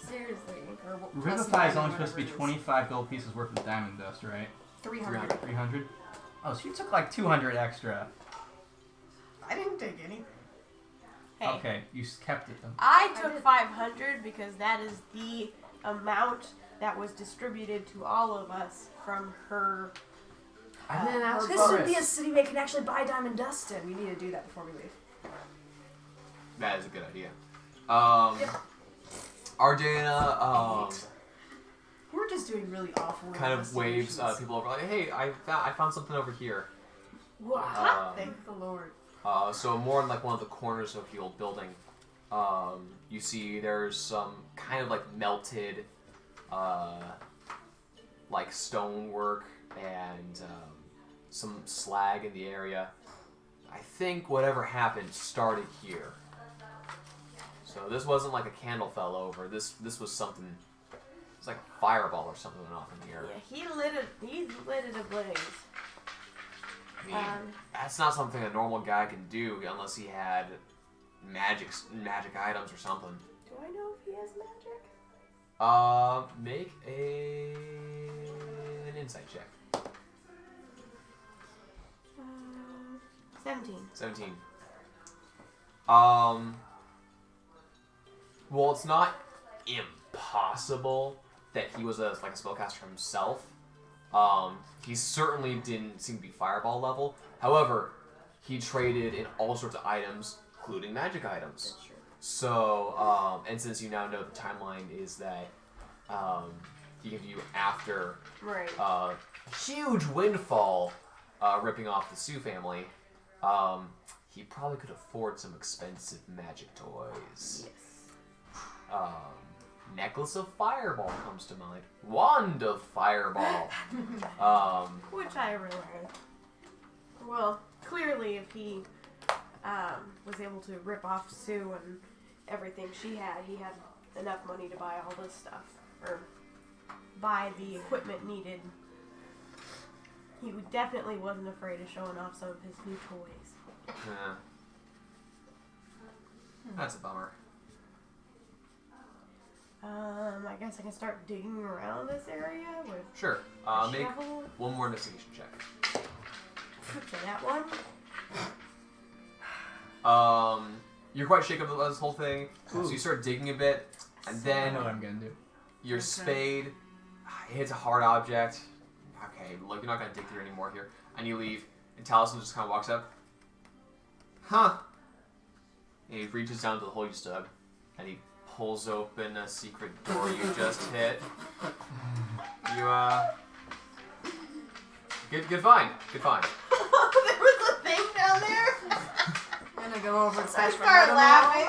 Seriously. Or plus Revivify is 9, only supposed to be whatever it is. 25 gold pieces worth of diamond dust, right? 300. 300? Oh, so you took like 200 extra. I didn't take any. Hey, Okay, you kept it then. I I took did. 500 because that is the amount that was distributed to all of us from her I didn't ask This for would it. be a city they can actually buy diamond dust in. We need to do that before we leave. That is a good idea. Yep. Ardana, We're just doing really awful. kind of waves investigations. people over, like, hey, I found something over here. Wow. Thank the Lord. So more in like one of the corners of the old building, you see there's some kind of like melted, like stonework and some slag in the area. I think whatever happened started here. So this wasn't like a candle fell over. This was something. It's like a fireball or something went off in the air. Yeah, he lit it ablaze. I mean, that's not something a normal guy can do unless he had magic items or something. Do I know if he has magic? Make an insight check. 17. 17. Well, it's not impossible that he was a spellcaster himself. He certainly didn't seem to be fireball level. However, he traded in all sorts of items, including magic items. That's true. So, and since you now know the timeline is that he gave you after Right. huge windfall ripping off the Sioux family, he probably could afford some expensive magic toys. Yes. Necklace of Fireball comes to mind. Wand of Fireball. Which I really well, clearly if he was able to rip off Sue and everything she had, he had enough money to buy all this stuff. Or buy the equipment needed. He definitely wasn't afraid of showing off some of his new toys. Yeah. That's a bummer. I guess I can start digging around this area with Sure. a Make shovel. one more investigation check. Okay, that one. You're quite shaken up about this whole thing, so you start digging a bit, and I then know what I'm gonna do. your Okay. spade hits a hard object. Okay, look, you're not gonna dig through anymore here, and you leave. And Taliesin just kind of walks up. Huh? And he reaches down to the hole you just dug, and he pulls open a secret door you just hit. You good find. Good find. There was a thing down there. I'm gonna go over and I smash my started head laughing.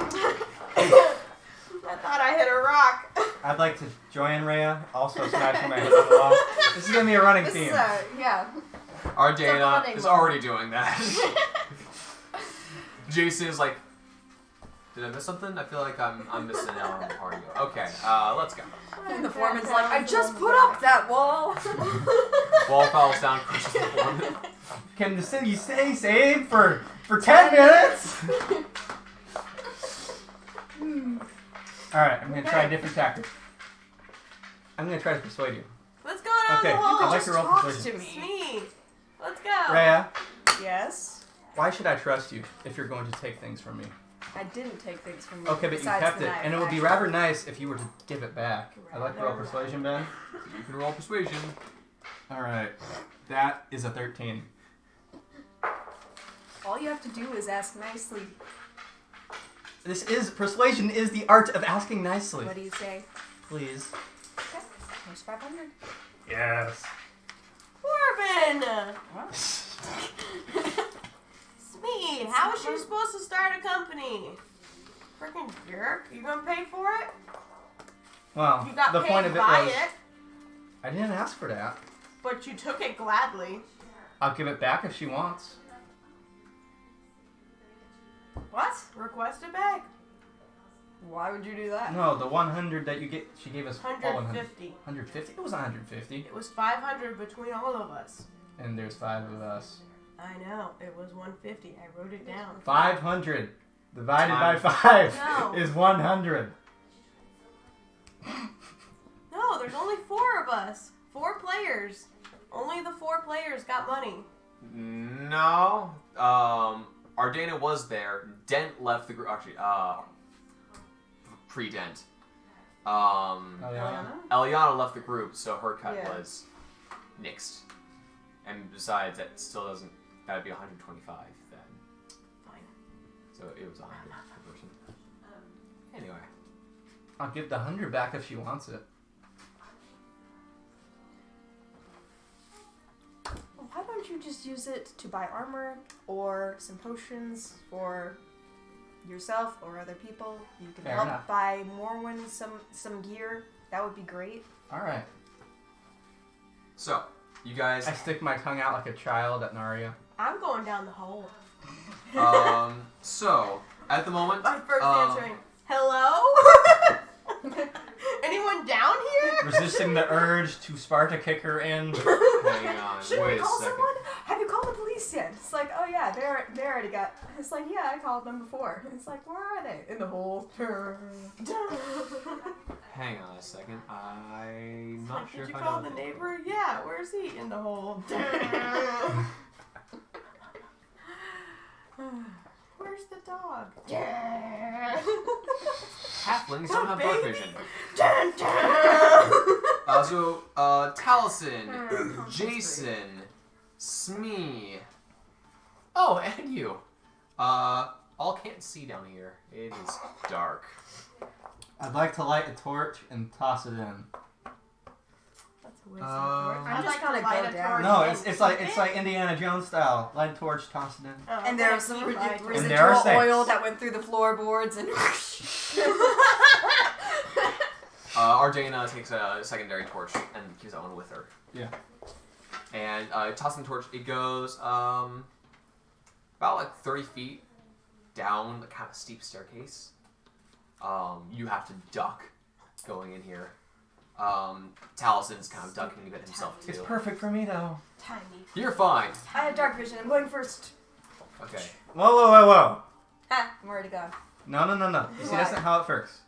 I thought I hit a rock. I'd like to join Rhea, also smashing my head on the wall. This is gonna be a running This theme. is yeah. Ardana bonding is moment. already doing that. Jason is like, did I miss something? I feel like I'm missing out on part of you. Okay, let's go. And the foreman's like, I just put up that wall. Wall falls down, crushes the foreman. Can the city stay safe for 10 minutes? Alright, I'm gonna try a different tactic. I'm gonna try to persuade you. Let's go down Okay, the hole. I'd like to roll Talk persuasion. to It's me. me. Let's go. Rhea, Yes. why should I trust you if you're going to take things from me? I didn't take things from you. Okay, but you besides kept the it, knife, and it would be actually. rather nice if you were to give it back. I'd like to roll Rather persuasion, Ben. You can roll persuasion. Alright, that is a 13. All you have to do is ask nicely. Persuasion is the art of asking nicely. What do you say? Please. Okay. There's 500. Yes. Corbin! Smee, how is she supposed to start a company? Freaking jerk. You gonna pay for it? Well, You got the paid point of it by was it, I didn't ask for that. but you took it gladly. I'll give it back if she wants. What? Request it back. Why would you do that? No, the 100 that you get, she gave us all 150. 150? It was 150. It was 500 between all of us. And there's 5 of us. I know. It was 150. I wrote it down. 500 divided by 5 No. is 100. No, there's only 4 of us. 4 players. Only the 4 players got money. No. Ardana was there. Dent left the group. Actually, pre-Dent. Oh, yeah. Eliana left the group, so her cut Yeah. was nixed. And besides, that still doesn't. That'd be 125 then. Fine. So it was 100 per person. Anyway. I'll give the 100 back if she wants it. Well, why don't you just use it to buy armor or some potions for yourself or other people? You can Fair help enough. buy Morwen some gear. That would be great. Alright. So, you guys. I stick my tongue out like a child at Naria. I'm going down the hole. So, at the moment. My first answering, hello? Anyone down here? Resisting the urge to Sparta kick her in. Hang on. Should Wait we a call second. someone? Have you called the police yet? It's like, oh yeah, they already got. It's like, yeah, I called them before. It's like, where are they? In the hole. Hang on a second. I'm not Like, sure did if you I call know. the neighbor? Yeah, where's he? In the hole. Where's the dog? Halflings don't have dark vision. Dun, dun. Taliesin, Jason, Smee. Oh, and you. All can't see down here. It is dark. I'd like to light a torch and toss it in. That's a wisdom torch. I'm I'd just like gonna to light go a down. torch No, and it's keep like Indiana Jones style. Light a torch, toss it in. Oh, And okay. there was some Keep lighting. And there are residual snakes. oil that went through the floorboards and. Ardana takes a secondary torch and keeps that one with her. Yeah. And tossing the torch, it goes about like 30 feet down the kind of steep staircase. You have to duck going in here. Talison's kind of ducking a bit himself too. It's perfect for me though. Tiny. You're fine. I have dark vision. I'm going first. Okay. Whoa. Ha! I'm already gone. No. You see, that's not how it works.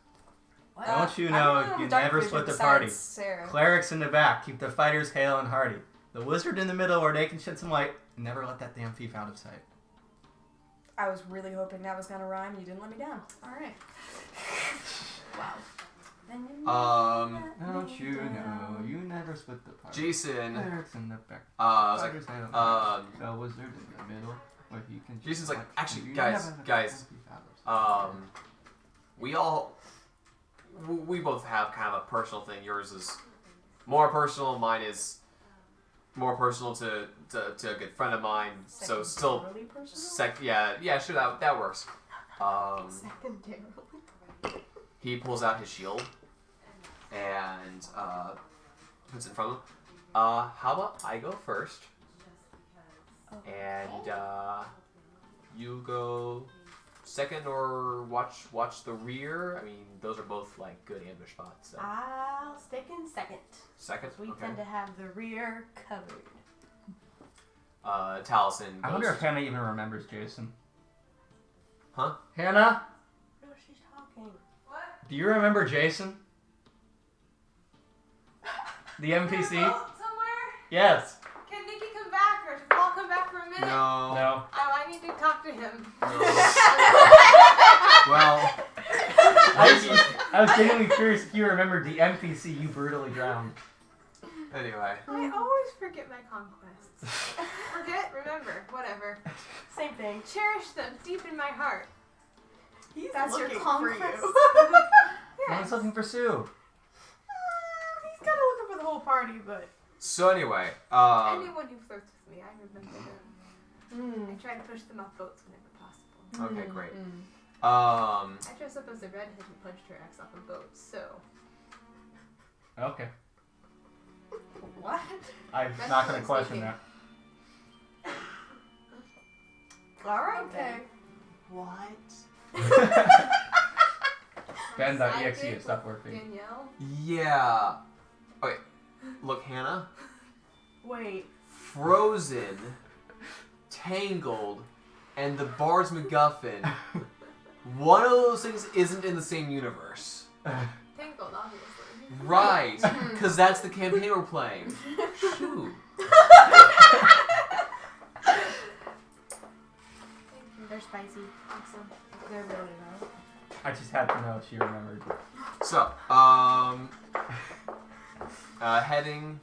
What? Don't you I know don't you have dark never vision split the besides party. Sarah. Clerics in the back, keep the fighters hale and hearty. The wizard in the middle where they can shed some light, and never let that damn thief out of sight. I was really hoping that was gonna rhyme. You didn't let me down. All right. Wow. Then you Don't you know you never split the party. Jason. Clerics in the back. I was like, fighters hale and hearty. The wizard in the middle where he can. Jason's like, actually, You guys, never let that guys, thief out of sight. we both have kind of a personal thing. Yours is more personal. Mine is more personal to a good friend of mine. So still, Really personal? yeah, sure, that works. Secondarily. He pulls out his shield and puts it in front of him. How about I go first, and you go second, or watch the rear. I mean, those are both like good ambush spots. So. I'll stick in second. Second, We okay. tend to have the rear covered. Taliesin. I wonder if Hannah even remembers Jason. Huh? Hannah, No, she's talking. What? do you remember Jason? The NPC? Somewhere? Yes. Can Nikki come back, or should Paul come back for a minute? No. I need to talk to him. Well, I was genuinely curious if you remembered the NPC you brutally drowned. anyway. I always forget my conquests. Forget, remember, whatever. Same thing. Cherish them deep in my heart. He's That's your looking conquest? for you. I was looking for Sue. He's kind of looking for the whole party, but So anyway, Anyone who flirts with me, I remember them. I try to push them off boats whenever possible. okay, great. I dress up as a redhead who punched her ex off a boat, so Okay. What? I'm That's not going to what I'm question that. alright Okay. What? Ben.exe Sidekick has stopped working. Danielle. Yeah. Okay. Look, Hannah. Wait. Frozen, Tangled, and the Bard's MacGuffin. One of those things isn't in the same universe. Tangled, obviously. Right. Because that's the campaign we're playing. Shoot. They're spicy. Awesome. They're really nice. I just had to know if she remembered. So, heading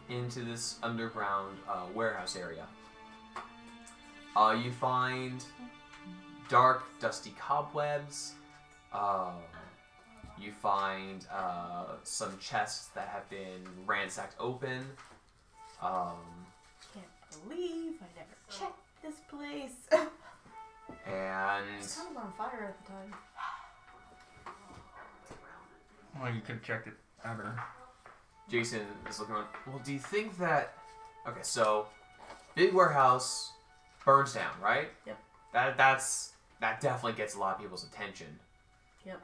into this underground warehouse area. You find dark, dusty cobwebs. You find some chests that have been ransacked open. Can't believe I never checked this place. And It's kind of on fire at the time. Well, you could have checked it ever. Jason is looking around. Well, do you think that... Okay, so big warehouse burns down, right? Yep. That definitely gets a lot of people's attention. Yep.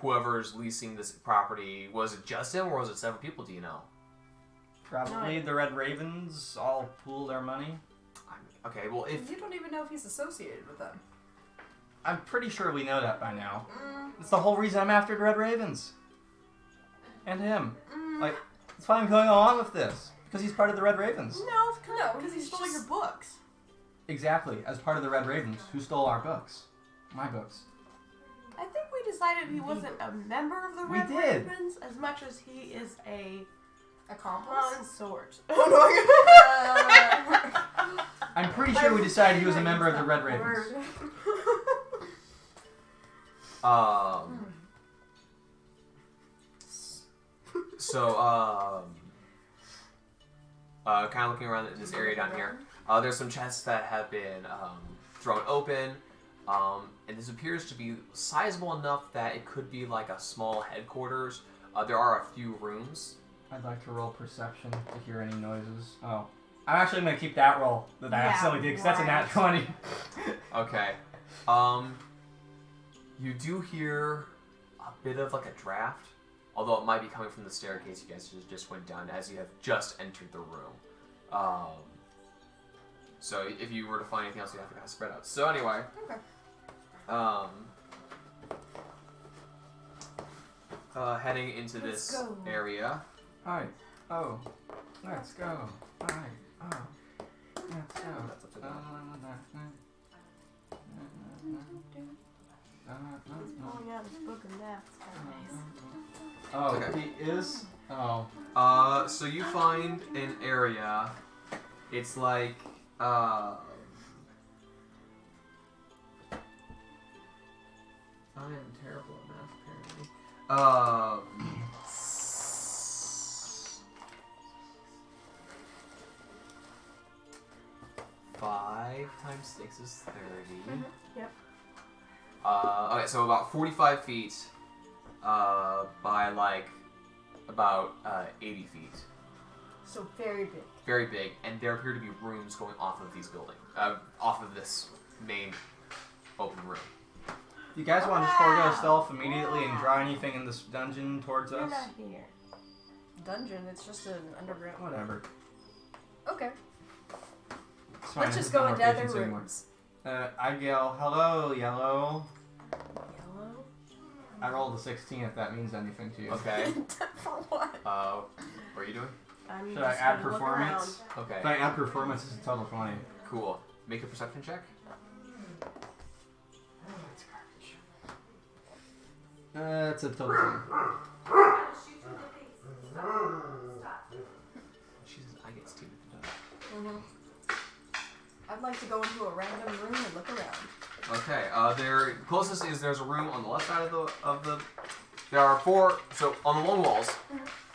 Whoever's leasing this property, was it just him or was it several people? Do you know? Probably the Red Ravens all pool their money. Okay, well if You don't even know if he's associated with them. I'm pretty sure we know that by now. It's the whole reason I'm after the Red Ravens. And him. Like, that's why I'm going along with this. Because he's part of the Red Ravens. No, because he he's stole just- your books. Exactly, as part of the Red Ravens, who stole our books. My books. I think we decided he wasn't a member of the We Red did. Ravens as much as he is a Accomplice? consort. I'm pretty sure we decided he was a member of the Red Ravens. So, kind of looking around in this area down here, there's some chests that have been thrown open, and this appears to be sizable enough that it could be like a small headquarters. There are a few rooms. I'd like to roll perception to hear any noises. Oh. I'm actually going to keep that roll that I Yeah, accidentally did, because that's a nat 20. Okay. You do hear a bit of like a draft, although it might be coming from the staircase you guys just went down as you have just entered the room. So if you were to find anything else, you'd have to kind of spread out. So anyway. Okay. Heading into Let's this go. area. Alright. Oh. Let's go. Alright. Oh. Let's go. That's upside down. He's pulling out his book of math. Oh, Okay. he is? Oh. So you find an area. It's like, I am terrible at math, apparently. 5 times 6 is 30. Yep. Okay, so about 45 feet by like about 80 feet. So very big. Very big, and there appear to be rooms going off of these buildings, off of this main open room. You guys want to just forego stealth immediately and draw anything in this dungeon towards You're us? not here. Dungeon, it's just an underground. Whatever. Okay. It's fine, Let's this just is go no into more other patience anymore. rooms. I yell, hello, yellow. Yellow? I rolled a 16 if that means anything to you. Okay. For what? What are you doing? I'm Should I just add gonna look performance? Okay. If I add performance, it's a total 20. Cool. Make a perception check. It's a total 20. She says I get stupid. I'd like to go into a random room and look around. Okay. There closest is there's a room on the left side of the. There are 4. So on the long walls,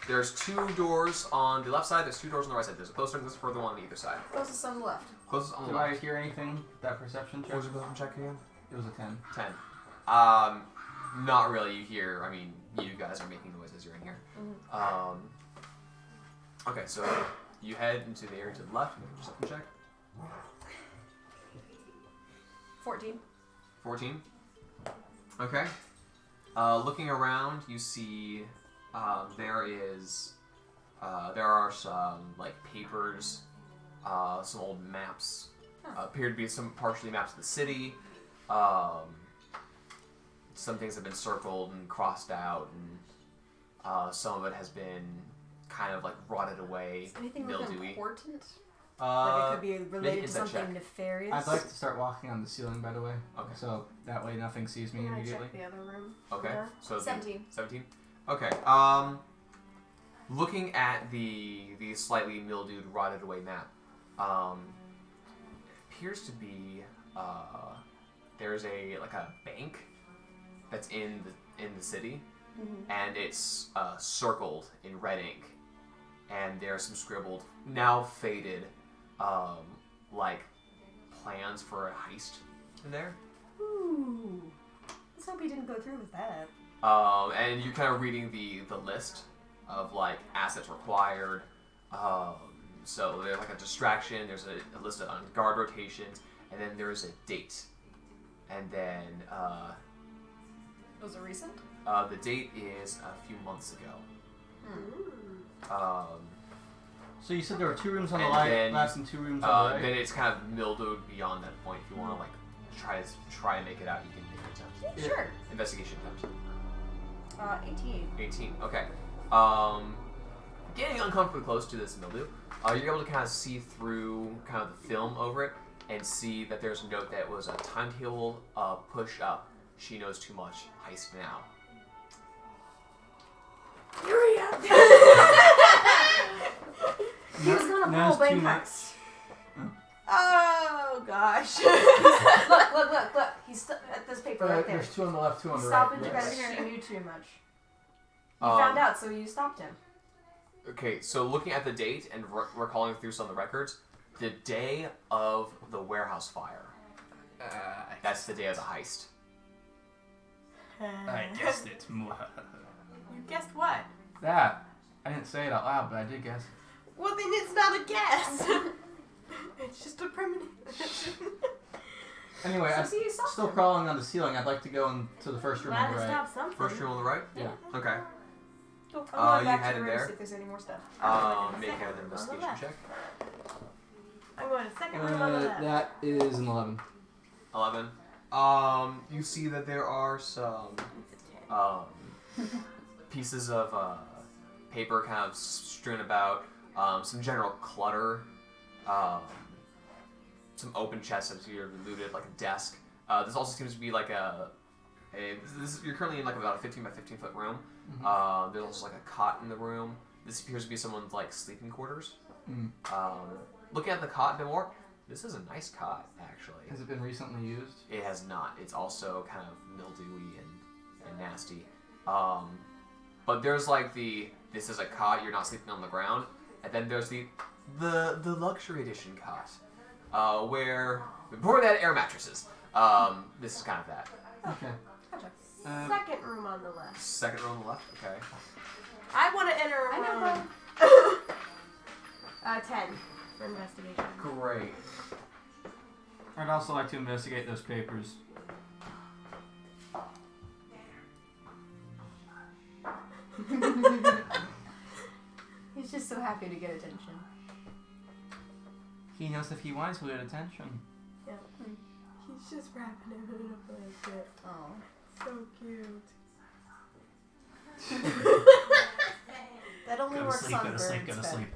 there's 2 doors on the left side. There's 2 doors on the right side. There's a closer and there's a further one on either side. Closest on the left. Closest on the Did I left. hear anything? That perception What check? was your perception check again? It was a 10. 10. Not really. You hear. I mean, you guys are making noises. You're in here. Okay, so you head into the area to the left. Make a perception check. 14. 14. Okay. Looking around, you see there are some like papers, some old maps. Appear to be some partially maps of the city. Some things have been circled and crossed out, and some of it has been kind of like rotted away, Is anything really mildewy. important? Like it could be make related to insight something check. nefarious. I'd like to start walking on the ceiling, by the way. Okay. So that way nothing sees me Can I immediately. check the other room? Okay. There? So it'd be 17. 17. Okay. looking at the slightly mildewed, rotted away map, it appears to be there's a bank that's in the city, and it's circled in red ink, and there's some scribbled, now faded, plans for a heist in there. Ooh. Let's hope he didn't go through with that. And you're kind of reading the list of assets required. So there's a distraction. There's a list on guard rotations, and then there's a date. And then Was it recent? the date is a few months ago. So you said there were 2 rooms on the And left and 2 rooms on the right? Then it's kind of mildewed beyond that point. If you want to try and make it out, you can make an attempt. Yeah, sure. Investigation attempt. 18. 18. Okay. Getting uncomfortably close to this mildew, you're able to kind of see through kind of the film over it and see that there's a note that was a timetable push up. She knows too much. Heist now. Hurry up! He was gonna Now's pull too bank much. heist. Oh gosh. Look. He's at this paper right there. There's 2 on the left, 2 on He the stopped right. it Yes. because he knew too much. You found out, so you stopped him. Okay, so looking at the date and recalling through some of the records, the day of the warehouse fire. That's the day of the heist. I guessed it. You guessed what? That. I didn't say it out loud, but I did guess. Well, then it's not a guess. It's just a premonition. Anyway, So I'm see, you stopped still him. crawling on the ceiling. I'd like to go into the first room on Glad the to right. stop something. First room on the right? Yeah. Okay. Cool. I'm you going back to headed the room there? to see if there's any more stuff. Make an investigation left. check. I'm going to second room on the left. That is an 11. 11. You see that there are some pieces of paper kind of strewn about, some general clutter, some open chests that you're looted, like a desk. This also seems to be you're currently in about a 15 by 15 foot room. There's also a cot in the room. This appears to be someone's sleeping quarters. Looking at the cot a bit more, this is a nice cot actually. Has it been recently used? It has not. It's also kind of mildewy and nasty. But there's this is a cot, you're not sleeping on the ground. And then there's the luxury edition cot, where before that air mattresses. This is kind of that. Okay. Second room on the left. Second row on the left. Okay. I want to enter a I know, room. 10 for investigation. Great. I'd also like to investigate those papers. He's just so happy to get attention. He knows if he wants, we'll get attention. Yeah. He's just wrapping him in a blanket. Oh. So cute. That only works on birds. go to sleep.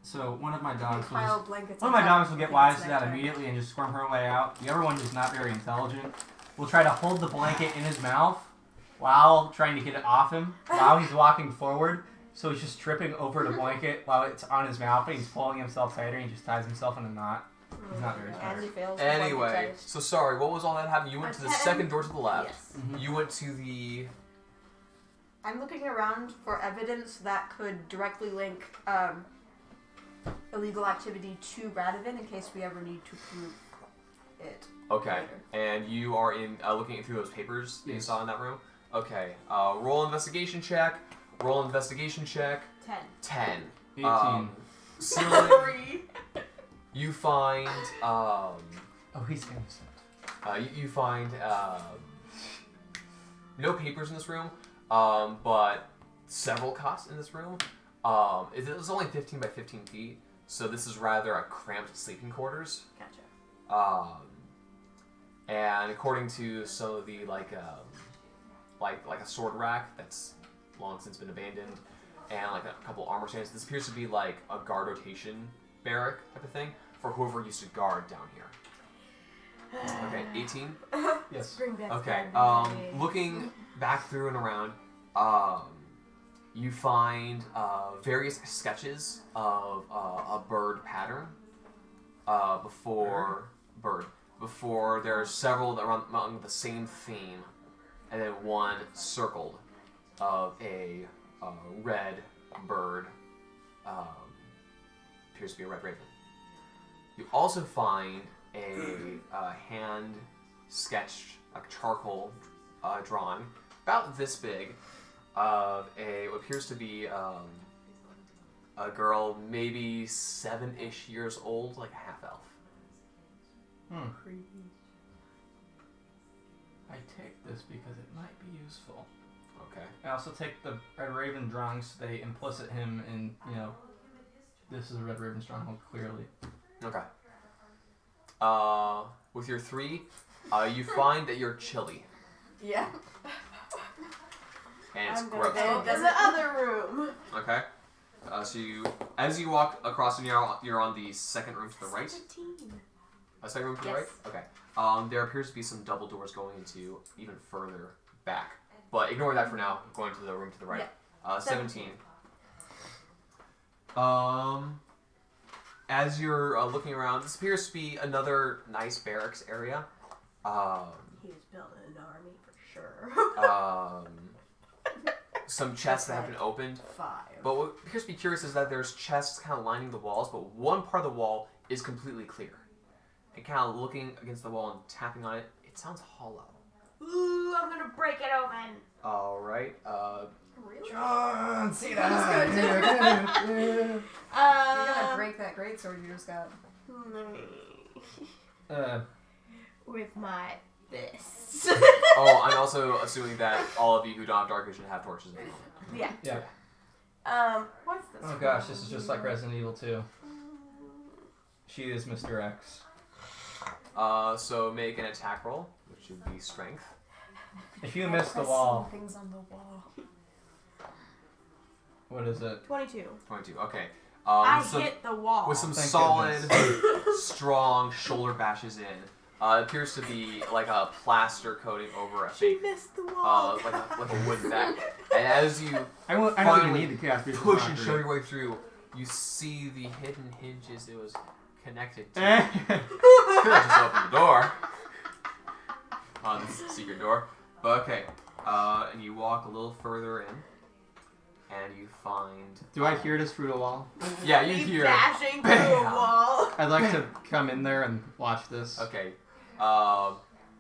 So one of my dogs will Pile just, blankets one on of my top. dogs will get It's wise to that nighttime. immediately and just squirm her way out. The other one who's not very intelligent will try to hold the blanket in his mouth while trying to get it off him while he's walking forward. So he's just tripping over the blanket while it's on his mouth and he's pulling himself tighter and he just ties himself in a knot. He's not very And smart. he fails. Anyway, so sorry, what was all that happening? You went to the 10. second door to the left. Yes. Mhm. You went to the... I'm looking around for evidence that could directly link illegal activity to Radovan in case we ever need to prove it. Okay, later. and you are in looking through those papers that you Yes. saw in that room? Okay, roll investigation check. Roll investigation check. 10. 10. 18. Ceiling, Sorry. you find... Oh, he's innocent. You find no papers in this room, but several cots in this room. It was only 15 by 15 feet, so this is rather a cramped sleeping quarters. Gotcha. And according to some of the like a sword rack that's long since been abandoned, and like a couple armor stands, this appears to be like a guard rotation barrack type of thing for whoever used to guard down here. Okay, 18. Yes. Bring back Okay. Saturday. Looking back through and around, you find various sketches of a bird pattern. Before there are several that run among the same theme, and then one circled of a red bird. Appears to be a red raven. You also find a hand sketched, a charcoal drawing about this big of what appears to be a girl, maybe 7-ish years old, like a half elf. Creepy. I take this because it might be useful. Okay. I also take the Red Raven drawings. They implicit him in, this is a Red Raven stronghold, clearly. Okay. With your 3, you find that you're chilly. Yeah. And it's I'm gonna gross. go to the other room. Okay. So as you walk across, and you're on the second room to the right. 17. A second room to the Yes. right? Okay. There appears to be some double doors going into even further back. But ignore that for now. Going to the room to the right. 17. As you're looking around, this appears to be another nice barracks area. He was building an army for sure. Some chests that have been opened. 5. But what appears to be curious is that there's chests kind of lining the walls, but one part of the wall is completely clear. And kind of looking against the wall and tapping on it, it sounds hollow. Ooh, I'm gonna break it open. All right. Really? John, see that? You're gonna break that greatsword you just got. With my fist. Oh, I'm also assuming that all of you who don't have dark vision have torches at the moment. Yeah. Yeah. What's this? Oh gosh, this is just like Resident Evil 2. She is Mr. X. So make an attack roll, which would be strength. If you miss the wall, Things on the wall. what is it? 22. 22. Okay. I With some, hit the wall. with some Thank solid, strong shoulder bashes in. It appears to be like a plaster coating over a She fake, missed the wall. like a wooden back. And as you I don't even finally need the cast. push and shove your way through, you see the hidden hinges it was connected to. Could have just opened the door. On this secret door. But okay. And you walk a little further in. And you find... Do I hear this through the wall? Yeah, you Me hear... bashing through a Bam. wall. I'd like to come in there and watch this. Okay.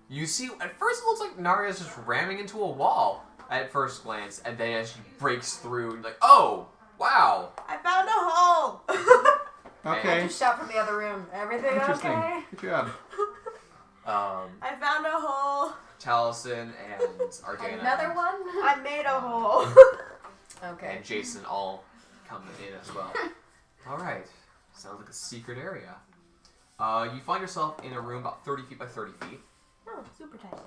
You see... At first it looks like Naria's just ramming into a wall. At first glance. And then as she breaks through, you're like, oh! Wow! I found a hole. I Okay. just shout from the other room. Everything Interesting. okay? Good job. I found a hole. Taliesin and Ardana Another one? I made a hole. Okay. and Jason all come in as well. Alright. Sounds like a secret area. You find yourself in a room about 30 feet by 30 feet. Oh, super tight.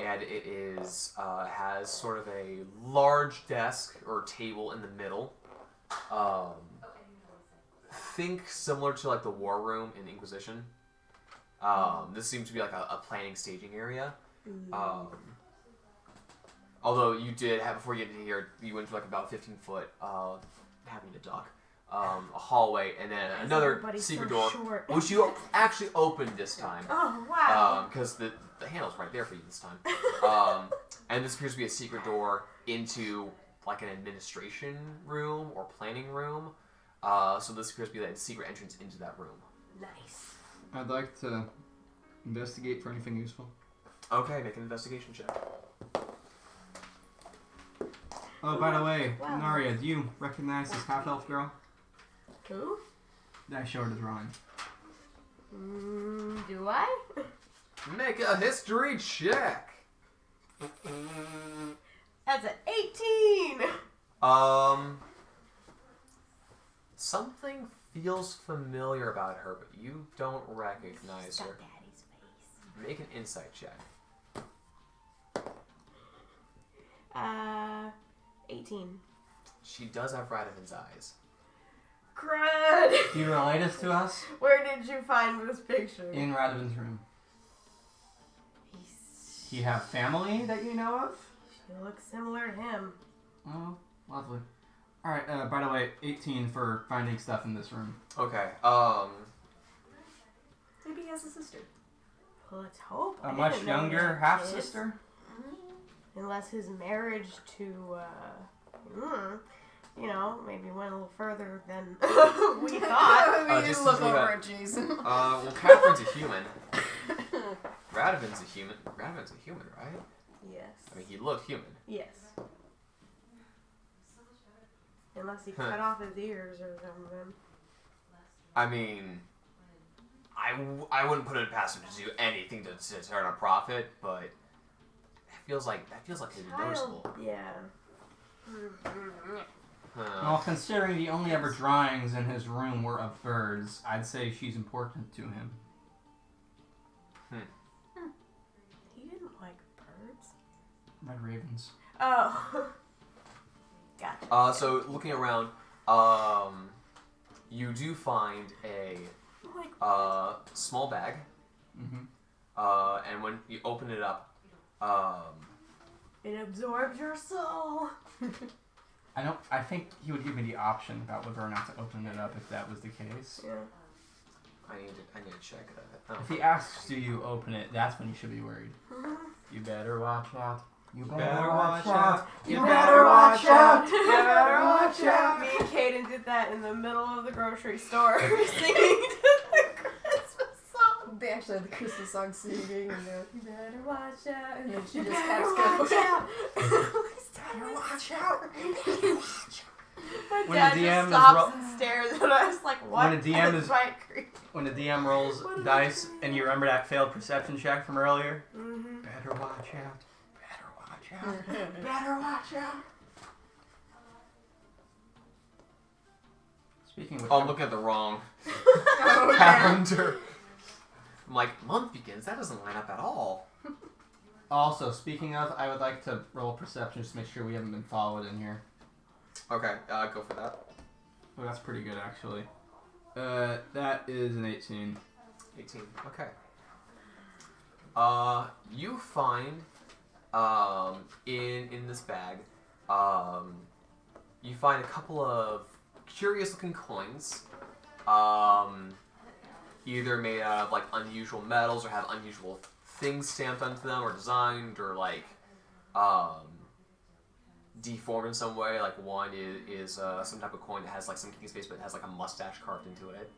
And it is has sort of a large desk or table in the middle. Think similar to like the war room in Inquisition. This seems to be like a planning staging area. Although you did have, before you get into here, you went to like about 15-foot, having to duck, a hallway, and then another Everybody's secret so door, short. which you actually opened this time. Oh, wow. Because the handle's right there for you this time. And this appears to be a secret door into like an administration room or planning room. So this appears to be like a secret entrance into that room. Nice. I'd like to investigate for anything useful. Okay, make an investigation check. Oh, by the way, Wow. Naria, do you recognize this half-elf girl? Who? I showed the drawing. Do I? Make a history check. That's an 18. Something feels familiar about her, but you don't recognize her. Daddy's face. Make an insight check. 18. She does have Radovan's eyes. Crud. Do you relay this to us? Where did you find this picture? In Radovan's room. he have family that you know of? She looks similar to him. Oh, lovely. Alright, by the way, 18 for finding stuff in this room. Okay. Maybe he has a sister. Well, let's hope. A I much didn't know he younger had half-sister? kids. Unless his marriage to, maybe went a little further than we thought. Just look to do over that- at Jason. Well, Catherine's a human. Radovan's a human. Radovan's a human, right? Yes. I mean, he looked human. Yes. Unless he cut off his ears or something. I mean, I wouldn't put it past him to do anything to turn a profit, but that feels like it'd be noticeable. Yeah. Well, considering the only ever drawings in his room were of birds, I'd say she's important to him. He didn't like birds. Red ravens. Oh. Gotcha. So looking around, you do find a small bag. Mm-hmm. And when you open it up, It absorbs your soul. I think he would give me the option about whether or not to open it up if that was the case. Yeah. I need to check that. Oh. If he asks, do you open it, that's when you should be worried. You better watch out. You better watch out. You better watch out. You better watch out. Me and Kaden did that in the middle of the grocery store, singing the Christmas song. They actually had the Christmas song singing, and they're, you better watch out, and then she You just better kept watch going. out. Better watch out. My When dad the DM just is stops and stares, and I was like, "What?" When the DM That's is- my creep. When the DM rolls What did dice I do? and you remember that failed perception check from earlier, Mm-hmm. better watch out. Better watch out. Better watch out. Speaking of which, Oh, I'm looking at the wrong Oh, calendar. I'm like, month begins. That doesn't line up at all. also, speaking of, I would like to roll perception just to make sure we haven't been followed in here. Okay, go for that. Oh, that's pretty good, actually. That is an 18. 18. Okay. You find, in this bag, you find a couple of curious-looking coins, either made out of like unusual metals or have unusual things stamped onto them, or designed, or like, deformed in some way. Like one is some type of coin that has like some king's face, but it has like a mustache carved into it.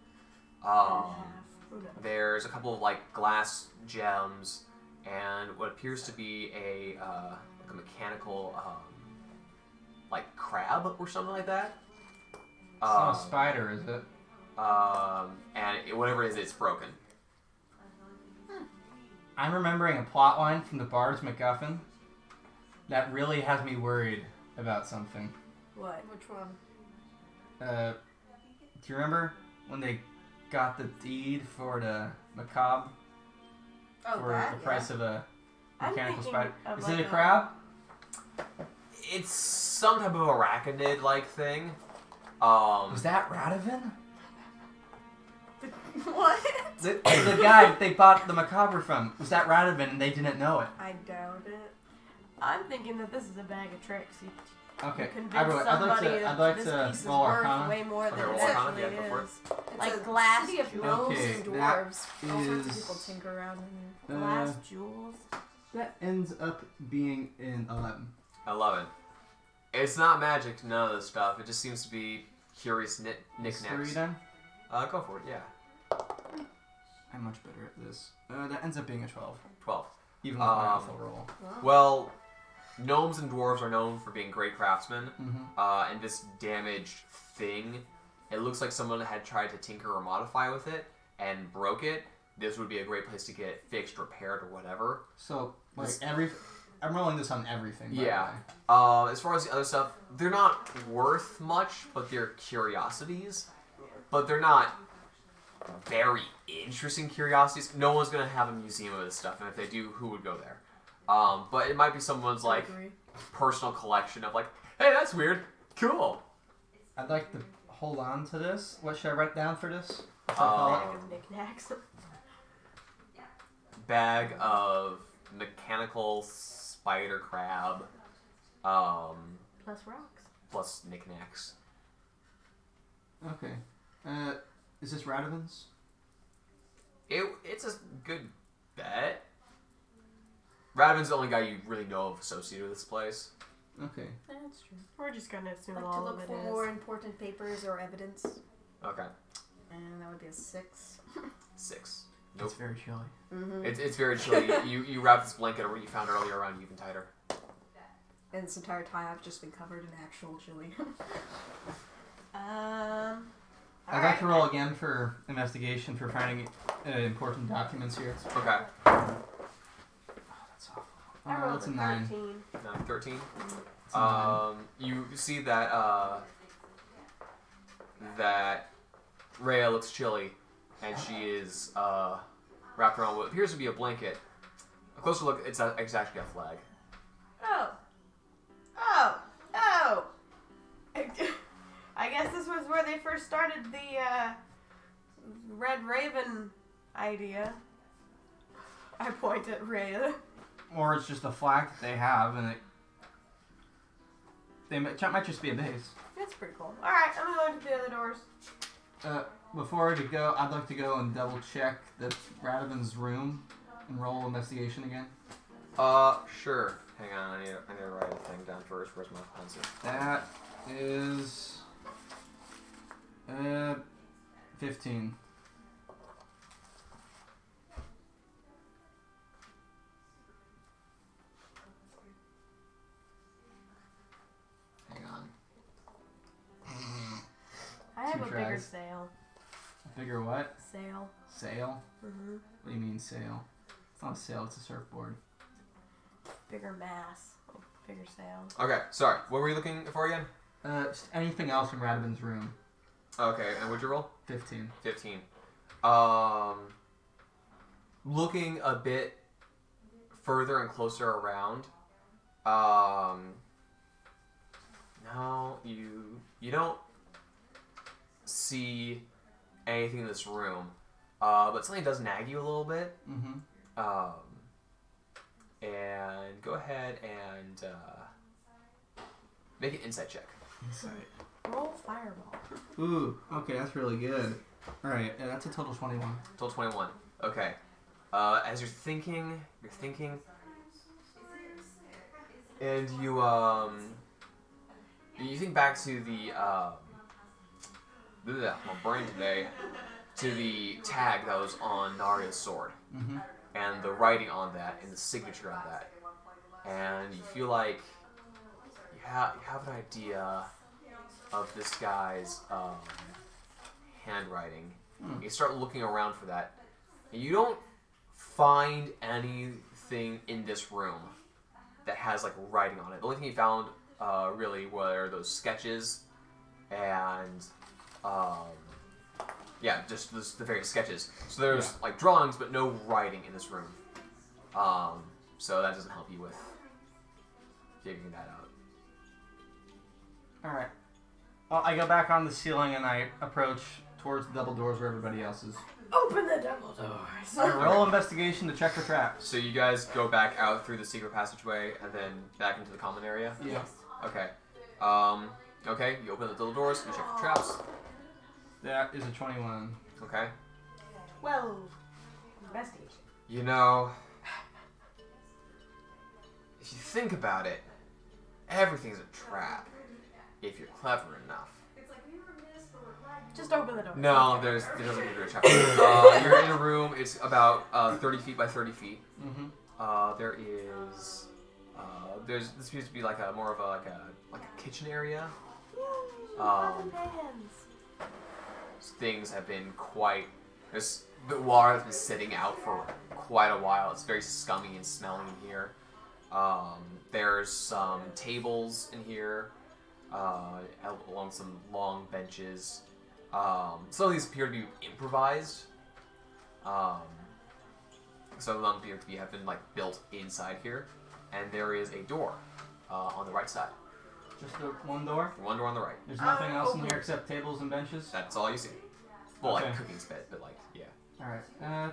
There's a couple of like glass gems and what appears to be a mechanical like crab or something like that. It's not a spider, is it? And whatever it is, it's broken. I'm remembering a plot line from the Bard's MacGuffin that really has me worried about something. What? Which one? Do you remember when they got the deed for the macabre Oh, for that? the price of a I'm mechanical thinking spider? of Is like it a crab? It's some type of arachnid-like thing. Was that Radovan? What? The guy that they bought the macabre from. Was that Radovan and they didn't know it? I doubt it. I'm thinking that this is a bag of tricks. You Okay, convince I'd somebody like to this piece is roll worth Arcana. way more than Okay, it roll Arcana, actually yeah, go for it. is. It's Like a glass city of jewels. gnomes Okay, and that dwarves. All sorts of is- people tinker around in there. Glass jewels. That ends up being an 11. 11. It's not magic, none of this stuff. It just seems to be curious History knickknacks. then? Go for it, yeah. I'm much better at this. That ends up being a 12. 12. Even with my alpha roll. Well, gnomes and dwarves are known for being great craftsmen, Mm-hmm. and this damaged thing, it looks like someone had tried to tinker or modify with it and broke it. This would be a great place to get it fixed, repaired, or whatever. So, like, I'm rolling this on everything, by Yeah. the way. As far as the other stuff, they're not worth much, but they're curiosities. But they're not very interesting curiosities. No one's going to have a museum of this stuff, and if they do, who would go there? But it might be someone's, like, personal collection of, like, hey, that's weird. Cool. I'd like to hold on to this. What should I write down for this? Bag of knickknacks. Bag of mechanical spider crab, Plus rocks. plus knickknacks. Okay. Is this Radovan's? It's a good bet. Radovan's the only guy you really know of associated with this place. Okay. That's true. We're just gonna assume Like to all look of it for is. more important papers or evidence. Okay. And that would be a 6. 6. It's Nope. very chilly. Mm-hmm. It's very chilly. you wrap this blanket you found earlier around you even tighter. And this entire time I've just been covered in actual chili. I'd like to roll again for investigation for finding important documents here. Okay. Oh, that's awful. I rolled That's a a 9. 13. 9, 13. It's a 9. You see that that Rhea looks chilly, and she is wrapped around what appears to be a blanket. A closer look, it's actually a flag. Oh! I guess this was where they first started the Red Raven idea. I point at Rhea. Or it's just a flag that they have, and it might just be a base. That's pretty cool. Alright, I'm going to the other doors. Before I go, I'd like to go and double check that Radovan's room and roll investigation again. Sure. Hang on, I need to write a thing down first. Where's my pencil? That is 15. Hang on. I have Two a bigger tries. sail. A bigger what? Sail. Sail? Mm-hmm. What do you mean sail? It's not a sail, it's a surfboard. Bigger mass. Bigger sail. Okay, sorry. What were you looking for again? Just anything else from Radovan's room. Okay, and what'd you roll? 15. 15. Looking a bit further and closer around. No, you don't see anything in this room. But something does nag you a little bit. Mm-hmm. And go ahead and make an insight check. Insight. Roll fireball. Ooh, okay, that's really good. Alright, that's a total 21. Total 21. Okay. As you're thinking, and you think back to the my brain today, to the tag that was on Narya's sword, Mm-hmm. and the writing on that, and the signature on that, and you feel like you have an idea of this guy's handwriting. You start looking around for that, and you don't find anything in this room that has like writing on it. The only thing you found really were those sketches and just the various sketches. So there's like drawings, but no writing in this room. So that doesn't help you with figuring that out. Alright. Well, I go back on the ceiling and I approach towards the double doors where everybody else is. Open the double doors. I roll investigation to check for traps. So you guys go back out through the secret passageway and then back into the common area? Yeah. Okay. Okay, you open the double doors, you check for traps. That is a 21. Okay. Well, investigation. You know, if you think about it, everything's a trap if you're clever enough. Just open the door. No, there doesn't need to be a trap. You're in a room. It's about 30 feet by 30 feet. Mm-hmm. There is this appears to be like a more of a kitchen area. Things have been the water has been sitting out for quite a while. It's very scummy and smelly in here. There's some tables in here, along some long benches. Some of these appear to be improvised. Some of them appear to have been like built inside here, and there is a door on the right side. Just the one door? One door on the right. There's nothing else in here except tables and benches? That's all you see. Well, Okay. like cooking spit, but like yeah. Alright.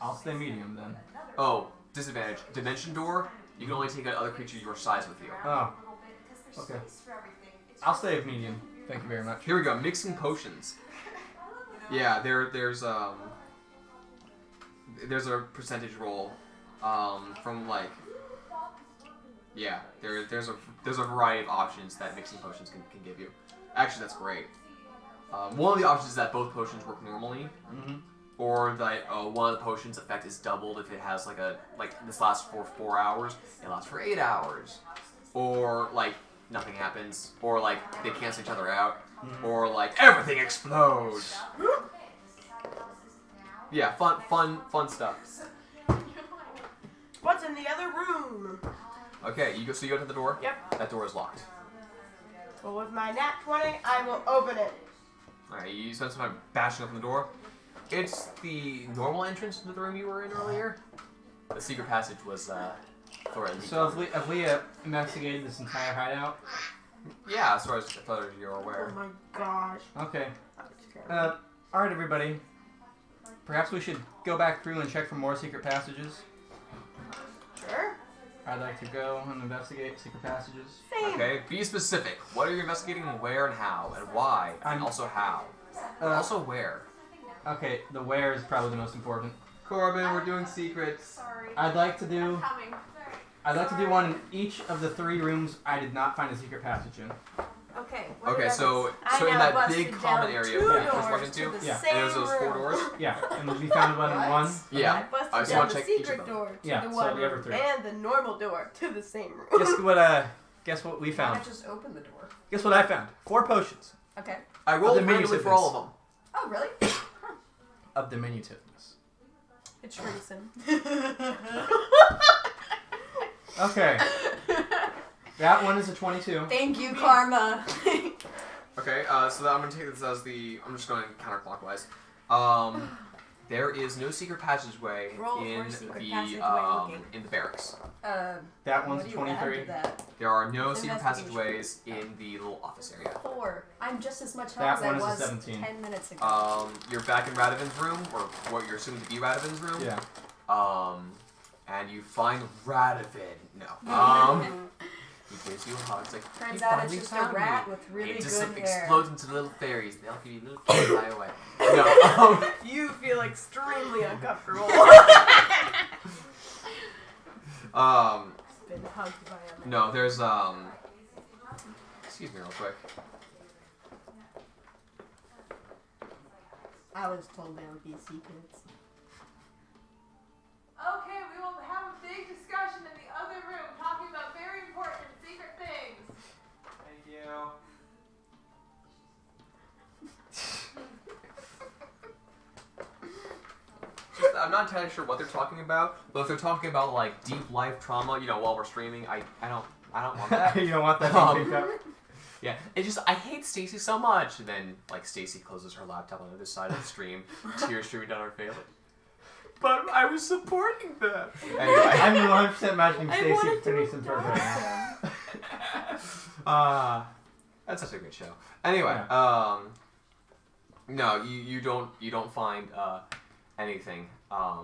I'll stay medium then. Oh, disadvantage. Dimension door. You can only take another creature your size with you. Oh. Okay. I'll stay medium. Thank you very much. Here we go. Mixing potions. Yeah, there's a percentage roll from like. Yeah, there's a variety of options that mixing potions can give you. Actually, that's great. One of the options is that both potions work normally, or that one of the potions' effect is doubled if it has like this lasts for 4 hours, it lasts for 8 hours, or like nothing happens, or like they cancel each other out, or like everything explodes. Yeah, fun stuff. What's in the other room? Okay, so you go to the door. Yep. That door is locked. Well, with my nat 20, I will open it. Alright, you spend some time bashing open the door. It's the normal entrance to the room you were in earlier. The secret passage was for a leak. So if we investigated this entire hideout. Yeah, as far as you're aware. Oh my gosh. Okay. Alright, everybody. Perhaps we should go back through and check for more secret passages. Sure. I'd like to go and investigate secret passages. Same. Okay, be specific. What are you investigating, where and how, and why, and also how. Also where. Okay, the where is probably the most important. Corbin, we're doing secrets. Sorry. I'd like to do Coming. one in each of the 3 rooms I did not find a secret passage in. Okay. Okay, so I in now that busted big common down area 2 where you first doors walked into, to the Yeah. and same there's those 4 room. doors. Yeah, and we found one in one. Yeah. I busted I just down want the to check each of secret them. door to Yeah, the so one the other room 3. and the normal door to the same room. Guess what we Why found? not just open the door? Guess what I found? 4 potions Okay. I rolled The randomly for all of them. Oh, really? of diminutiveness. It's Treason. Okay. That one is a 22. Thank you, Karma. Okay, so that I'm gonna take this as I'm just going counterclockwise. There is no secret passageway Roll in for secret the passageway looking. in the barracks. That one's what do you add to 23. that? There are no It's secret investigation. passageways in the little office area. 4. I'm just as much help That as I one is a was 17. 10 minutes ago. You're back in Radovan's room, or what you're assuming to be Radovan's room. Yeah. And you find Radovan. No. He gives you a hug. It's like, Turns "You out it's finally just a found rat me." with really It just good hair. explodes into little fairies. They'll give you little kids fly away. No. You feel extremely uncomfortable. Been hugged by a man. No, there's excuse me real quick. I was told they would be secrets. Okay, we will have a big discussion in the other room talking about very important secret things. Thank you. I'm not entirely sure what they're talking about, but if they're talking about like deep life trauma, while we're streaming, I don't want that. You don't want that being picked up? Yeah, it's just I hate Stacy so much. And then like Stacy closes her laptop on the other side of the stream, tears streaming down her face. But I was supporting them. Anyway, I'm 100% imagining I Stacy wanted to putting some sort of now. That's such a good show. Anyway, Yeah. no, you don't find anything.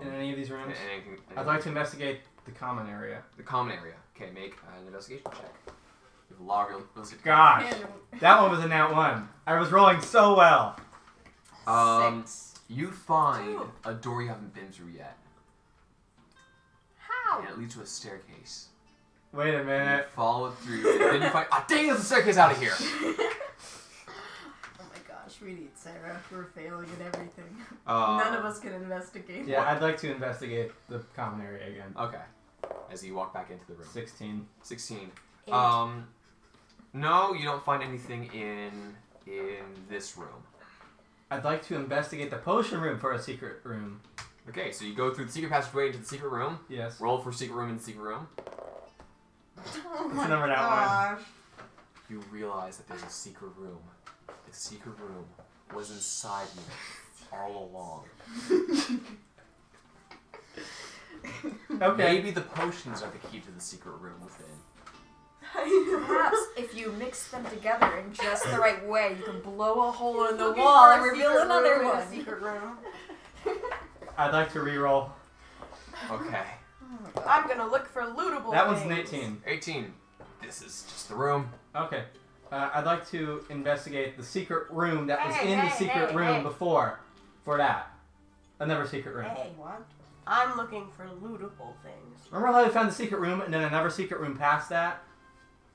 in any of these rooms. Anything. I'd like to investigate the common area. The common area. Okay, make an investigation check. You have a log. Gosh, that one was a nat 1. I was rolling so well. 6. You find a door you haven't been through yet. How? And it leads to a staircase. Wait a You minute. follow it through, and then you find. Dang, there's a staircase out of here! Oh my gosh, we need Sarah. We're failing at everything. Uh, None of us can investigate. Yeah, I'd like to investigate the common area again. Okay. As you walk back into the room. 16. 16. 8. No, you don't find anything in this room. I'd like to investigate the potion room for a secret room. Okay, so you go through the secret passageway into the secret room. Yes. Roll for secret room in the secret room. Oh It's another nat 1. You realize that there's a secret room. The secret room was inside you all along. Okay. Maybe the potions are the key to the secret room within. Perhaps if you mix them together in just the right way, you can blow a hole in the Looking wall for and a reveal secret another room in one. a secret room. I'd like to re-roll Okay. I'm gonna look for lootable That one's things. an 18. 18. This is just the room. Okay. I'd like to investigate the secret room that was Hey, in the hey, secret hey, room hey. before. For that. Another secret room. Hey, What? I'm looking for lootable things. Remember how we found the secret room and then another secret room past that?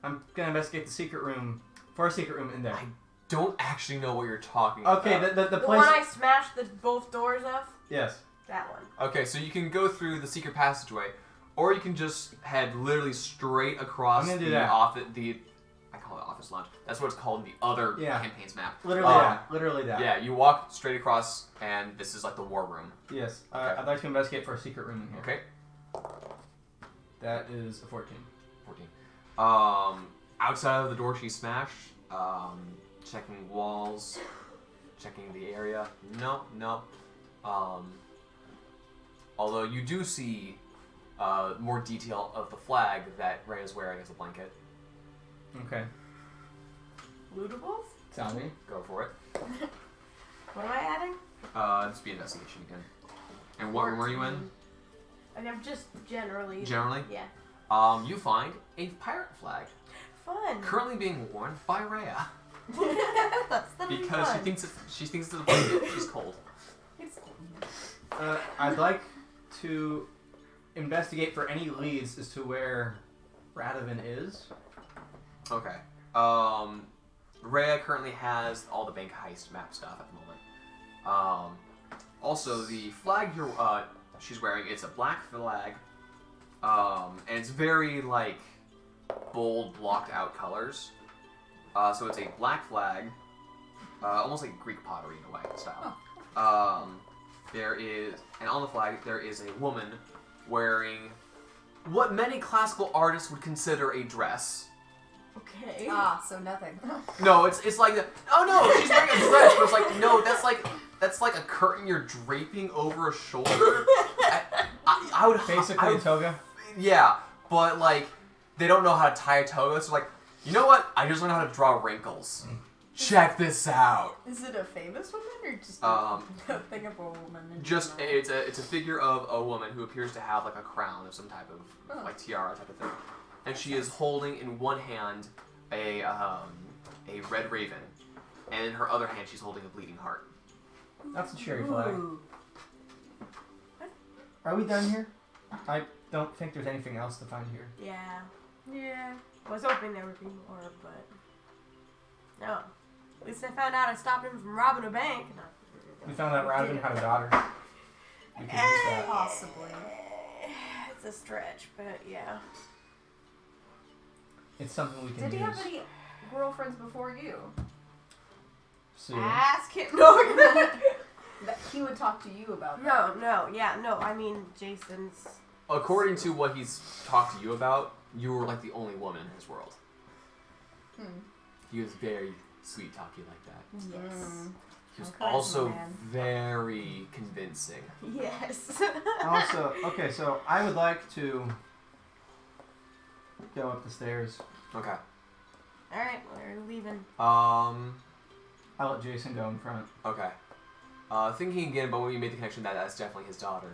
I'm gonna investigate the secret room for a secret room in there. I don't actually know what you're talking Okay, about. the The place. one I smashed both doors of? Yes. That one. Okay, so you can go through the secret passageway, or you can just head literally straight across I'm gonna do the that. office. I call it office lounge. That's what it's called in the other Yeah. campaign's map. Literally that. Literally that. Yeah, you walk straight across, and this is like the war room. Yes. Okay. I'd like to investigate for a secret room in here. Okay, That is a 14. 14. Outside of the door she smashed, checking walls, checking the area. No. Although you do see more detail of the flag that Ray is wearing as a blanket. Okay. Lootables? Tell me. Go for it. What am I adding? Just be investigation again. And what room are you in? And I'm just generally. Generally? Yeah. You find a pirate flag Fun. currently being worn by Rhea That's the because fun. she thinks it's a blanket. She's cold. I'd like to investigate for any leads as to where Radovan is. Okay. Rhea currently has all the bank heist map stuff at the moment. Also, the flag she's wearing, it's a black flag, and it's very like bold, blocked out colors. So it's a black flag, almost like Greek pottery in a way style. And on the flag there is a woman wearing what many classical artists would consider a dress. Okay. Ah, so nothing. No, it's like oh no, she's wearing a dress, but it's like no, that's like a curtain you're draping over a shoulder. I would Basically a toga. Yeah, but like they don't know how to tie a toga, so like you know what? I just learned how to draw wrinkles. Check this out. Is it a famous woman or just Um, a thing of a woman? In Just general? it's a figure of a woman who appears to have like a crown of some type of like tiara type of thing, and she is holding in one hand a red raven, and in her other hand she's holding a bleeding heart. That's a cherry flag. Ooh. Are we done here? I don't think there's anything else to find here. Yeah. Yeah. I was hoping there would be more, but no. At least I found out I stopped him from robbing a bank. We found out Radovan had a daughter. We could use that. Possibly. It's a stretch, but yeah. It's something we can Did he use. have any girlfriends before you? Soon. Ask him. No. That he would talk to you about No, no. I mean, Jason's. According to what he's talked to you about, you were like the only woman in his world. that. He was very sweet talking like that. Yes. He was Okay, also man. very convincing. Yes. Also, okay, so I would like to go up the stairs. Okay. Alright, we're leaving. I'll let Jason go in front. Okay. Thinking again about when you made the connection that that's definitely his daughter.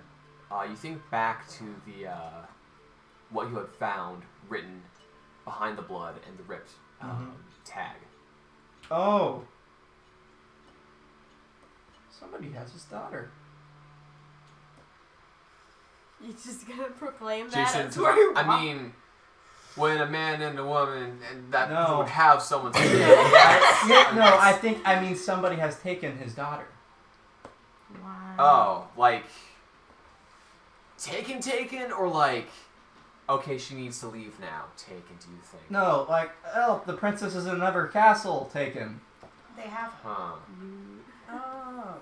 You think back to the what you had found written behind the blood and the ripped tag. Oh! Somebody has his daughter. You just gonna proclaim that Jason, as where you I mean, when a man and a woman and that No. would have someone's I mean somebody has taken his daughter. Wow. Oh, like taken, or like okay, she needs to leave now. Taken, do you think? No, like, oh, the princess is in another castle taken. They have. Huh. Oh.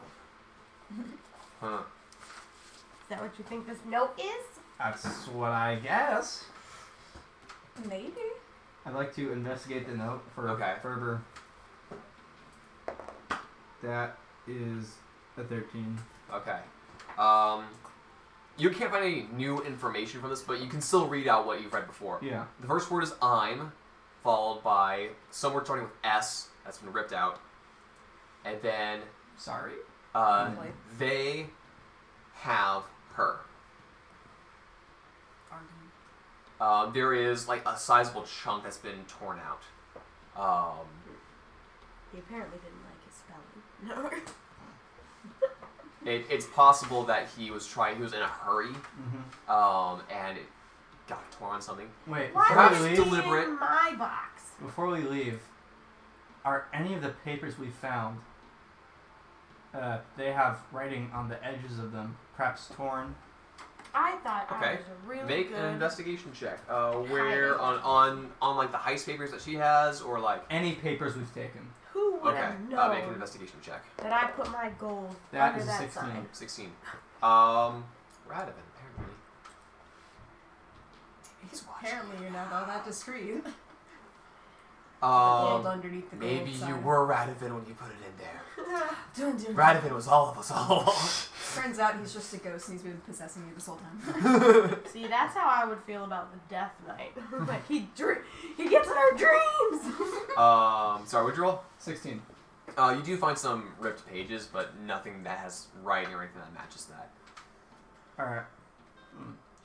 Huh. Is that what you think this note is? That's what I guess. Maybe. I'd like to investigate the note for Okay. Ferber. That is a 13. Okay. You can't find any new information from this, but you can still read out what you've read before. Yeah. The first word is I'm, followed by some word starting with S, that's been ripped out. And then Sorry. they have her. targeting? There is like a sizable chunk that's been torn out. He apparently didn't like his spelling. No. It's possible that he was in a hurry, and it got torn on something. Wait, Why before was we it leave, deliberate. in my box? before we leave, are any of the papers we found, they have writing on the edges of them, perhaps torn? I thought I Okay. was a really Make good... an investigation check. Where on like the heist papers that she has, or like Any papers we've taken. Who would okay. have Make known an investigation check. that I put my gold That under is a that 16. sign? 16. Radovan, apparently. He's watching. Apparently you're not all that discreet. Gold underneath the gold Maybe you sign. were Radovan when you put it in there. Dun, dun, dun. Radovan was all of us all along. Turns out he's just a ghost and he's been possessing you this whole time. See, that's how I would feel about the Death Knight. Like, he gets in our dreams! Sorry, what'd you roll? 16. You do find some ripped pages, but nothing that has writing or anything that matches that. Alright.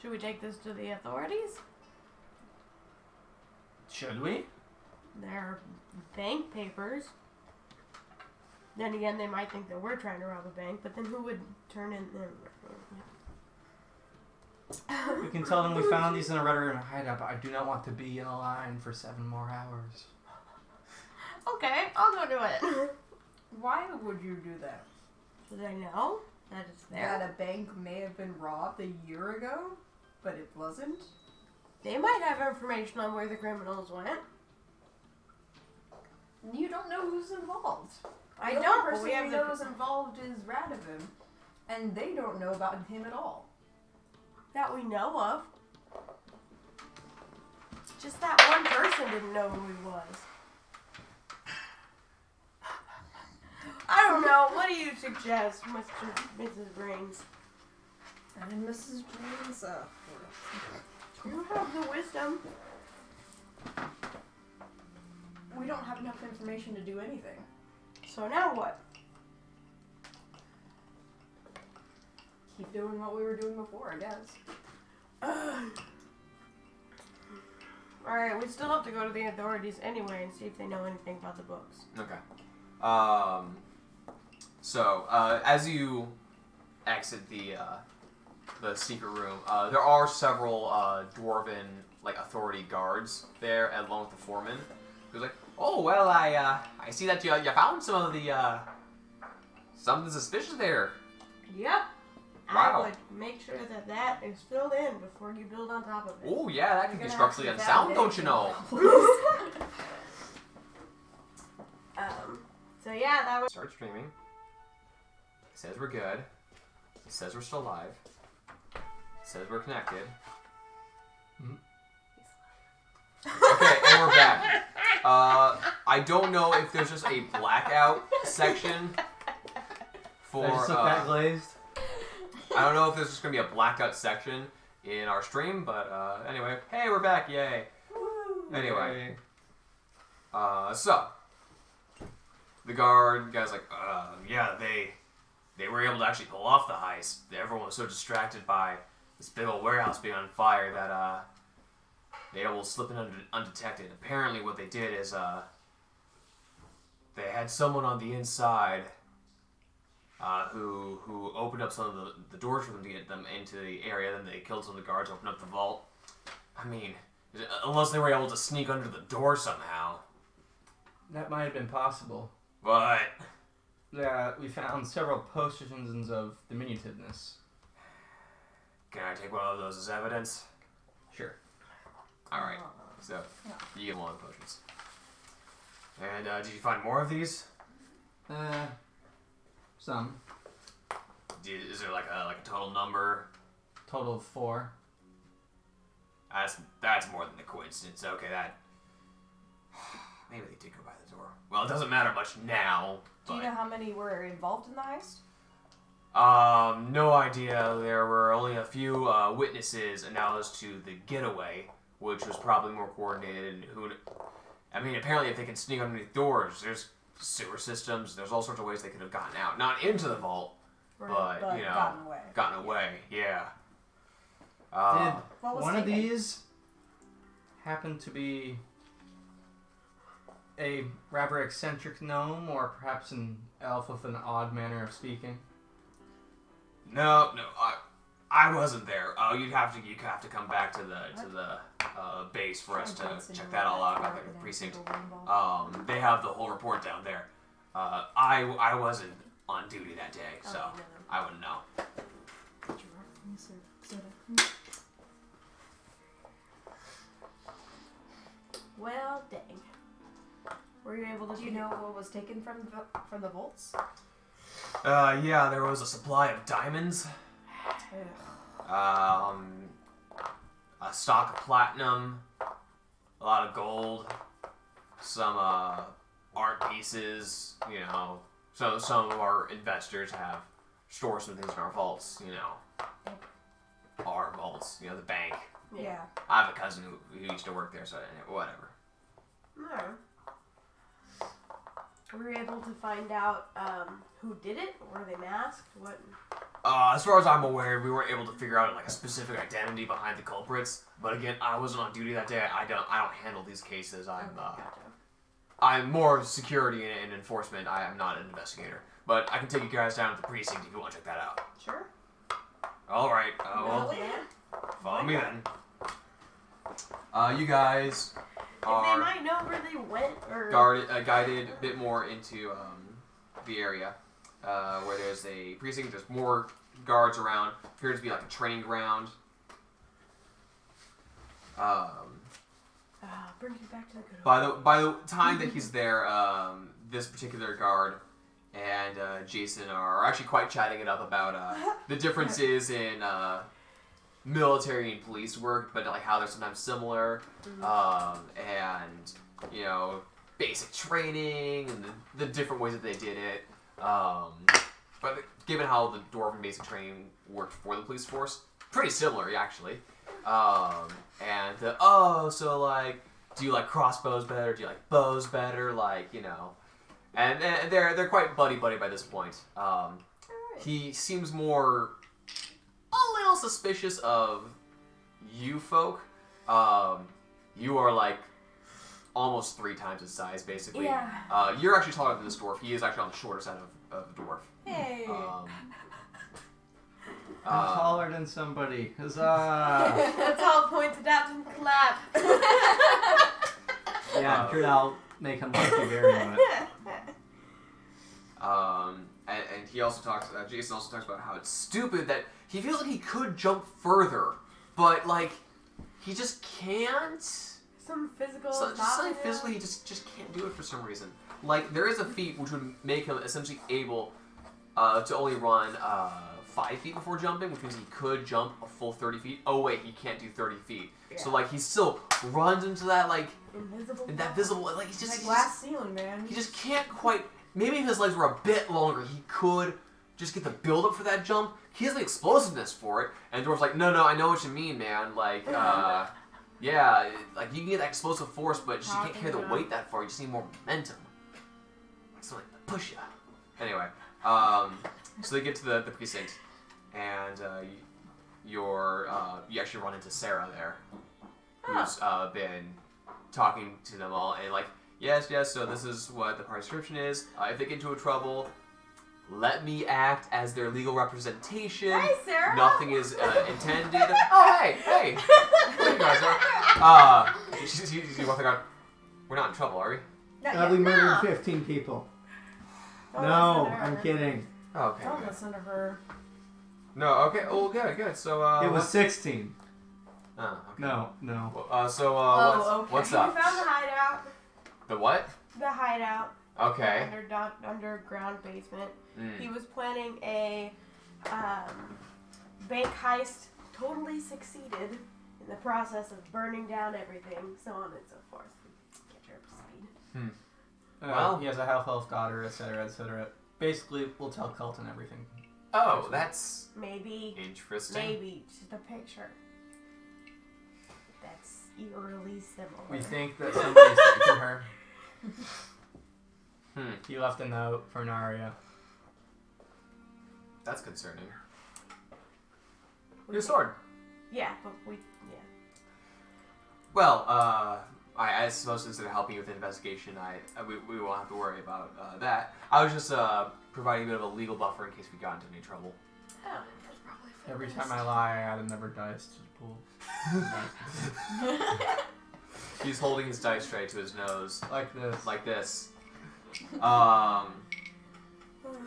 Should we take this to the authorities? Should we? They're bank papers. Then again, they might think that we're trying to rob a bank, but then who would turn in... We can tell them we found these in a Red Ribbon hideout, but I do not want to be in a line for 7 more hours. Okay, I'll go do it. Why would you do that? So they know that it's That there. a bank may have been robbed a year ago, but it wasn't? They might have information on where the criminals went. You don't know who's involved. I The don't, only but person we have who the... knows involved is Radovan, and they don't know about him at all. That we know of. Just that one person didn't know who he was. I don't know. What do you suggest, Mrs. Brains? And Mrs. Brains, You have the wisdom. we don't have enough information to do anything. So now what? Keep doing what we were doing before, I guess. Alright, we still have to go to the authorities anyway and see if they know anything about the books. Okay. So, as you exit the secret room, there are several dwarven authority guards there, along with the foreman. Who's like, "Oh well, I see that you found some of the something suspicious there." Yep. Wow. I would make sure that that is filled in before you build on top of it. Oh yeah, that could You're be gonna have structurally to unsound, don't you know? So yeah, that was... Start streaming. It says we're good. It says we're still live. It says we're connected. Okay, and we're back. I don't know if there's just a blackout section for. I just look that glazed. I don't know if there's just gonna be a blackout section in our stream, but anyway, hey, we're back, yay! Anyway, so the guy's like, yeah, they were able to actually pull off the heist. Everyone was so distracted by this big old warehouse being on fire that they almost slipped in undetected. Apparently, what they did is they had someone on the inside who opened up some of the doors for them to get them into the area. Then they killed some of the guards, opened up the vault. I mean, unless they were able to sneak under the door somehow. That might have been possible. But Yeah, we found several potions of diminutiveness. can I take one of those as evidence? Sure. Alright, so you get one of the potions. And did you find more of these? Some. Is there like a total number? Total of 4. That's more than a coincidence. Okay, that maybe they did go by the door. Well, it doesn't matter much now. Do you know how many were involved in the heist? No idea. There were only a few witnesses analogous to the getaway, which was probably more coordinated. I mean, apparently if they can sneak underneath doors, there's sewer systems, there's all sorts of ways they could have gotten out. Not into the vault, but you know, gotten away. gotten away, yeah. Did What was one of taken? these happen to be a rather eccentric gnome, or perhaps an elf with an odd manner of speaking? No, I wasn't there. You have to come back to the base for us to check that all out about the precinct. They have the whole report down there. I wasn't on duty that day, so I wouldn't know. Well, dang. Were you able to? Do you know what was taken from the vaults? Yeah, there was a supply of diamonds. A stock of platinum, a lot of gold, some art pieces. You know, so some of our investors have stored some things in our vaults. You know, our vaults. You know, the bank. Yeah. I have a cousin who used to work there, so whatever. No. Were you able to find out who did it? Were they masked? What? As far as I'm aware, we weren't able to figure out like a specific identity behind the culprits. But again, I wasn't on duty that day. I don't handle these cases. I'm more security and enforcement. I am not an investigator. But I can take you guys down to the precinct if you want to check that out. Sure. All right. Well, follow me then. You guys If are they might know where they went, or guided a bit more into the area where there's a precinct. There's more guards around. Appears to be like a training ground. brings you back to the good. By the time that he's there, this particular guard and Jason are actually quite chatting it up about the differences in military and police work, but like how they're sometimes similar, and you know, basic training and the different ways that they did it. But given how the dwarven basic training worked for the police force, pretty similar actually. So like, do you like crossbows better? Do you like bows better? Like, you know, and they're quite buddy by this point. He seems more a little suspicious of you folk. You are like almost 3 times his size, basically. Yeah. You're actually taller than this dwarf. He is actually on the shorter side of dwarf. Hey. I'm taller than somebody. Huzzah! Let's all point it out and clap. Yeah, I'm sure that'll make him like you very much. And he also talks. Jason also talks about how it's stupid that he feels like he could jump further, but like he just can't. Some physical. Just like physically, he just can't do it for some reason. Like there is a feat which would make him essentially able to only run 5 feet before jumping, which means he could jump a full 30 feet. Oh wait, he can't do 30 feet. Yeah. So like he still runs into that like visible like he's just like glass ceiling, man. He just can't quite. Maybe if his legs were a bit longer, he could just get the build up for that jump. He has the explosiveness for it, and Dwarf's like, no, I know what you mean, man. Like, yeah, like you can get that explosive force, but just, you can't carry the weight that far. You just need more momentum. Like something like push you. Anyway, so they get to the precinct, and you actually run into Sarah there, who's been talking to them all, and like, yes, so this is what the party description is. If they get into trouble, let me act as their legal representation. Hey, Sarah. Nothing is intended. Oh, hey. There you guys are. You walk around. We're not in trouble, are we? We murdered 15 people. Don't No, listen to her. I'm kidding. Oh, okay. Don't Good. listen to her. No, okay. Oh, good. So, It was 16. Oh, okay. No. What's up? We found the hideout. The what? The hideout. Okay. Underground basement. He was planning a bank heist. Totally succeeded in the process of burning down everything, so on and so forth. Get you up to speed. Well, he has a half-elf daughter, etc., etc. Basically, we'll tell Kelton everything. Oh, that's Maybe just a picture. That's eerily similar. We think that somebody's taken her. He left a note for Naria. That's concerning. Your sword. Yeah, but we. Well, I suppose instead of helping you with the investigation, we won't have to worry about that. I was just providing a bit of a legal buffer in case we got into any trouble. Oh, that's probably for Every the time best. I lie, I add another dice to the pool. He's holding his dice tray to his nose. Like this. Like this.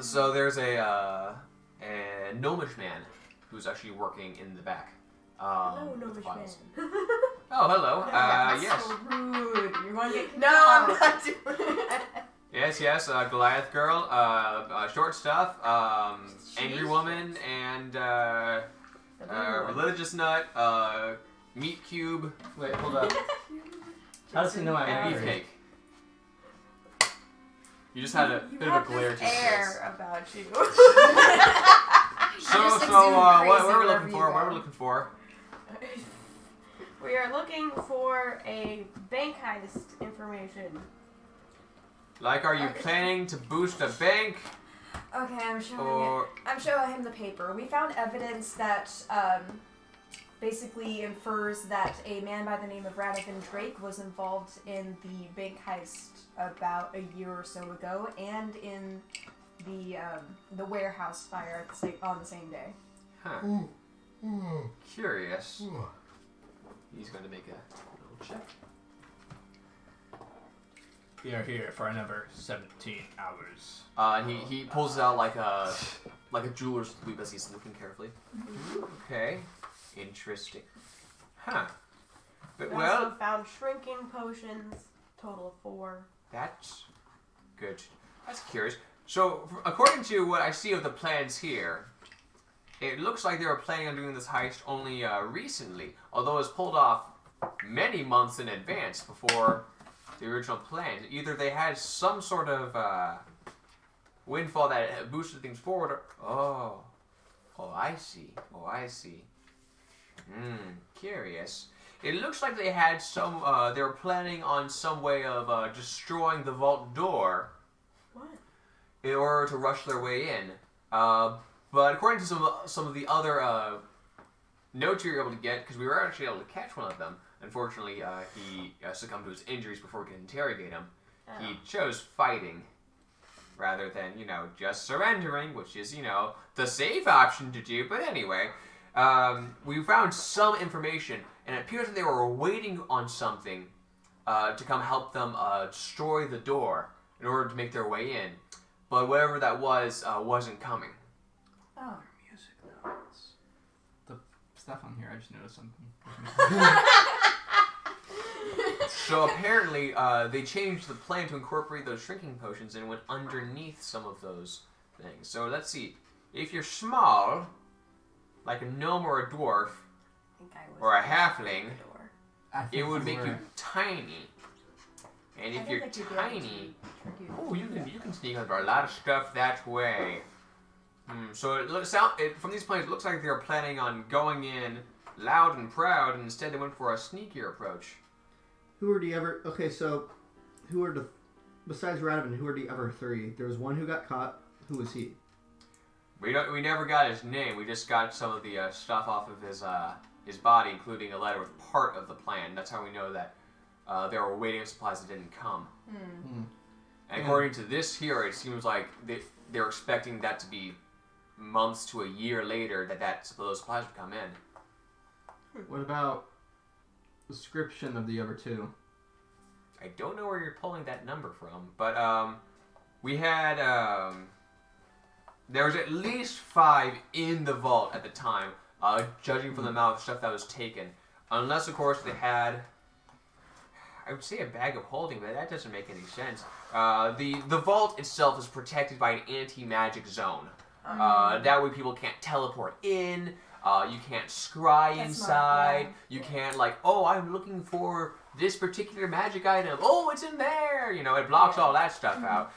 So there's a gnomish man who's actually working in the back. Hello, with the gnomish files. man. Oh, hello. That's Yes. so rude. You're going to get kicked No, out. I'm not doing it. Yes. Goliath girl. Short stuff. Angry She's- woman and The blue one. religious nut. Meat cube. Wait, hold up. How does he know I'm And married? beefcake. You just had a You bit have of a glare this to your face. air about you. So, just exude what crazy are we wherever looking you for? What are go. we looking for? We are looking for a bank heist information. Like, are you planning to boost a bank? Okay, I'm showing Or... it. I'm showing him the paper. We found evidence that basically infers that a man by the name of Radovan Drake was involved in the bank heist about a year or so ago, and in the warehouse fire on the same day. Huh. Curious. He's going to make a little check. We are here for another 17 hours. And he pulls out like a jeweler's loop as he's looking carefully. Okay. Interesting. Huh. But We well, also found shrinking potions, total of 4. that's good. That's curious. So, according to what I see of the plans here, it looks like they were planning on doing this heist only recently, although it was pulled off many months in advance before the original plan. Either they had some sort of windfall that boosted things forward, or... Oh, I see. Curious. It looks like they had some, they were planning on some way of destroying the vault door What? in order to rush their way in. But according to some of the other notes we were able to get, because we were actually able to catch one of them, unfortunately he succumbed to his injuries before we could interrogate him. Oh. He chose fighting rather than, just surrendering, which is, the safe option to do. But anyway, we found some information, and it appears that they were waiting on something to come help them destroy the door in order to make their way in. But whatever that was, wasn't coming. Oh. Music notes. The stuff on here, I just noticed something. So apparently, they changed the plan to incorporate those shrinking potions and went underneath some of those things. So let's see. If you're small, like a gnome or a dwarf, I think I was or a halfling, I think it would we make were- you tiny. And if you're tiny, oh, you can sneak under a lot of stuff that way. So from these plans, it looks like they're planning on going in loud and proud, and instead they went for a sneakier approach. Who are the other? Okay, so who are the besides Radovan? Who are the other 3? There was one who got caught. Who was he? We never got his name. We just got some of the stuff off of his body, including a letter with part of the plan. That's how we know that they were waiting on supplies that didn't come. And according to this here, it seems like they're expecting that to be months to a year later that those supplies would come in. What about description of the other 2? I don't know where you're pulling that number from, but we had there was at least 5 in the vault at the time, judging from the amount of stuff that was taken. Unless, of course, they had, I would say, a bag of holding, but that doesn't make any sense. The vault itself is protected by an anti-magic zone. That way people can't teleport in, you can't scry That's inside, not you can't I'm looking for this particular magic item. Oh, it's in there! It blocks all that stuff out.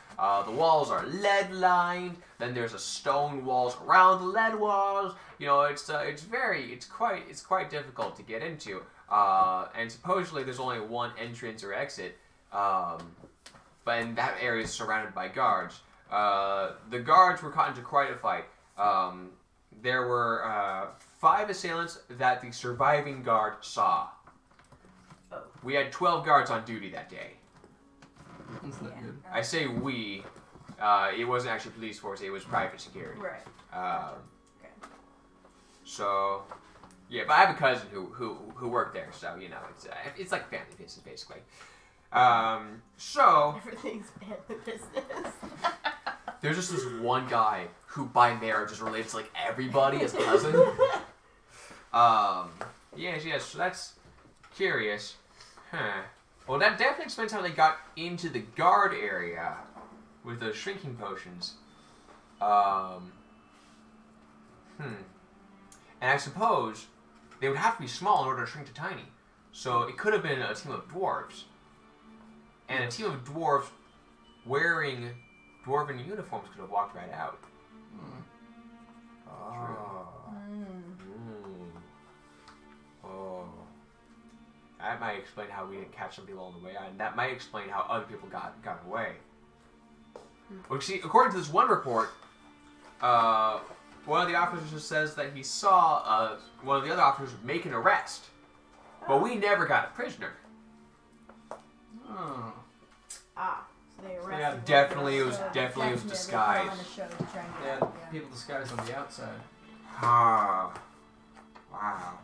The walls are lead lined. Then there's a stone walls around the lead walls. It's quite difficult to get into. And supposedly there's only one entrance or exit. But that area is surrounded by guards. The guards were caught into quite a fight. there were 5 assailants that the surviving guard saw. Oh. We had 12 guards on duty that day. That's not good. I say we. It wasn't actually police force. It was private security. Right. Okay. So, yeah, but I have a cousin who worked there, so you know it's like family business basically. So Everything's family business. there's just this one guy who by marriage is related to like everybody as a cousin. Yes. So that's curious. Huh. Well, that definitely explains how they got into the guard area with those shrinking potions. And I suppose they would have to be small in order to shrink to tiny. So it could have been a team of dwarves. And a team of dwarves wearing dwarven uniforms could have walked right out. Oh. That might explain how we didn't catch some people along the way, and that might explain how other people got away. Well, see, according to this one report, one of the officers says that he saw one of the other officers make an arrest, but we never got a prisoner. Oh. So they arrested. Yeah, Definitely, it was disguised. On the show to try and They get had out, people disguised on the outside. Ah, wow.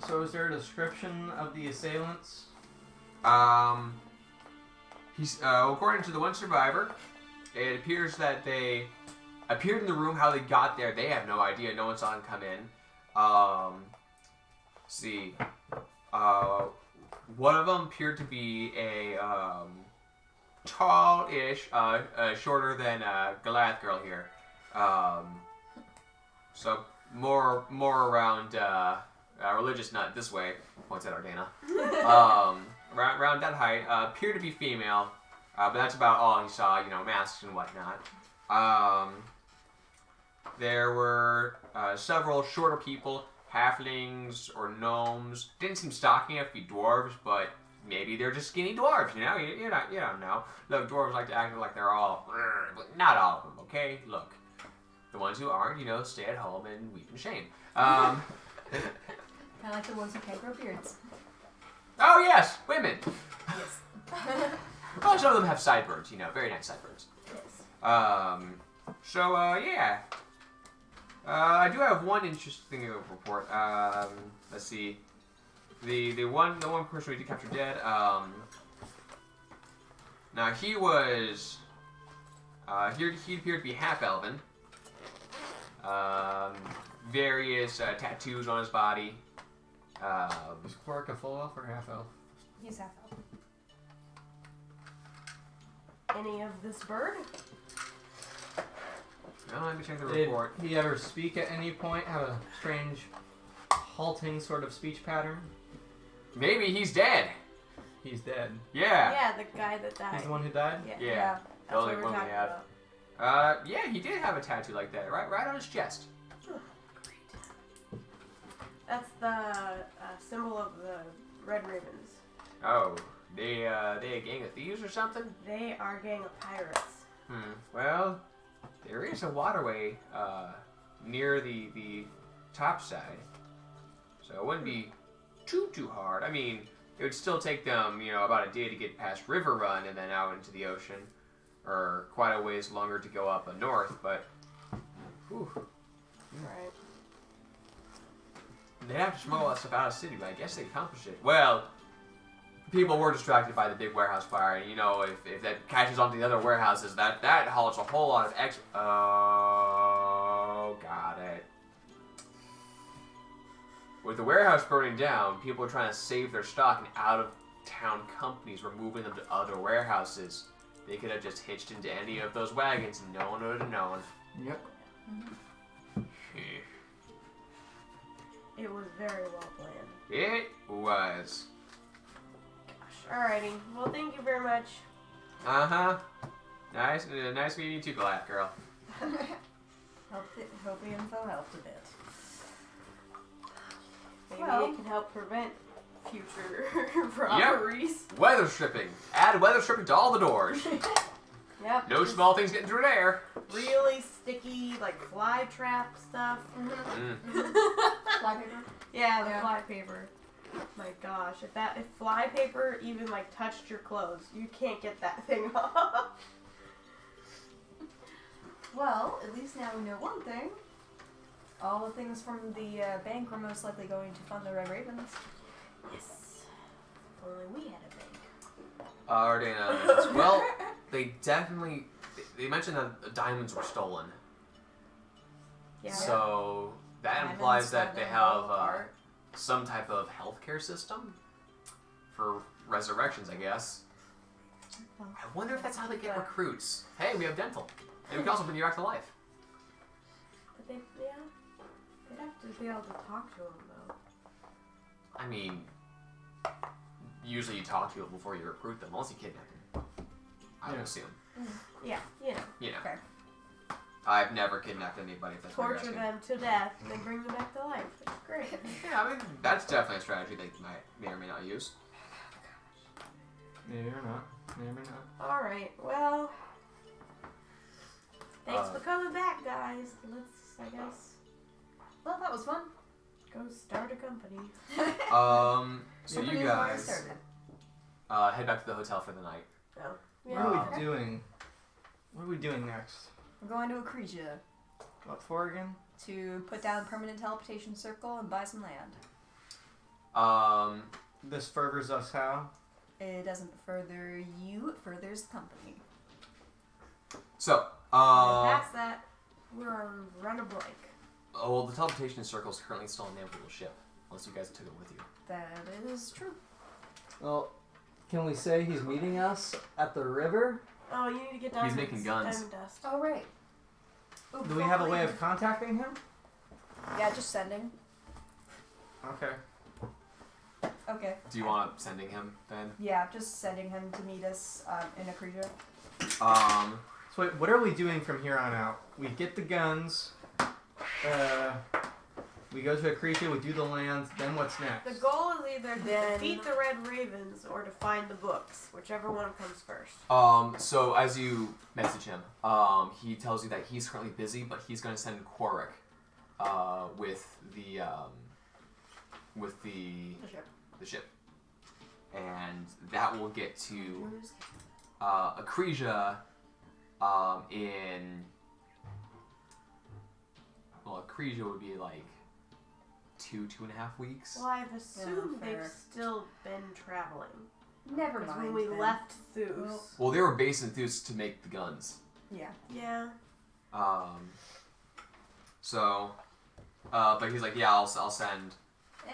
So is there a description of the assailants? He's according to the one survivor, it appears that they appeared in the room. How they got there, they have no idea. No one saw them come in. See, one of them appeared to be a tall-ish, shorter than Goliath girl here. So more around religious nut this way. Points at Ardana. Around that height, appeared to be female, but that's about all he saw. You know, masks and whatnot. There were several shorter people, halflings or gnomes. Didn't seem stocky enough to be dwarves, but maybe they're just skinny dwarves. You know, you don't know. Look, dwarves like to act like they're all, but not all of them. Okay, look, the ones who aren't, you know, stay at home and weep in shame. Kind of like the ones who can't grow beards. Oh yes, women. Yes. Well, some of them have sideburns. You know, very nice sideburns. Yes. So yeah. I do have one interesting thing to report. Let's see. The one person we did capture dead. Now he was. He appeared to be half elven. Various tattoos on his body. Is Quark a full elf or half elf? He's half elf. Any of this bird? Well, let me check the Did report. he ever speak at any point? Have a strange, halting sort of speech pattern? Maybe he's dead. He's dead. Yeah. Yeah, the guy that died. He's the one who died? Yeah. That's The only what we're one we talking have. about. Yeah, he did have a tattoo like that, right on his chest. That's the symbol of the Red Ravens. Oh, they a gang of thieves or something? They are a gang of pirates. Well, there is a waterway near the top side, so it wouldn't be too hard. I mean, it would still take them, you know, about a day to get past River Run and then out into the ocean, or quite a ways longer to go up north. But, whew, Right. they'd have to smuggle that stuff out of the city, but I guess they accomplished it. Well, people were distracted by the big warehouse fire, and you know, if that catches on to the other warehouses, that hauls a whole lot of Oh, got it. With the warehouse burning down, people were trying to save their stock, and out-of-town companies were moving them to other warehouses. They could have just hitched into any of those wagons, and no one would have known. Yep. It was very well planned. It was. Gosh. Alrighty. Well, thank you very much. Uh-huh. Nice meeting you too, Goliath girl. Hope the info helped a bit. Maybe Well- it can help prevent future robberies. Weather stripping. Add weather stripping to all the doors. Yep. No small things getting through there. really sticky, like fly trap stuff. Mm. Fly paper. Yeah, the Yeah. fly paper. My gosh, if fly paper even like touched your clothes, you can't get that thing off. Well, at least now we know one thing. All the things from the bank were most likely going to fund the Red Ravens. Yes. If only we had a bank. Ardana mentions, well, they definitely... They mentioned that the diamonds were stolen. Yeah. So that Diamonds, implies that they have gold, art. some type of healthcare system for resurrections, I guess. I wonder if that's how they get recruits. Hey, we have dental. And we can also bring you back to life. But they'd have to be able to talk to him though. I mean, usually you talk to people before you recruit them, unless you kidnap them. I would assume. Yeah, you know. You know. Okay. I've never kidnapped anybody, if that's what you're Torture asking. them to death and then bring them back to life. It's great. Yeah, I mean, that's definitely a strategy they may or may not use. Maybe or not. Maybe or not. Alright, well. Thanks Uh, for coming back, guys. Let's, I guess, Well, that was fun. go start a company. So Company you has already guys started. head back to the hotel for the night. What are we doing? What are we doing next? We're going to Acresia What for again? to put down permanent teleportation circle and buy some land. This furthers us how? It doesn't further you, it furthers the company. So, Past that, we're on run a blank. well, the teleportation circle is currently still on the little ship, unless you guys took it with you. That is true. Well, can we say he's meeting us at the river? Oh, you need to get He's diamonds. making guns. Diamond dust. Oh, right. Ooh, Do we have a way of contacting him? Yeah, just sending. Okay. Okay. Do you want sending him then? Yeah, just sending him to meet us in Acresia. So wait, what are we doing from here on out? We get the guns. We go to Acretia, we do the lands, then what's next? The goal is either to Then- defeat the Red Ravens or to find the books, whichever one comes first. So as you message him, he tells you that he's currently busy, but he's going to send Quarrick, with the ship, and that will get to Acresia, Acresia would be like 2.5 weeks. Well, I've assumed fair. they've still been traveling. Never Because mind. when we then. left Thus. Well, they were based in Thus to make the guns. Yeah. Yeah. But he's like, yeah, I'll send.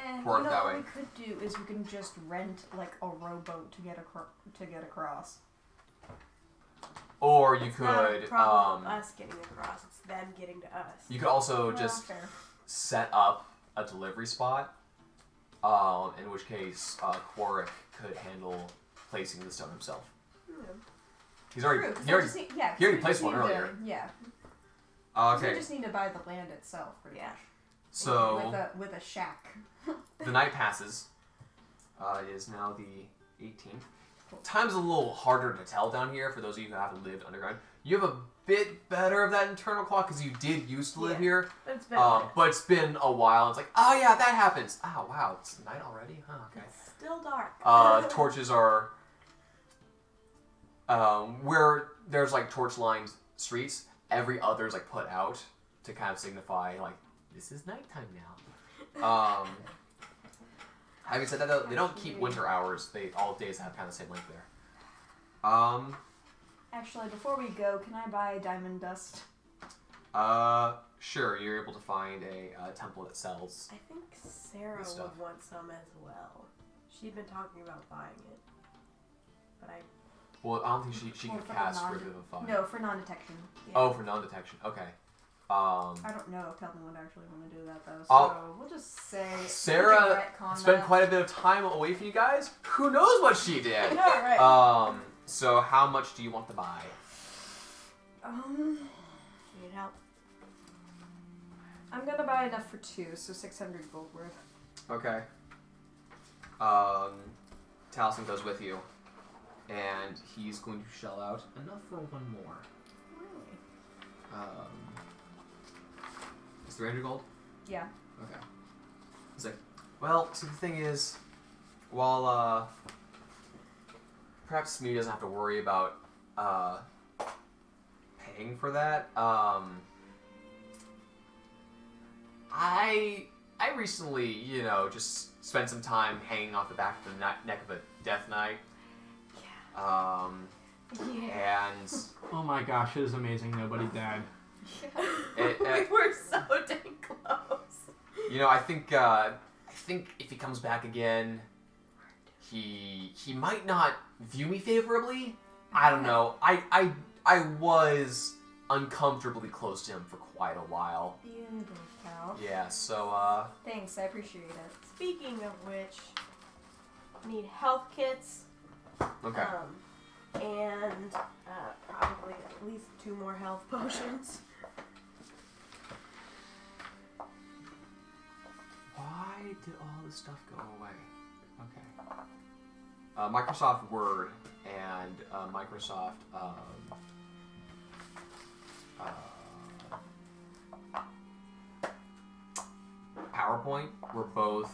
And Work you know that what way. we could do is we can just rent like a rowboat to get across. Or you It's not a could, problem us getting across. It's them getting to us. you could also Well, just fair. set up a delivery spot. In which case, Quarrick could handle placing the stone himself. Yeah. He's already, True, 'cause he I already, just need- yeah, 'cause he already we placed just one need to- earlier. Yeah. 'Cause We okay. just need to buy the land itself, pretty Yeah. much. So With a shack. the night passes. It is now the 18th. Time's a little harder to tell down here for those of you who haven't lived underground. You have a bit better of that internal clock because you did used to live Yeah. here. It's been But it's been a while. It's like, oh yeah, that happens. Oh wow, it's night already? Huh, okay. It's still dark. Torches are where there's like torch-lined streets. Every other is like put out to kind of signify like this is nighttime now. Having said that, though, they don't keep winter hours. All days have kind of the same length there. Actually, before we go, can I buy diamond dust? Sure. You're able to find a temple that sells. I think Sarah Good stuff. would want some as well. She'd been talking about buying it. But I... Well, I don't think she Well, can for the cast non- Revivify. No, for non-detection. Yeah. Oh, for non-detection. Okay. I don't know if Kelvin would actually want to do that though, so I'll- we'll just say Sarah we can retcon spent that. quite a bit of time away from you guys. Who knows what she did? Alright. So how much do you want to buy? Need help? I'm gonna buy enough for 2, so 600 gold worth. Okay. Taliesin goes with you, and he's going to shell out enough for one more. Really? 300 gold? Yeah. Okay. He's like, well, see, the thing is, while, perhaps Smee doesn't have to worry about, paying for that, I recently, you know, just spent some time hanging off the back of the neck of a Death Knight. Yeah. And Oh my gosh, it is amazing nobody died. We were so dang close. you know, I think if he comes back again, he might not view me favorably. I don't know. I was uncomfortably close to him for quite a while. Beautiful. Yeah, so Thanks, I appreciate it. Speaking of which, need health kits. okay. And probably at least 2 more health potions. Why did all this stuff go away? Okay. Microsoft Word and Microsoft PowerPoint were both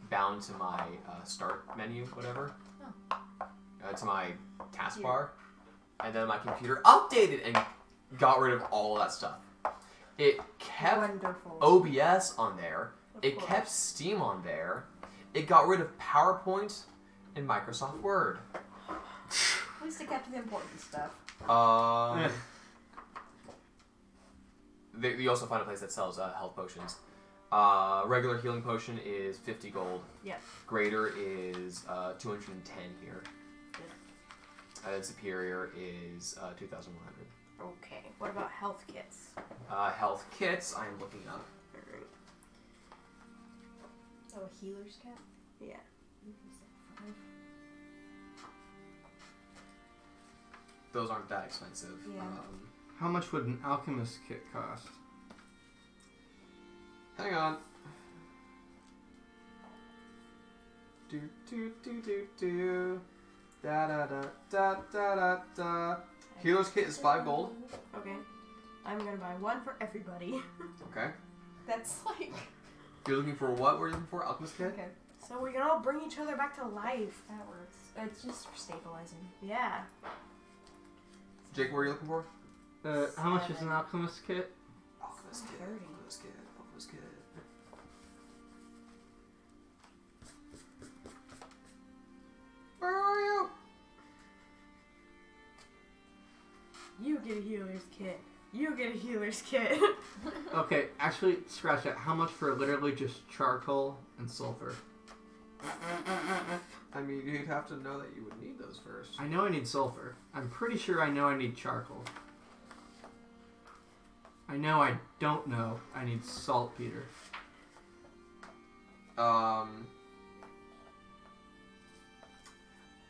bound to my start menu, whatever. To my taskbar, and then my computer updated and got rid of all of that stuff. It kept Wonderful. OBS on there. It course. kept Steam on there. It got rid of PowerPoint and Microsoft Word. At least it kept the important stuff. You also find a place that sells health potions. Regular healing potion is 50 gold. Yep. Greater is 210 here. And superior is 2,100. Okay. What about health kits? Health kits, I am looking up. Alright. Oh, a healer's kit? Yeah. Those aren't that expensive. Yeah. How much would an alchemist kit cost? Hang on. Do do do do do. Da da da da da da da. Healer's kit is 5 gold. Okay. I'm gonna buy 1 for everybody. Okay. That's like... You're looking for what? We're looking for alchemist kit. Okay, So we can all bring each other back to life. that works. It's just for stabilizing. Yeah. Jake, what are you looking for? How much is an alchemist kit? Alchemist kit. 30. Alchemist kit. Alchemist kit. Where are you? You get a healer's kit. You get a healer's kit. Okay, actually, scratch that. How much for literally just charcoal and sulfur? I mean, you'd have to know that you would need those first. I know I need sulfur. I'm pretty sure I know I need charcoal. I know I don't know I need saltpeter. I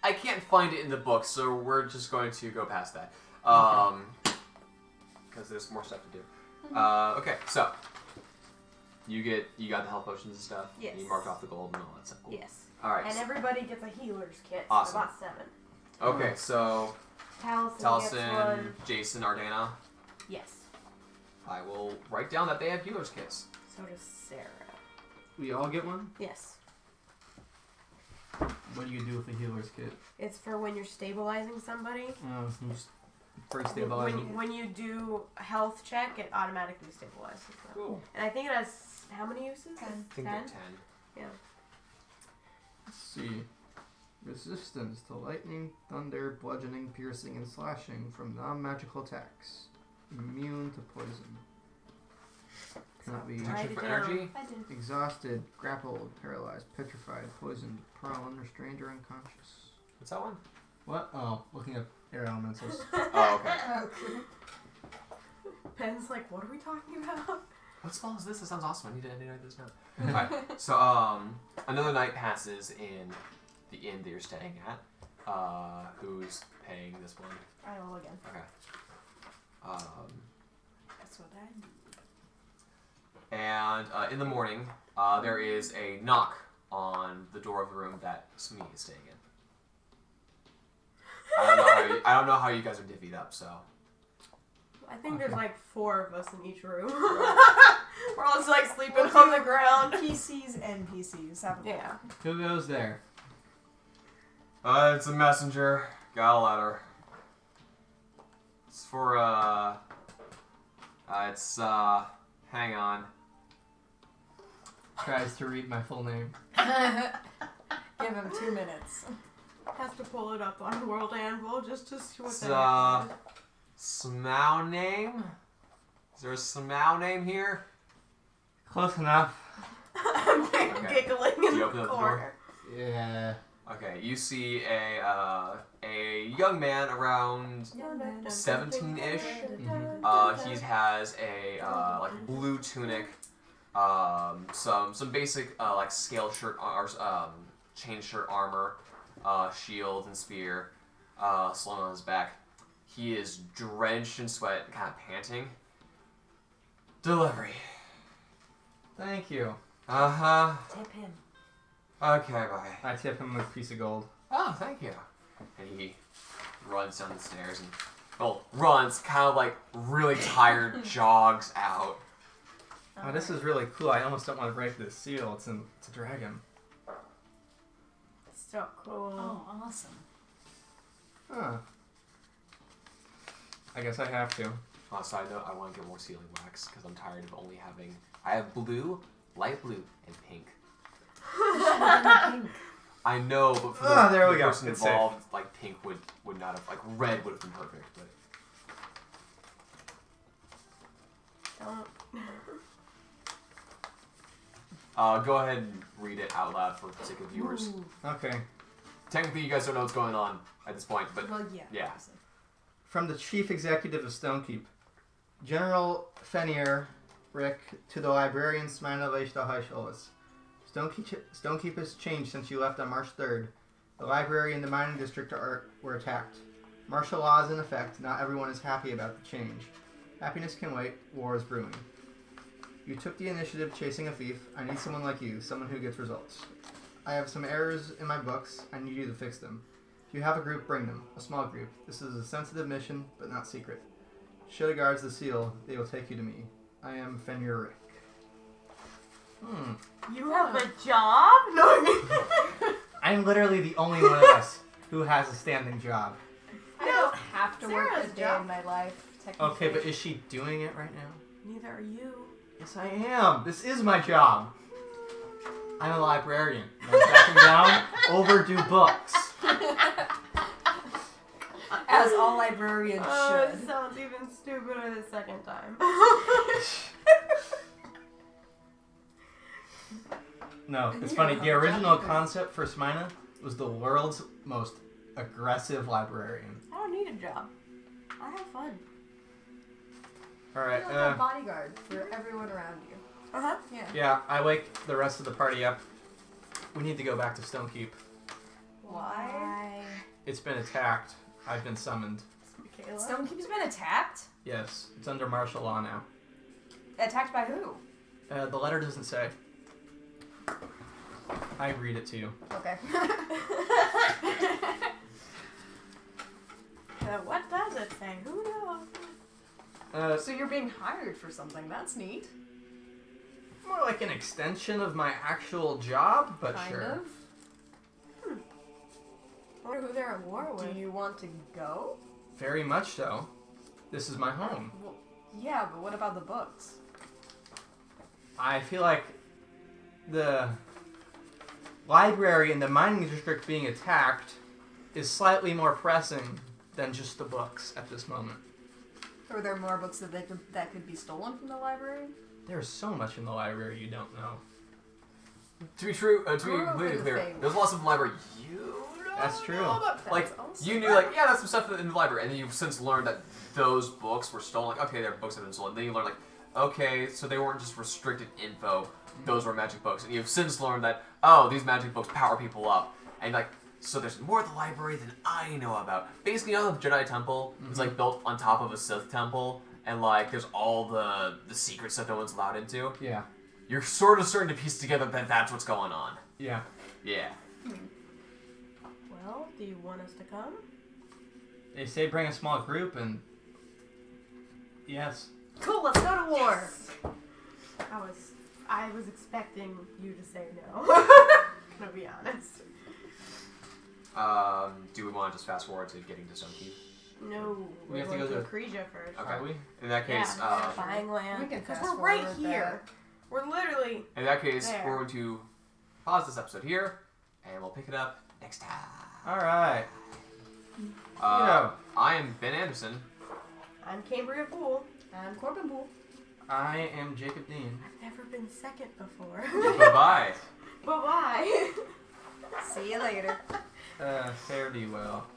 can't find it in the book, so we're just going to go past that. Because there's more stuff to do. Okay, so you got the health potions and stuff. Yes. You marked off the gold and all that stuff. Cool. Yes. All right. And everybody gets a healer's kit. Awesome. So I bought 7. Okay, so Taliesin gets Taliesin, 1. Jason, Ardana. Yes. I will write down that they have healers kits. So does Sarah. We all get one? Yes. What do you do with a healer's kit? It's for when you're stabilizing somebody. Oh, you just break stabilizing. When you do a health check, it automatically stabilizes them. Cool. And I think it has how many uses? 10. I think 10? they're 10. Yeah. Let's see. Resistance to lightning, thunder, bludgeoning, piercing, and slashing from non-magical attacks. Immune to poison. Cannot be Write Protection it for down. energy. I did. exhausted, grappled, paralyzed, petrified, poisoned, prone, restrained, or unconscious. What's that one? What? Oh, looking up air elementals. Oh, okay. Okay. Ben's like, what are we talking about? What spell is this? That sounds awesome. I need to write this down. Alright, so another night passes in the inn that you're staying at. Who's paying this one? I will again. Okay. That's what I do. And in the morning, there is a knock on the door of the room that Smee is staying in. I don't know how you guys are divvied up, so. I think there's Okay. like 4 of us in each room. We're all just like sleeping on the ground. PCs, NPCs. Have a Yeah. Who goes there? It's a messenger. Got a letter. It's for, hang on. Tries to read my full name. Give him 2 minutes. Has to pull it up on World Anvil just to see what It's, that Smow name? Is there a Smow name here? Close enough. I'm Okay. giggling Do in you the open up the corner. Yeah. Okay, you see a young man around 17-ish. He has a like blue tunic, some basic like scale shirt, chain shirt armor, shield and spear, slung on his back. He is drenched in sweat, kind of panting. Delivery. Thank you. Tip him. Okay, bye. I tip him with a piece of gold. Oh, thank you. And he runs down the stairs and, runs, kind of like really tired, jogs out. Oh, this is really cool. I almost don't want to break this seal. It's a dragon. So cool. Oh, awesome. Huh. I guess I have to. On a side note, I want to get more sealing wax because I'm tired of only having. I have blue, light blue, and pink. Pink. I know, but for there we the go. person It's involved, like pink would not have, like red would have been perfect. But Don't. go ahead and read it out loud for the sake of viewers. Ooh. Okay. Technically, you guys don't know what's going on at this point, but Well, yeah. yeah. obviously. From the Chief Executive of Stonekeep, General Fenrir Rick to the Librarian Smina Leishtahaisholis. Stonekeep has changed since you left on March 3rd. The library and the mining district were attacked. Martial law is in effect. Not everyone is happy about the change. Happiness can wait. War is brewing. You took the initiative chasing a thief. I need someone like you, someone who gets results. I have some errors in my books. I need you to fix them. If you have a group, bring them. A small group. This is a sensitive mission, but not secret. Shoda guards the seal. They will take you to me. I am Fenrir Rick. You have a job? No. I'm literally the only one of us who has a standing job. I don't have to work Sarah's a day job. in my life, technically. Okay, but is she doing it right now? Neither are you. Yes, I am. This is my job. I'm a librarian. I'm tracking down overdue books. As all librarians Oh, should. it sounds even stupider the second time. No, it's funny. The original concept for Smina was the world's most aggressive librarian. I don't need a job. I have fun. All right. You're like a bodyguard for everyone around you. Uh-huh. Yeah. Yeah, I wake the rest of the party up. We need to go back to Stonekeep. Why? It's been attacked. I've been summoned. Michaela? Stonekeep's been attacked? Yes, it's under martial law now. Attacked by who? The letter doesn't say. I read it to you. Okay. What does it say? Who knows? So you're being hired for something. That's neat. More like an extension of my actual job, but kind sure. of. I wonder who they're at war with. Do you want to go? Very much so. This is my home. Well, yeah, but what about the books? I feel like the library and the mining district being attacked is slightly more pressing than just the books at this moment. Are there more books that could be stolen from the library? There's so much in the library you don't know. To be true, to be We're completely the clear, thing. there's lots of the library you don't That's true. know about. Like, awesome. you knew, like, yeah, that's some stuff in the library, and then you've since learned that those books were stolen. Like, okay, their books have been stolen. Then you learn, like, okay, so they weren't just restricted info. Those were magic books. And you've since learned that, oh, these magic books power people up. And, like, so there's more of the library than I know about. Basically, you know, the Jedi Temple is, like, built on top of a Sith Temple. And, like, there's all the secrets that no one's allowed into. Yeah. You're sort of starting to piece together that that's what's going on. Yeah. Yeah. Well, do you want us to come? They say bring a small group, and Yes. Cool, let's go to war. I was expecting you to say no. Gonna be honest. Do we want to just fast forward to getting to Stonekeep? No, We we're have to going go to to- Acacia first. Okay. Are we? In that case, Yeah, buying land. We can Because fast we're right forward here. We're literally. in that case, There. we're going to pause this episode here, and we'll pick it up next time. All right. I am Ben Anderson. I'm Cambria Poole. I'm Corbin Pool. I am Jacob Dean. I've never been second before. Bye-bye. Bye bye. See you later. Fare thee well.